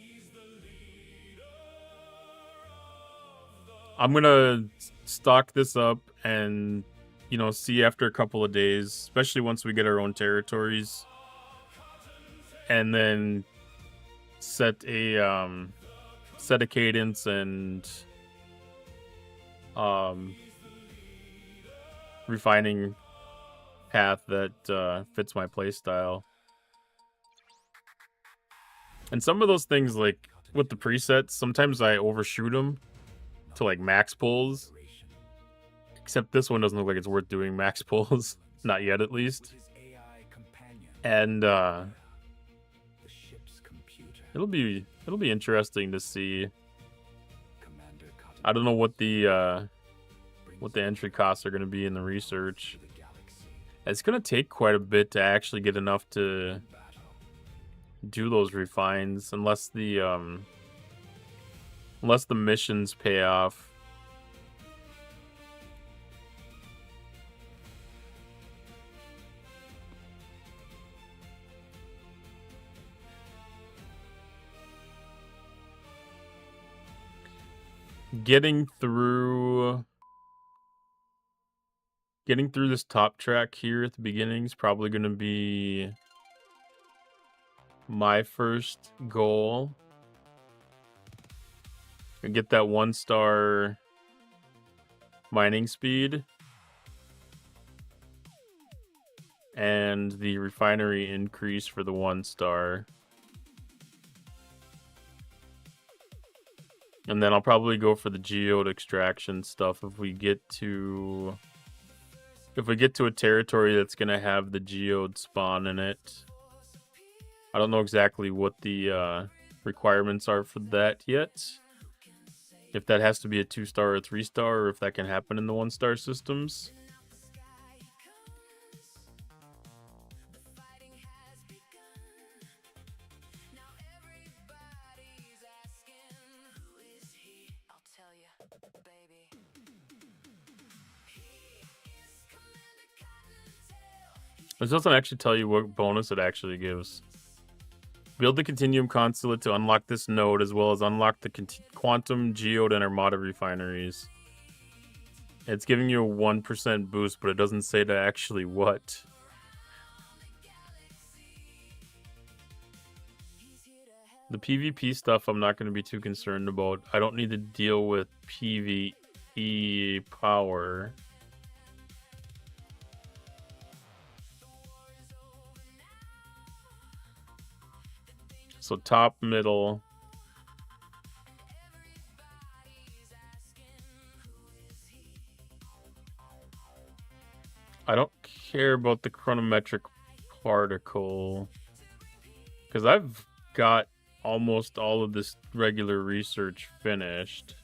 I'm going to stock this up and, you know, see after a couple of days, especially once we get our own territories. And then set a cadence and refining path that fits my playstyle. And some of those things, like with the presets, sometimes I overshoot them to like max pulls. Except this one doesn't look like it's worth doing max pulls. Not yet, at least. And it'll be interesting to see. I don't know what the entry costs are going to be in the research. It's going to take quite a bit to actually get enough to do those refines, unless the missions pay off. Getting through this top track here at the beginning is probably going to be my first goal. And get that 1-star mining speed and the refinery increase for the 1-star. And then I'll probably go for the geode extraction stuff if we get to a territory that's gonna have the geode spawn in it. I don't know exactly what the requirements are for that yet. If that has to be a 2-star or a 3-star, or if that can happen in the 1-star systems. This doesn't actually tell you what bonus it actually gives. Build the Continuum Consulate to unlock this node, as well as unlock the Quantum Geode and Armada refineries. It's giving you a 1% boost, but it doesn't say to actually what. The PvP stuff I'm not going to be too concerned about. I don't need to deal with PvE power. So top, middle. I don't care about the chronometric particle, because I've got almost all of this regular research finished.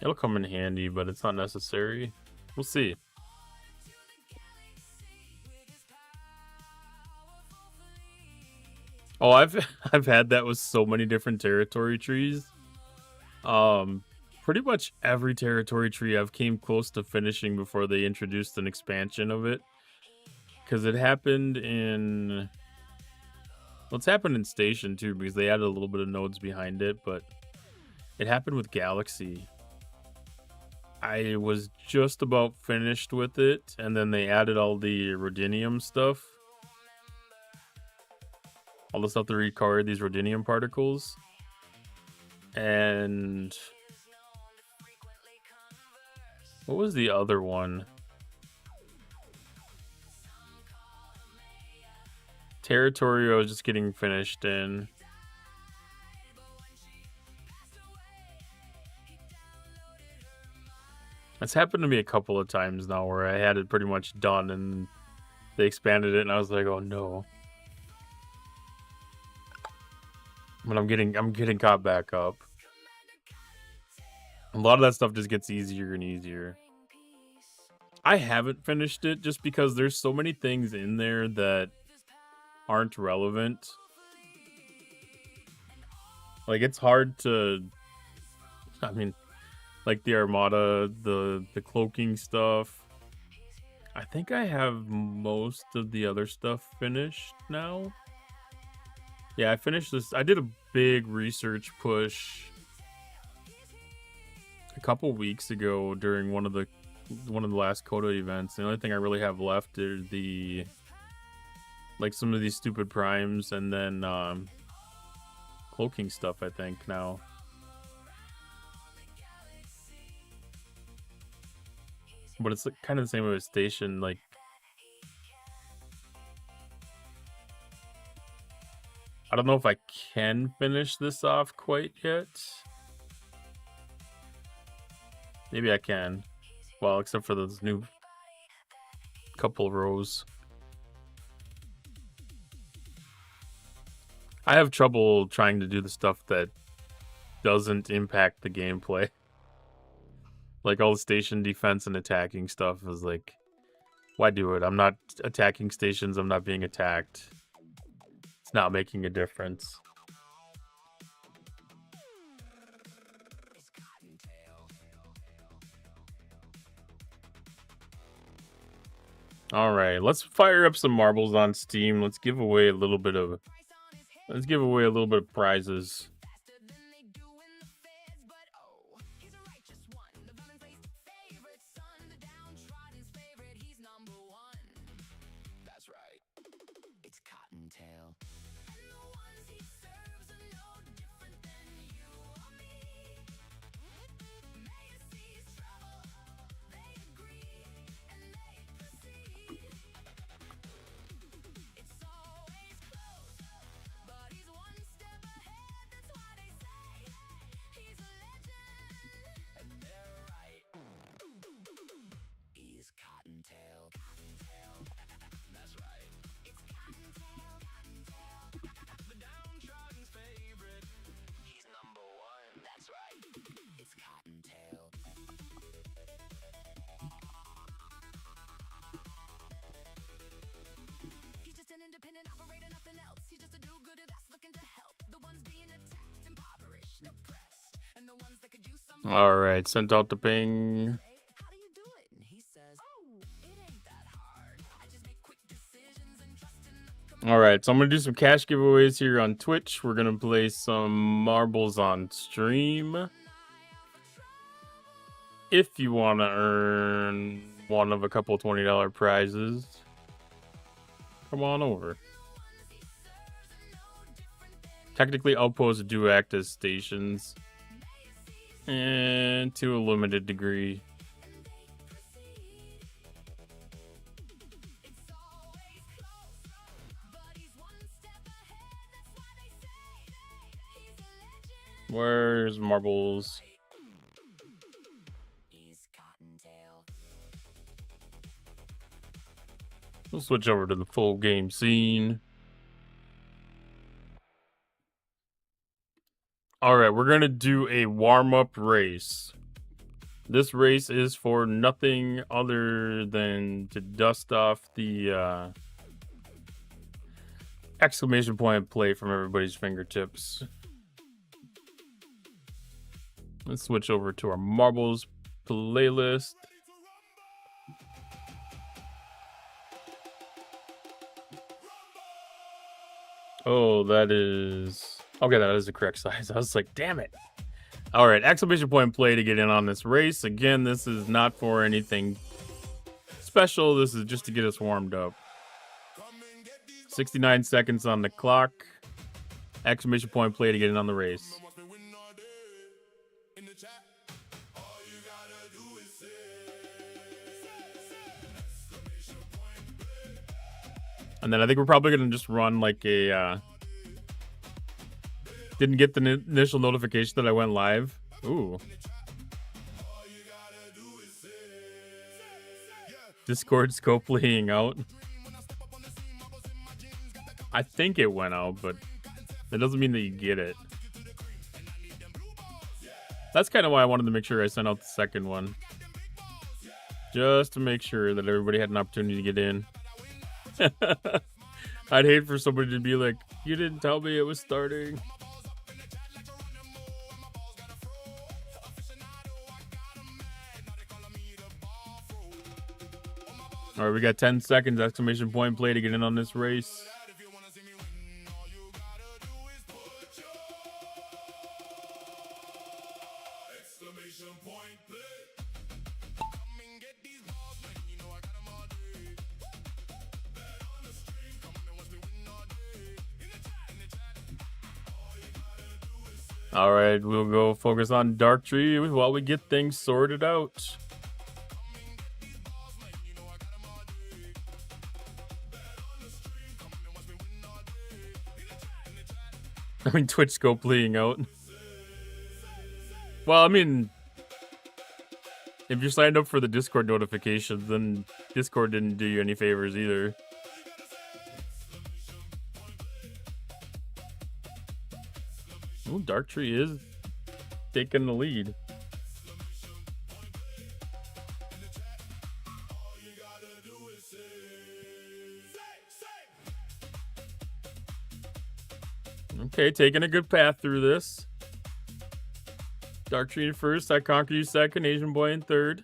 It'll come in handy, but it's not necessary. We'll see. Oh, I've had that with so many different territory trees. Pretty much every territory tree I've came close to finishing before they introduced an expansion of it. Because it happened in... Well, it's happened in Station too, because they added a little bit of nodes behind it, but it happened with Galaxy. I was just about finished with it, and then they added all the Rhodinium stuff. All the stuff to record these Rhodinium particles. And... what was the other one? Territory I was just getting finished in. It's happened to me a couple of times now where I had it pretty much done and they expanded it and I was like, oh no. But I'm getting caught back up. A lot of that stuff just gets easier and easier. I haven't finished it just because there's so many things in there that aren't relevant. Like, it's hard to... I mean, like the Armada, the cloaking stuff. I think I have most of the other stuff finished now. Yeah, I finished this. I did a big research push a couple weeks ago during one of the last Coda events. The only thing I really have left are the some of these stupid primes and then cloaking stuff, I think, now. But it's kind of the same with Station, like... I don't know if I can finish this off quite yet. Maybe I can. Well, except for those new couple rows. I have trouble trying to do the stuff that doesn't impact the gameplay. Like all the station defense and attacking stuff is like, why do it? I'm not attacking stations, I'm not being attacked. It's not making a difference. All right, let's fire up some marbles on Steam. Let's give away a little bit of prizes. All right, sent out the ping. All right, so I'm gonna do some cash giveaways here on Twitch. We're gonna play some marbles on stream. If you want to earn one of a couple $20 prizes, come on over. Technically, outposts do act as stations, and to a limited degree. Where's marbles? We'll switch over to the full game scene. All right, we're going to do a warm-up race. This race is for nothing other than to dust off the exclamation point play from everybody's fingertips. Let's switch over to our marbles playlist. Oh, that is... Okay, that is the correct size. I was like, damn it. All right, exclamation point play to get in on this race. Again, this is not for anything special. This is just to get us warmed up. 69 seconds on the clock. Exclamation point play to get in on the race. And then I think we're probably going to just run like a... Didn't get the initial notification that I went live. Ooh. Discord scope playing out. I think it went out, but that doesn't mean that you get it. That's kind of why I wanted to make sure I sent out the second one. Just to make sure that everybody had an opportunity to get in. I'd hate for somebody to be like, you didn't tell me it was starting. All right, we got 10 seconds, exclamation point play to get in on this race. All right, we'll go focus on Dark Tree while we get things sorted out. I mean, Twitch scope playing out. Well, I mean, if you're signed up for the Discord notifications, then Discord didn't do you any favors either. Ooh, Dark Tree is taking the lead. Okay, taking a good path through this. Dark Tree in first, I Conquer You second, Asian Boy in third.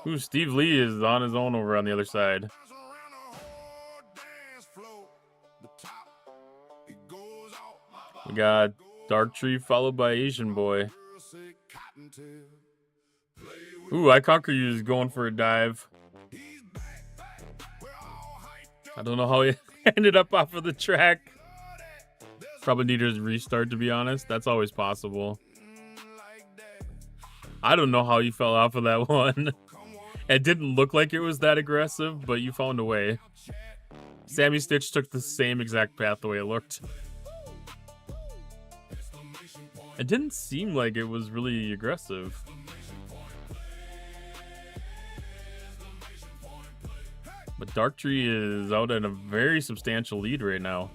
Ooh, Steve Lee is on his own over on the other side. We got Dark Tree followed by Asian Boy. Ooh, I Conquer You is going for a dive. I don't know how he ended up off of the track. Probably needed a restart, to be honest. That's always possible. I don't know how you fell off of that one. It didn't look like it was that aggressive, but you found a way. Sammy Stitch took the same exact path the way it looked. It didn't seem like it was really aggressive. But Dark Tree is out at a very substantial lead right now.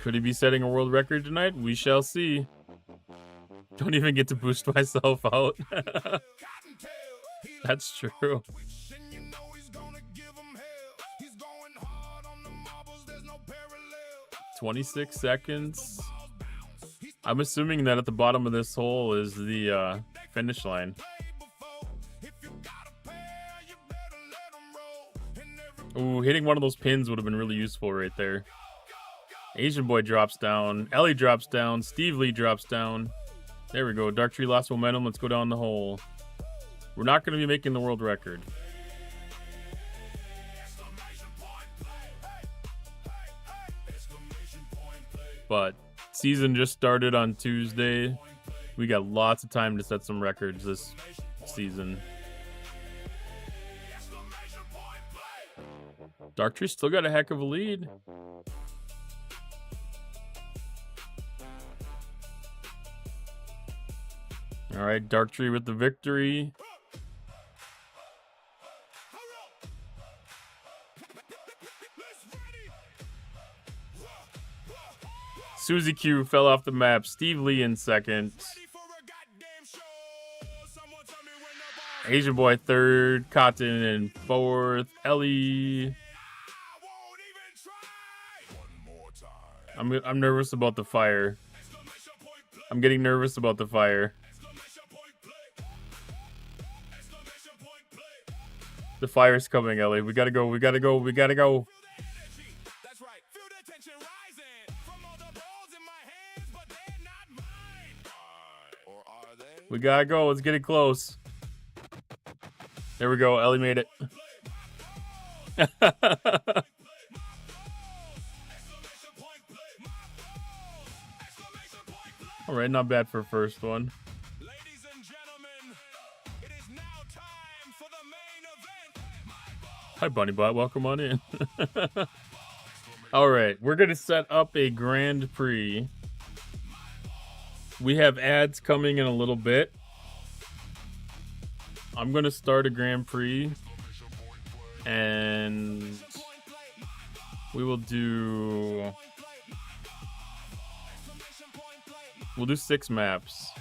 Could he be setting a world record tonight? We shall see. Don't even get to boost myself out. That's true. 26 seconds. I'm assuming that at the bottom of this hole is the finish line. Ooh, hitting one of those pins would have been really useful right there. Asian Boy drops down. Ellie drops down. Steve Lee drops down. There we go. Dark Tree lost momentum. Let's go down the hole. We're not going to be making the world record. But season just started on Tuesday. We got lots of time to set some records this season. Dark Tree still got a heck of a lead. All right, Dark Tree with the victory. Susie Q fell off the map. Steve Lee in second. Asian Boy third. Cotton in fourth. Ellie. I'm nervous about the fire. I'm getting nervous about the fire. The fire's coming, Ellie. We gotta go. We gotta go. We gotta go. We gotta go. Let's get it close. There we go. Ellie made it. All right, not bad for first one. Hi, Bunny Bot. Welcome on in. All right, we're gonna set up a Grand Prix. We have ads coming in a little bit. I'm gonna start a Grand Prix, and we'll do 6 maps.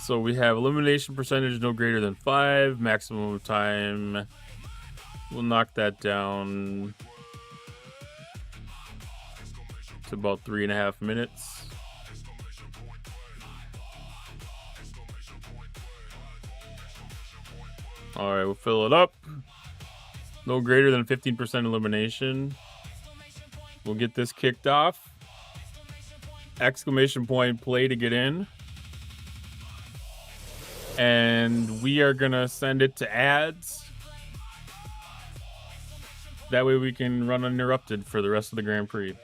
So we have elimination percentage no greater than 5, maximum time. We'll knock that down to about 3.5 minutes. All right, we'll fill it up. No greater than 15% elimination. We'll get this kicked off. Exclamation point play to get in. And we are gonna send it to ads. That way we can run uninterrupted for the rest of the Grand Prix.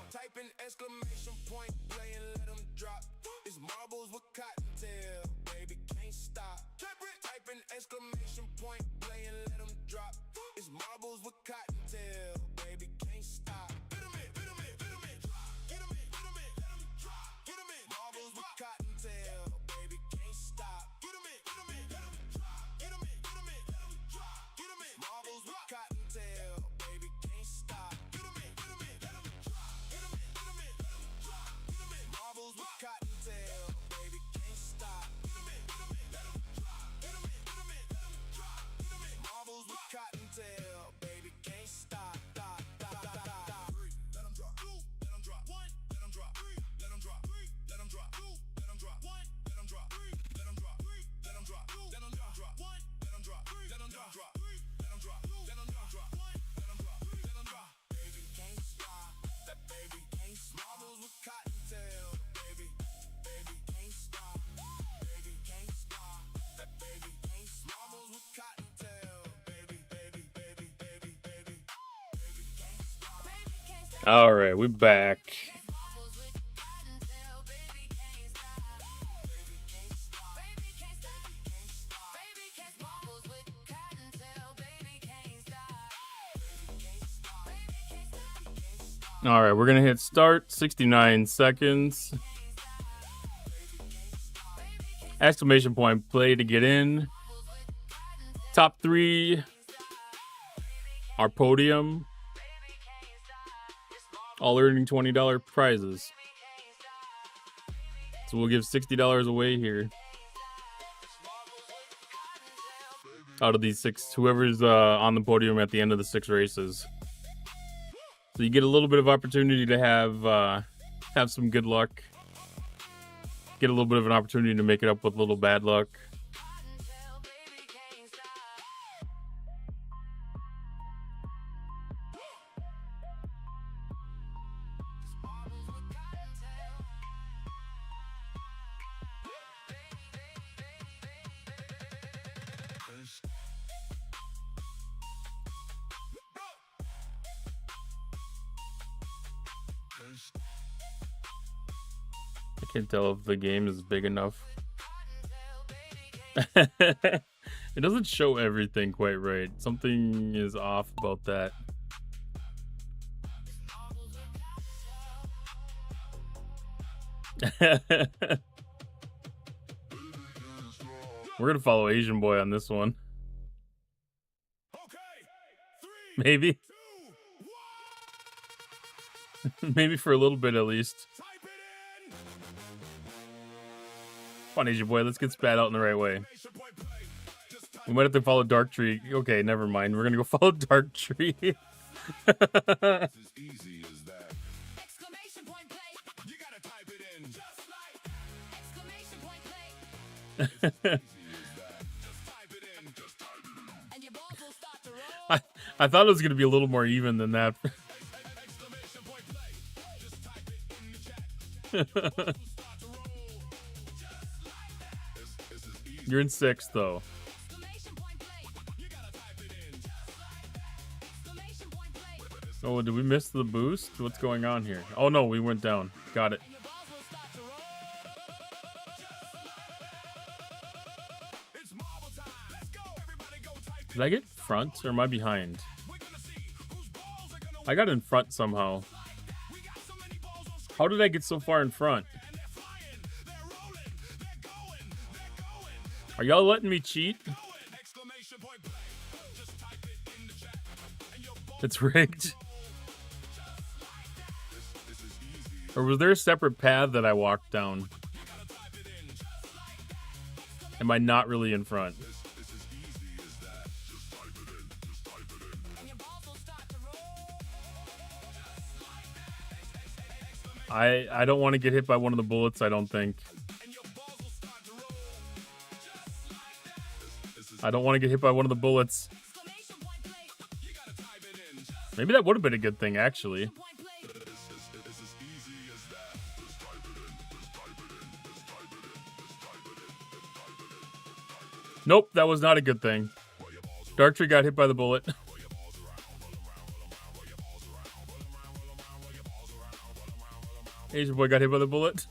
Typing exclamation point, play and let them drop. It's marbles with cottontail, baby, can't stop. Typing exclamation point, play and let them drop. It's marbles with cottontail, baby, can't stop. Get 'em in, get 'em in, get 'em in, get 'em in, get 'em in, let 'em drop. Get 'em in, marbles with cottontail, baby, can't stop. Get 'em in, get 'em in, let 'em drop. Get 'em in, get 'em in, let 'em drop. Get 'em in, marbles with cottontail, baby, can't stop. All right, we're back. All right, we're going to hit start, 69 seconds. Exclamation point, play to get in. Top 3 are podium. All earning $20 prizes. So we'll give $60 away here. Out of these 6, whoever's on the podium at the end of the 6 races. So you get a little bit of opportunity to have some good luck. Get a little bit of an opportunity to make it up with a little bad luck. I can't tell if the game is big enough. It doesn't show everything quite right. Something is off about that. We're gonna follow Asian Boy on this one. Maybe. Maybe for a little bit at least. Come on, Asian Boy, let's get spat out in the right way. We might have to follow Dark Tree. Okay, never mind. We're gonna go follow Dark Tree. I thought it was gonna be a little more even than that. You're in 6th, though. Oh, did we miss the boost? What's going on here? Oh, no, we went down. Got it. Did I get front, or am I behind? I got in front somehow. How did I get so far in front? Are y'all letting me cheat? It's rigged. Or was there a separate path that I walked down? Am I not really in front? I don't want to get hit by one of the bullets, I don't think. I don't want to get hit by one of the bullets. Maybe that would have been a good thing, actually. Nope, that was not a good thing. Darktree got hit by the bullet. Asian Boy got hit by the bullet.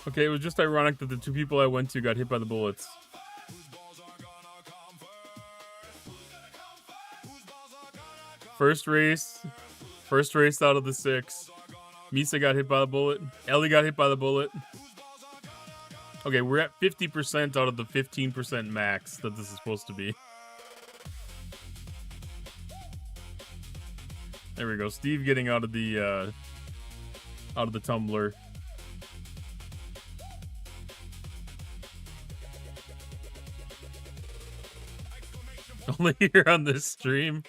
Okay, it was just ironic that the 2 people I went to got hit by the bullets. First race out of the 6. Misa got hit by the bullet. Ellie got hit by the bullet. Okay, we're at 50% out of the 15% max that this is supposed to be. There we go. Steve getting out of the tumbler. Only here on this stream.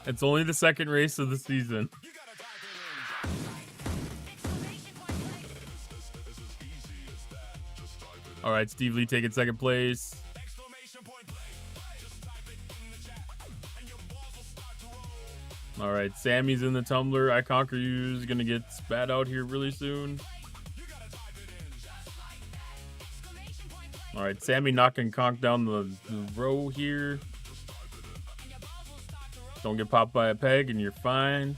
It's only the 2nd race of the season. All right, Steve Lee taking 2nd place. All right, Sammy's in the tumbler. I Conquer You's gonna get spat out here really soon. All right, Sammy knocking Conk down the row here. Don't get popped by a peg and you're fine.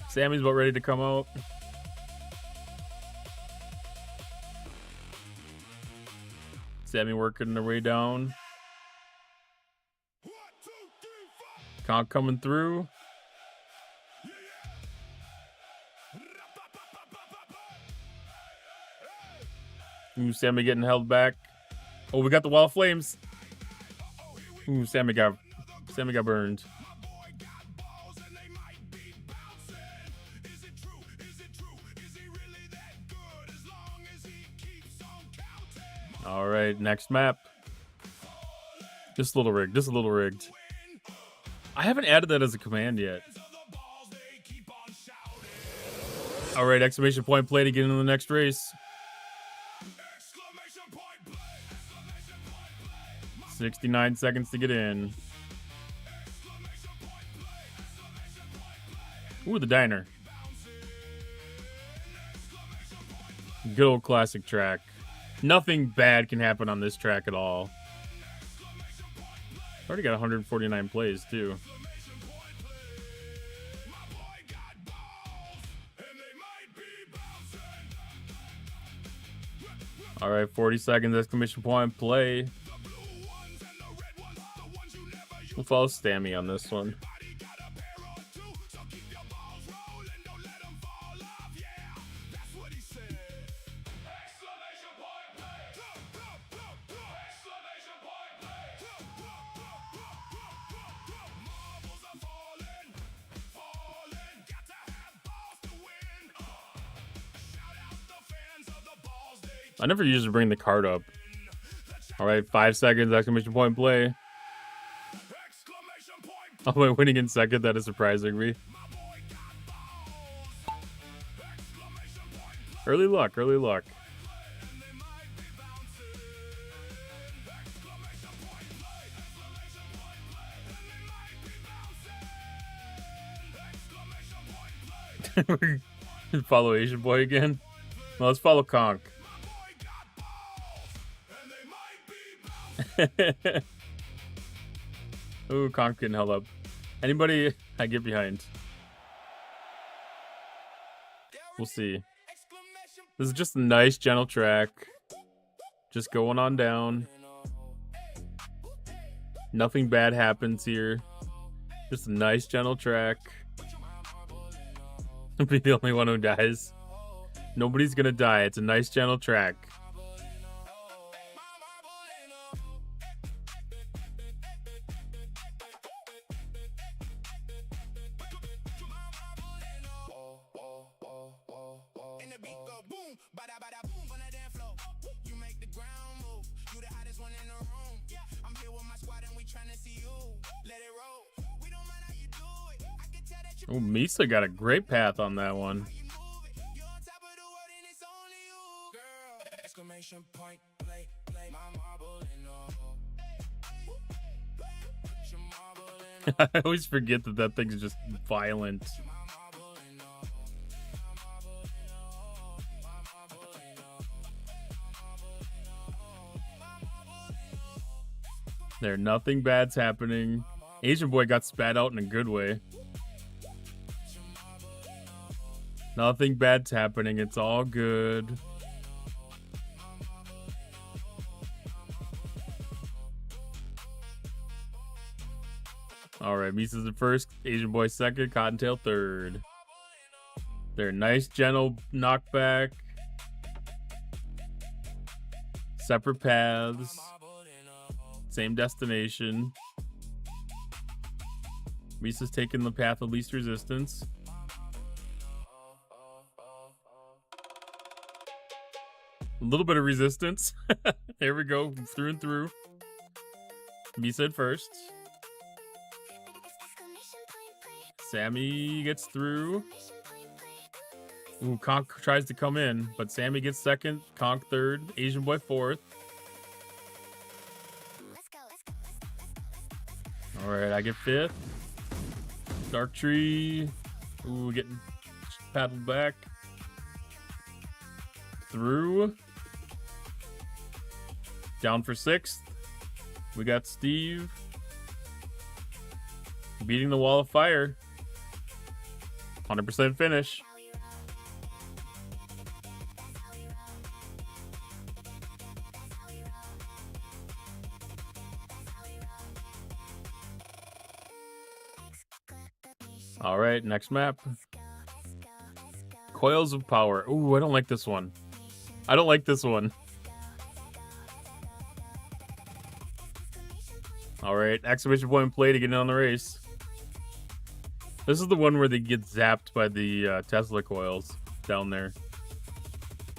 Sammy's about ready to come out. Sammy working their way down. Conk coming through. Ooh, Sammy getting held back. Oh, we got the wall of flames. Ooh, Sammy got burned. All right, next map. Just a little rigged. I haven't added that as a command yet. All right, exclamation point play to get into the next race. 69 seconds to get in. Ooh, the diner. Good old classic track. Nothing bad can happen on this track at all. Already got 149 plays, too. All right, 40 seconds, exclamation point, play. We'll follow Stammy on this one. I never usually bring the card up. All right, 5 seconds, exclamation point, play. Oh, am I winning in second? That is surprising me. Early luck. Follow Asian Boy again? Well, let's follow Conk. Ooh, Conk getting held up. Anybody I get behind? We'll see. This is just a nice, gentle track. Just going on down. Nothing bad happens here. Just a nice, gentle track. I'll be the only one who dies. Nobody's gonna die. It's a nice, gentle track. Oh, Misa got a great path on that one. I always forget that thing's just violent. There, nothing bad's happening. Asian Boy got spat out in a good way. Nothing bad's happening. It's all good. All right, Misa's the first, Asian Boy second, Cottontail third. They're nice, gentle knockback. Separate paths. Same destination. Misa's taking the path of least resistance. A little bit of resistance. There we go, through and through. Misa first. Sammy gets through. Ooh, Conk tries to come in, but Sammy gets second, Conk third, Asian Boy fourth. All right, I get fifth. Dark Tree. Ooh, getting paddled back. through. Down for 6th. We got Steve. Beating the wall of fire. 100% finish. All right, next map. Coils of Power. Ooh, I don't like this one. I don't like this one. All right, exclamation point play to get in on the race. This is the one where they get zapped by the Tesla coils down there.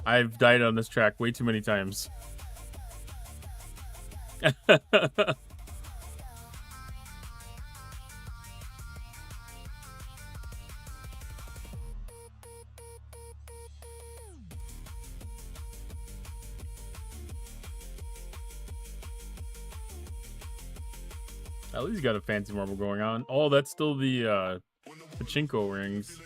I've died on this track way too many times. At least got a fancy marble going on. Oh, that's still the pachinko rings.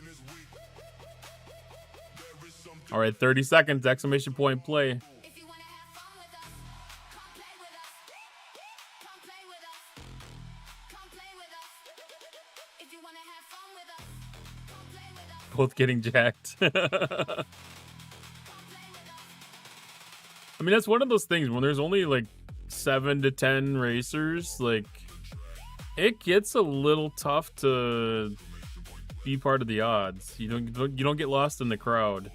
All right, 30 seconds, exclamation point play. Both getting jacked. I mean, that's one of those things when there's only like 7 to 10 racers, like it gets a little tough to be part of the odds. You don't get lost in the crowd.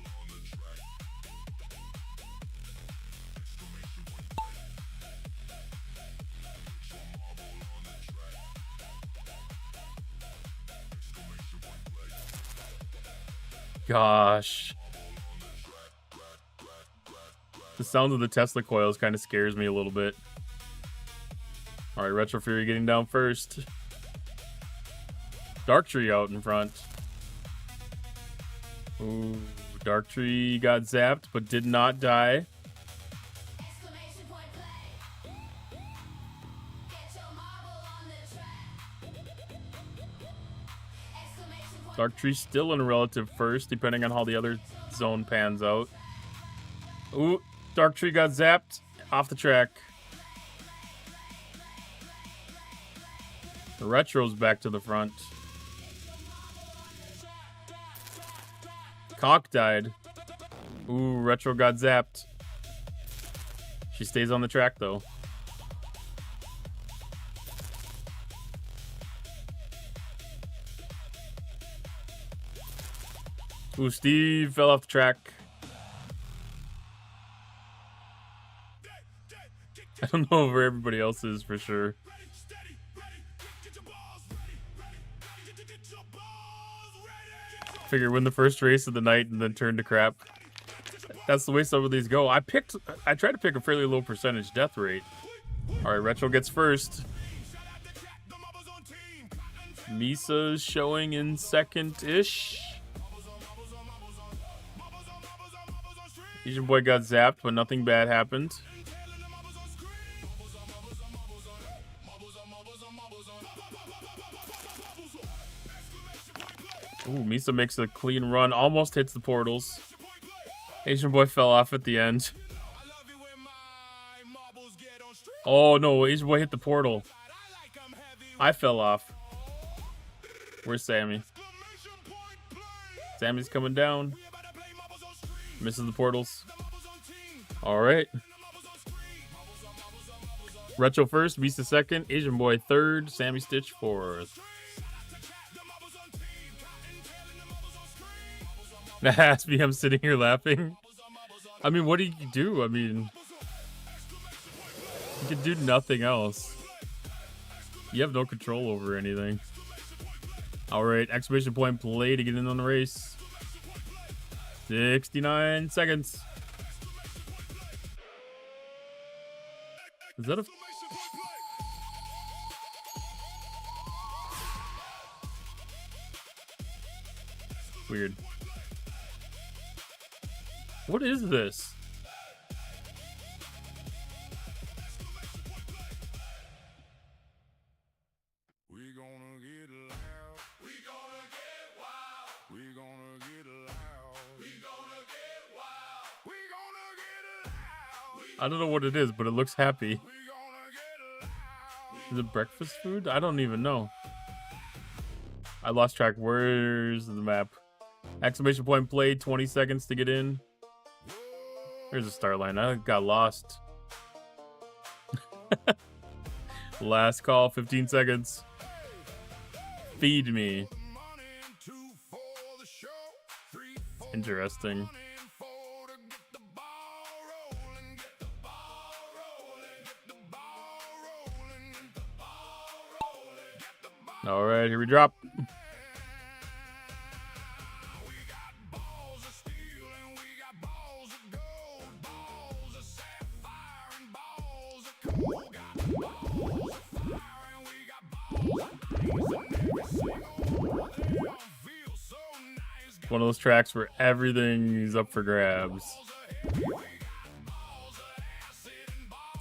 Gosh. The sound of the Tesla coils kind of scares me a little bit. All right, Retro Fury getting down first. Dark Tree out in front. Ooh, Dark Tree got zapped, but did not die. Dark Tree still in relative first, depending on how the other zone pans out. Ooh, Dark Tree got zapped off the track. The Retro's back to the front. Cock died. Ooh, Retro got zapped. She stays on the track, though. Ooh, Steve fell off the track. I don't know where everybody else is for sure. Figure win the first race of the night and then turn to crap. That's the way some of these go. I tried to pick a fairly low percentage death rate. All right, Retro gets first. Misa's showing in second-ish. Asian Boy got zapped, but nothing bad happened. Ooh, Misa makes a clean run, almost hits the portals. Asian Boy fell off at the end. Oh no, Asian Boy hit the portal. I fell off. Where's Sammy? Sammy's coming down. Misses the portals. All right. Retro first, Misa second, Asian Boy third, Sammy Stitch fourth. Ask me, I'm sitting here laughing. I mean, what do you do? I mean, you can do nothing else. You have no control over anything. All right, exclamation point play to get in on the race. 69 seconds. Is that a... Weird. What is this? We gonna get loud. We gonna get wild. We gonna get loud. We gonna get wild. We gonna I don't know what it is, but it looks happy. Is it breakfast food? I don't even know. I lost track. Where's the map? Exclamation point play, 20 seconds to get in. There's the start line. I got lost. Last call, 15 seconds. Feed me. Interesting. All right, here we drop. One of those tracks where everything is up for grabs.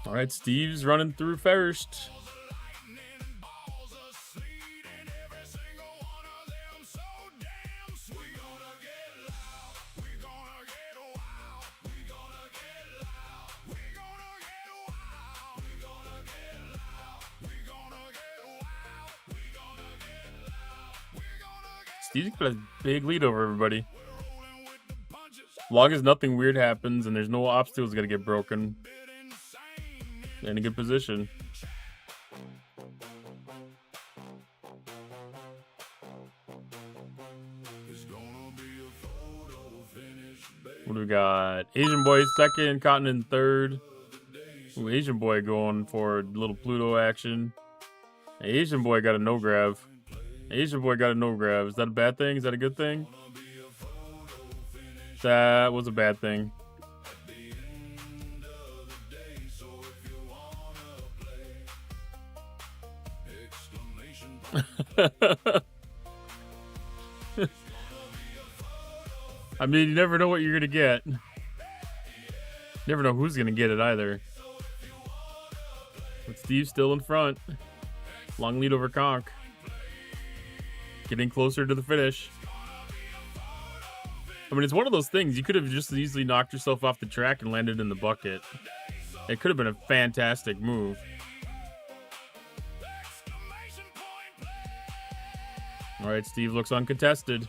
All right, Steve's running through first. Steve's got a big lead over everybody. Long as nothing weird happens and there's no obstacles gonna get broken. In a good position. What do we got? Asian boy second, Cotton in third. Ooh, Asian boy going for a little Pluto action. Asian boy got a no grab. Asian boy got a no grab. Is that a bad thing? Is that a good thing? That was a bad thing. I mean, you never know what you're gonna get. Never know who's gonna get it either. But Steve's still in front. Long lead over Conk. Getting closer to the finish. I mean, it's one of those things. You could have just easily knocked yourself off the track and landed in the bucket. It could have been a fantastic move. All right, Steve looks uncontested.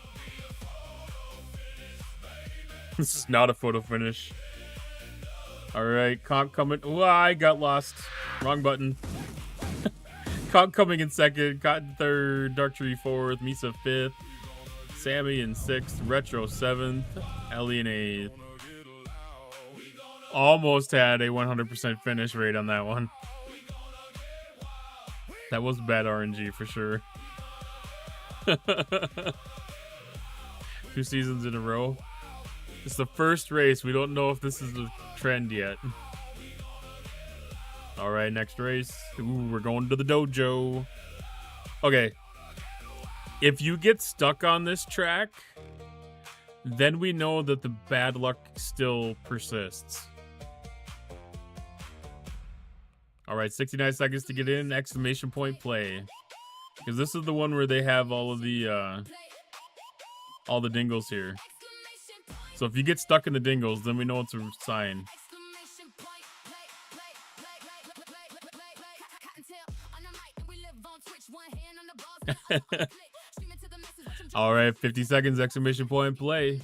This is not a photo finish. All right, Conk coming. Oh, I got lost. Wrong button. Conk coming in second, Cotton third, Darktree fourth, Misa fifth, Sammy in sixth, Retro seventh, Ellie in eighth. Almost had a 100% finish rate on that one. That was bad RNG for sure. 2 seasons in a row. It's the first race. We don't know if this is a trend yet. All right, next race. Ooh, we're going to the dojo. Okay. If you get stuck on this track, then we know that the bad luck still persists. All right, 69 seconds to get in. Exclamation point play. Because this is the one where they have all the dingles here. So if you get stuck in the dingles, then we know it's a sign. All right, 50 seconds, exclamation point play.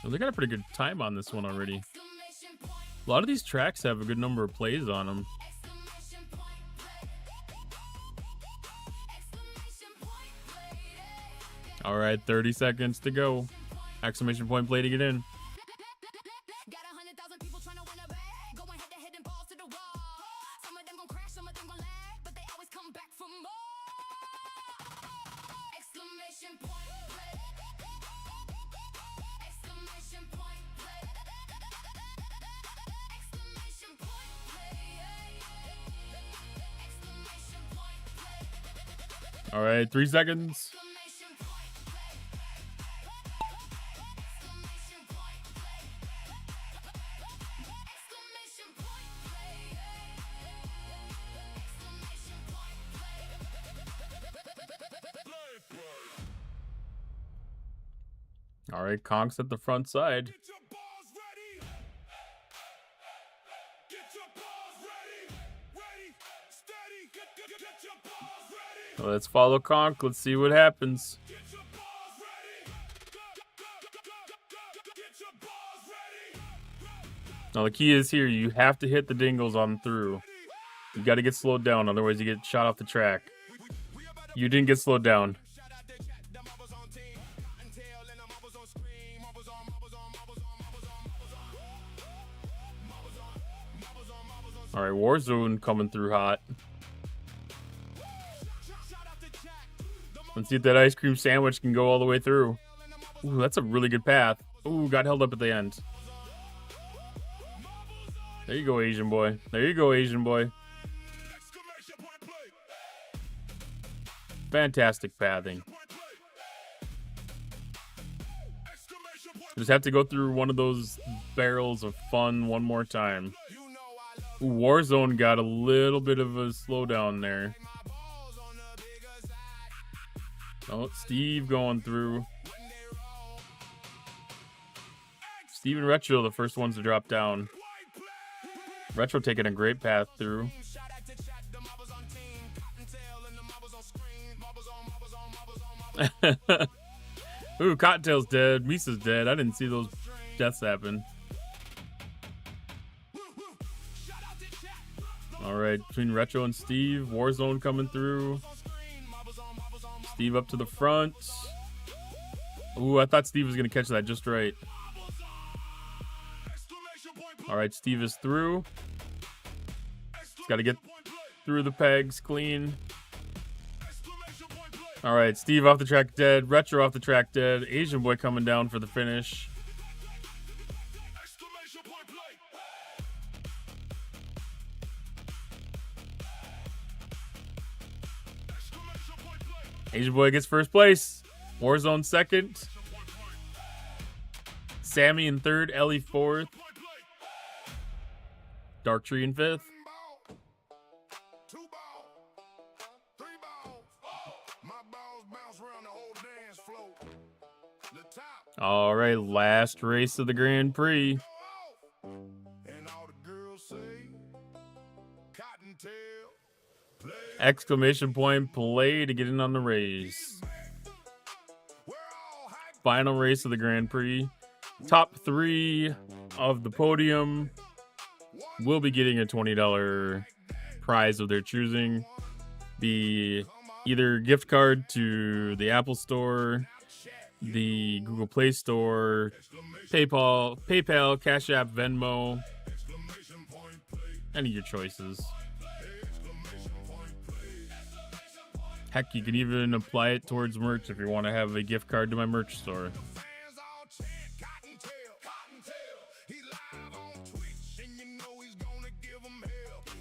Well, they got a pretty good time on this one already. A lot of these tracks have a good number of plays on them. All right, 30 seconds to go. Exclamation point play to get in. All right, 3 seconds. All right, Conk's at the front side. Let's follow Conk. Let's see what happens. Now the key is here, you have to hit the dingles on through. You got to get slowed down, otherwise you get shot off the track. You didn't get slowed down. All right, Warzone coming through hot. Let's see if that ice cream sandwich can go all the way through. Ooh, that's a really good path. Ooh, got held up at the end. There you go, Asian boy. There you go, Asian boy. Fantastic pathing. Just have to go through one of those barrels of fun one more time. Ooh, Warzone got a little bit of a slowdown there. Oh, Steve going through. Steve and Retro, the first ones to drop down. Retro taking a great path through. Ooh, Cottontail's dead. Misa's dead. I didn't see those deaths happen. All right, between Retro and Steve, Warzone coming through. Steve up to the front. Ooh, I thought Steve was going to catch that just right. All right, Steve is through. He's got to get through the pegs clean. All right, Steve off the track dead. Retro off the track dead. Asian boy coming down for the finish. Asian boy gets first place. Warzone second. Sammy in third. Ellie fourth. Dark Tree in fifth. All right, last race of the Grand Prix. Exclamation point play to get in on the race. Final race of the Grand Prix. Top 3 of the podium will be getting a $20 prize of their choosing. Be either gift card to the Apple Store, the Google Play Store, PayPal, Cash App, Venmo, any of your choices. Heck, you can even apply it towards merch if you want to have a gift card to my merch store.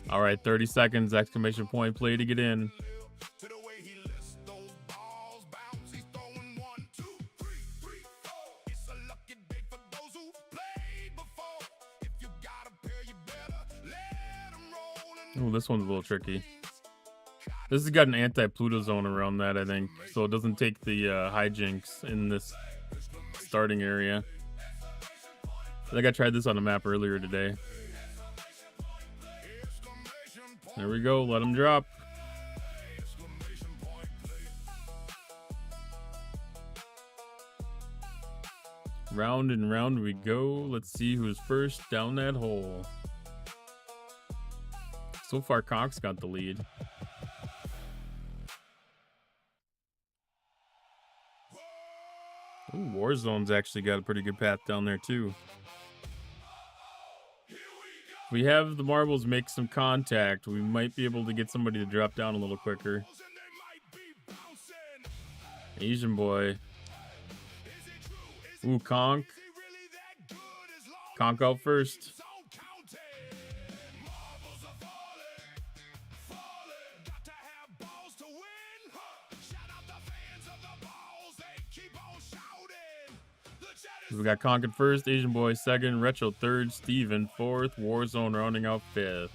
All right, 30 seconds, exclamation point play to get in. Oh, this one's a little tricky. This has got an anti-Pluto zone around that, I think, so it doesn't take the hijinks in this starting area. I think I tried this on a map earlier today. There we go, let them drop. Round and round we go. Let's see who's first down that hole. So far, Conk's got the lead. Ooh, Warzone's actually got a pretty good path down there, too. If we have the marbles make some contact, we might be able to get somebody to drop down a little quicker. Asian boy. Ooh, Conk. Conk out first. We got Conk in first, Asian boy second, Retro third, Steve in fourth, Warzone rounding out fifth.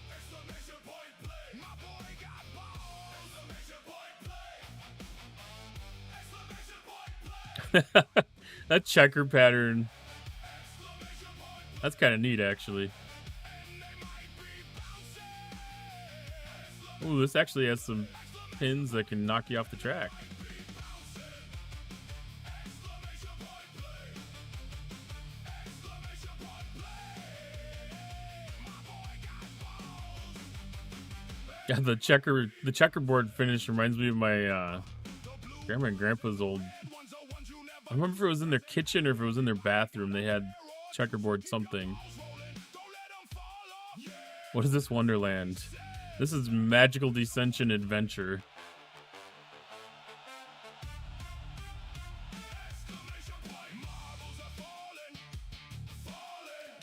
That checker pattern. That's kind of neat, actually. Ooh, this actually has some pins that can knock you off the track. Yeah, the checkerboard finish reminds me of my grandma and grandpa's old. I remember if it was in their kitchen or if it was in their bathroom. They had checkerboard something. What is this Wonderland? This is Magical Descension Adventure.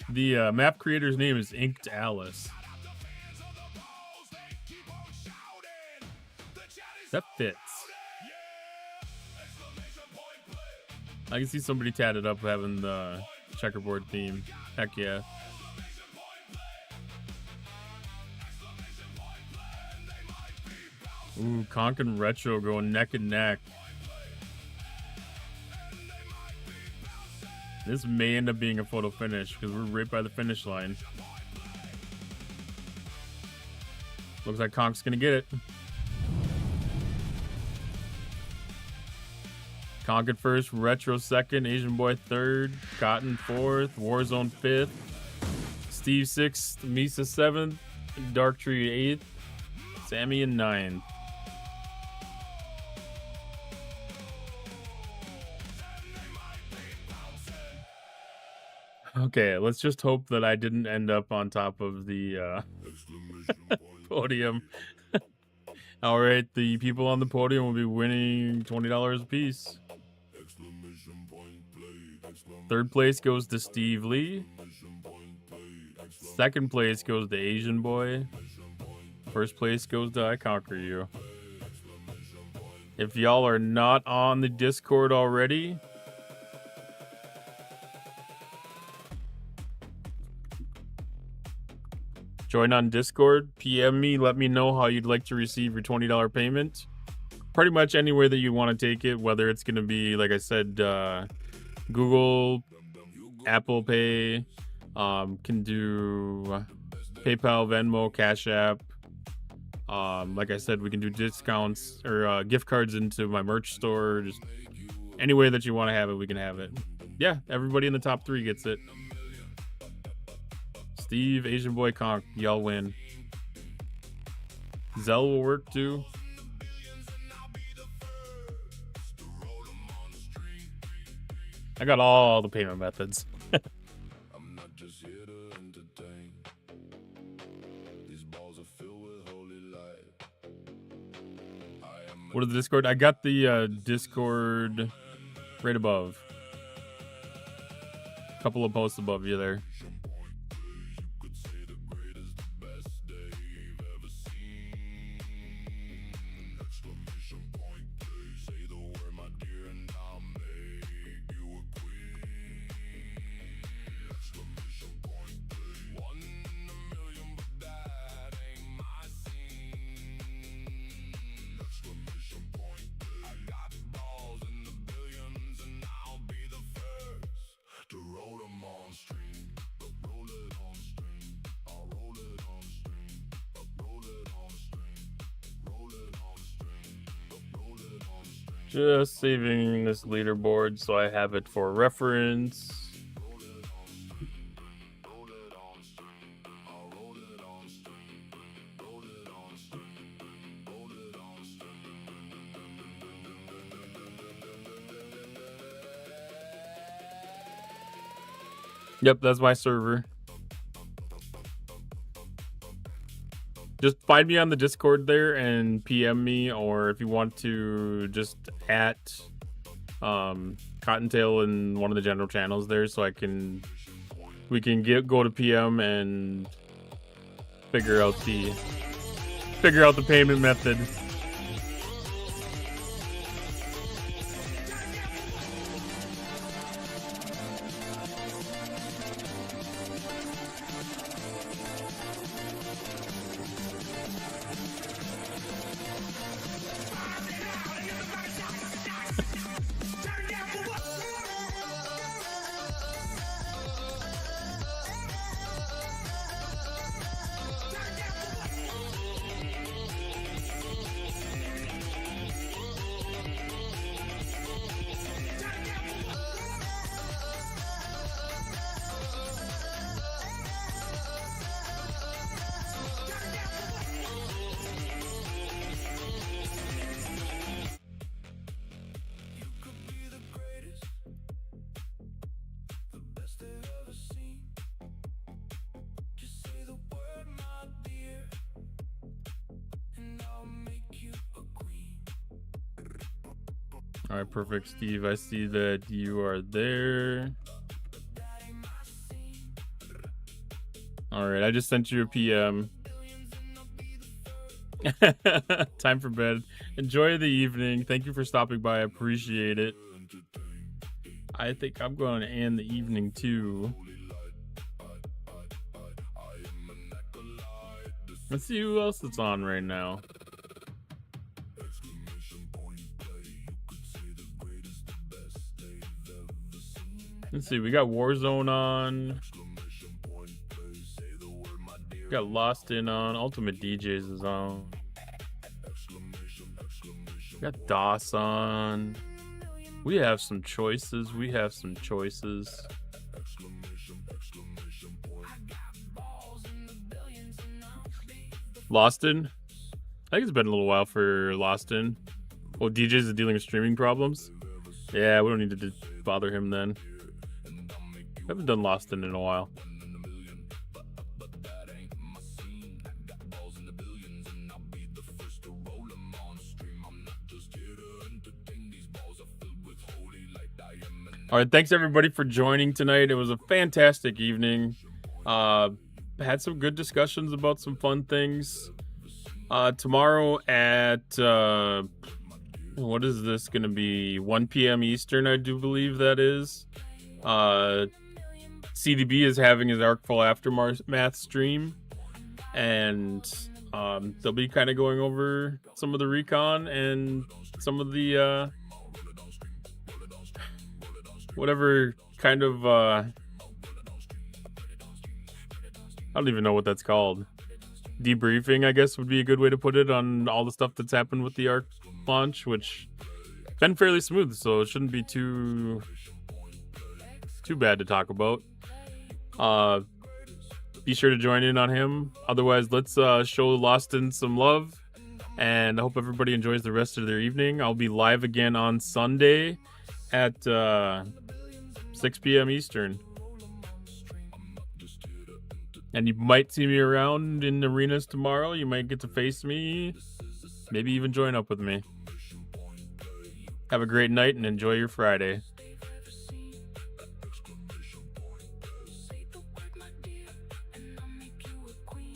The map creator's name is Inked Alice. That fits. I can see somebody tatted up having the checkerboard theme. Heck yeah. Ooh, Conk and Retro going neck and neck. This may end up being a photo finish because we're right by the finish line. Looks like Conk's gonna get it. Conk at first, Retro second, Asian Boy third, Cotton fourth, Warzone fifth, Steve sixth, Misa seventh, Dark Tree eighth, Sammy in ninth. Okay, let's just hope that I didn't end up on top of the podium. All right, the people on the podium will be winning $20 a piece. Third place goes to Steve Lee. Second place goes to Asian Boy. First place goes to I Conquer You. If y'all are not on the Discord already, join on Discord, PM me, let me know how you'd like to receive your $20 payment. Pretty much anywhere that you want to take it, whether it's going to be, like I said, Google, Apple Pay, can do PayPal, Venmo, Cash App. Like I said, we can do discounts or gift cards into my merch store. Just any way that you want to have it, we can have it. Yeah, everybody in the top 3 gets it. Steve, Asian Boy, Conk, y'all win. Zelle will work too. I got all the payment methods. What is the Discord? I got the Discord right above. A couple of posts above you there. Just saving this leaderboard so I have it for reference. Yep, that's my server. Just find me on the Discord there and PM me, or if you want to just at Cottontail in one of the general channels there, so we can go to PM and figure out the payment method. All right, perfect, Steve. I see that you are there. All right, I just sent you a PM. Time for bed. Enjoy the evening. Thank you for stopping by. I appreciate it. I think I'm going to end the evening too. Let's see who else is on right now. Let's see, we got Warzone on. We got Lost In on. Ultimate DJs is on. We got DOS on. We have some choices. Lost In? I think it's been a little while for Lost In. Well, DJs is dealing with streaming problems. Yeah, we don't need to bother him then. I haven't done Lost In a while. All right, thanks everybody for joining tonight. It was a fantastic evening. Had some good discussions about some fun things. Tomorrow at what is this going to be? 1 p.m. Eastern, I do believe that is. CDB is having his Arcful Aftermath stream, and they'll be kind of going over some of the recon and some of the whatever kind of I don't even know what that's called. Debriefing, I guess, would be a good way to put it, on all the stuff that's happened with the Arc launch, which been fairly smooth, so it shouldn't be too bad to talk about. Be sure to join in on him. Otherwise, let's show Lost In some love, and I hope everybody enjoys the rest of their evening. I'll be live again on Sunday at 6 p.m. Eastern. And you might see me around in arenas tomorrow. You might get to face me. Maybe even join up with me. Have a great night and enjoy your Friday.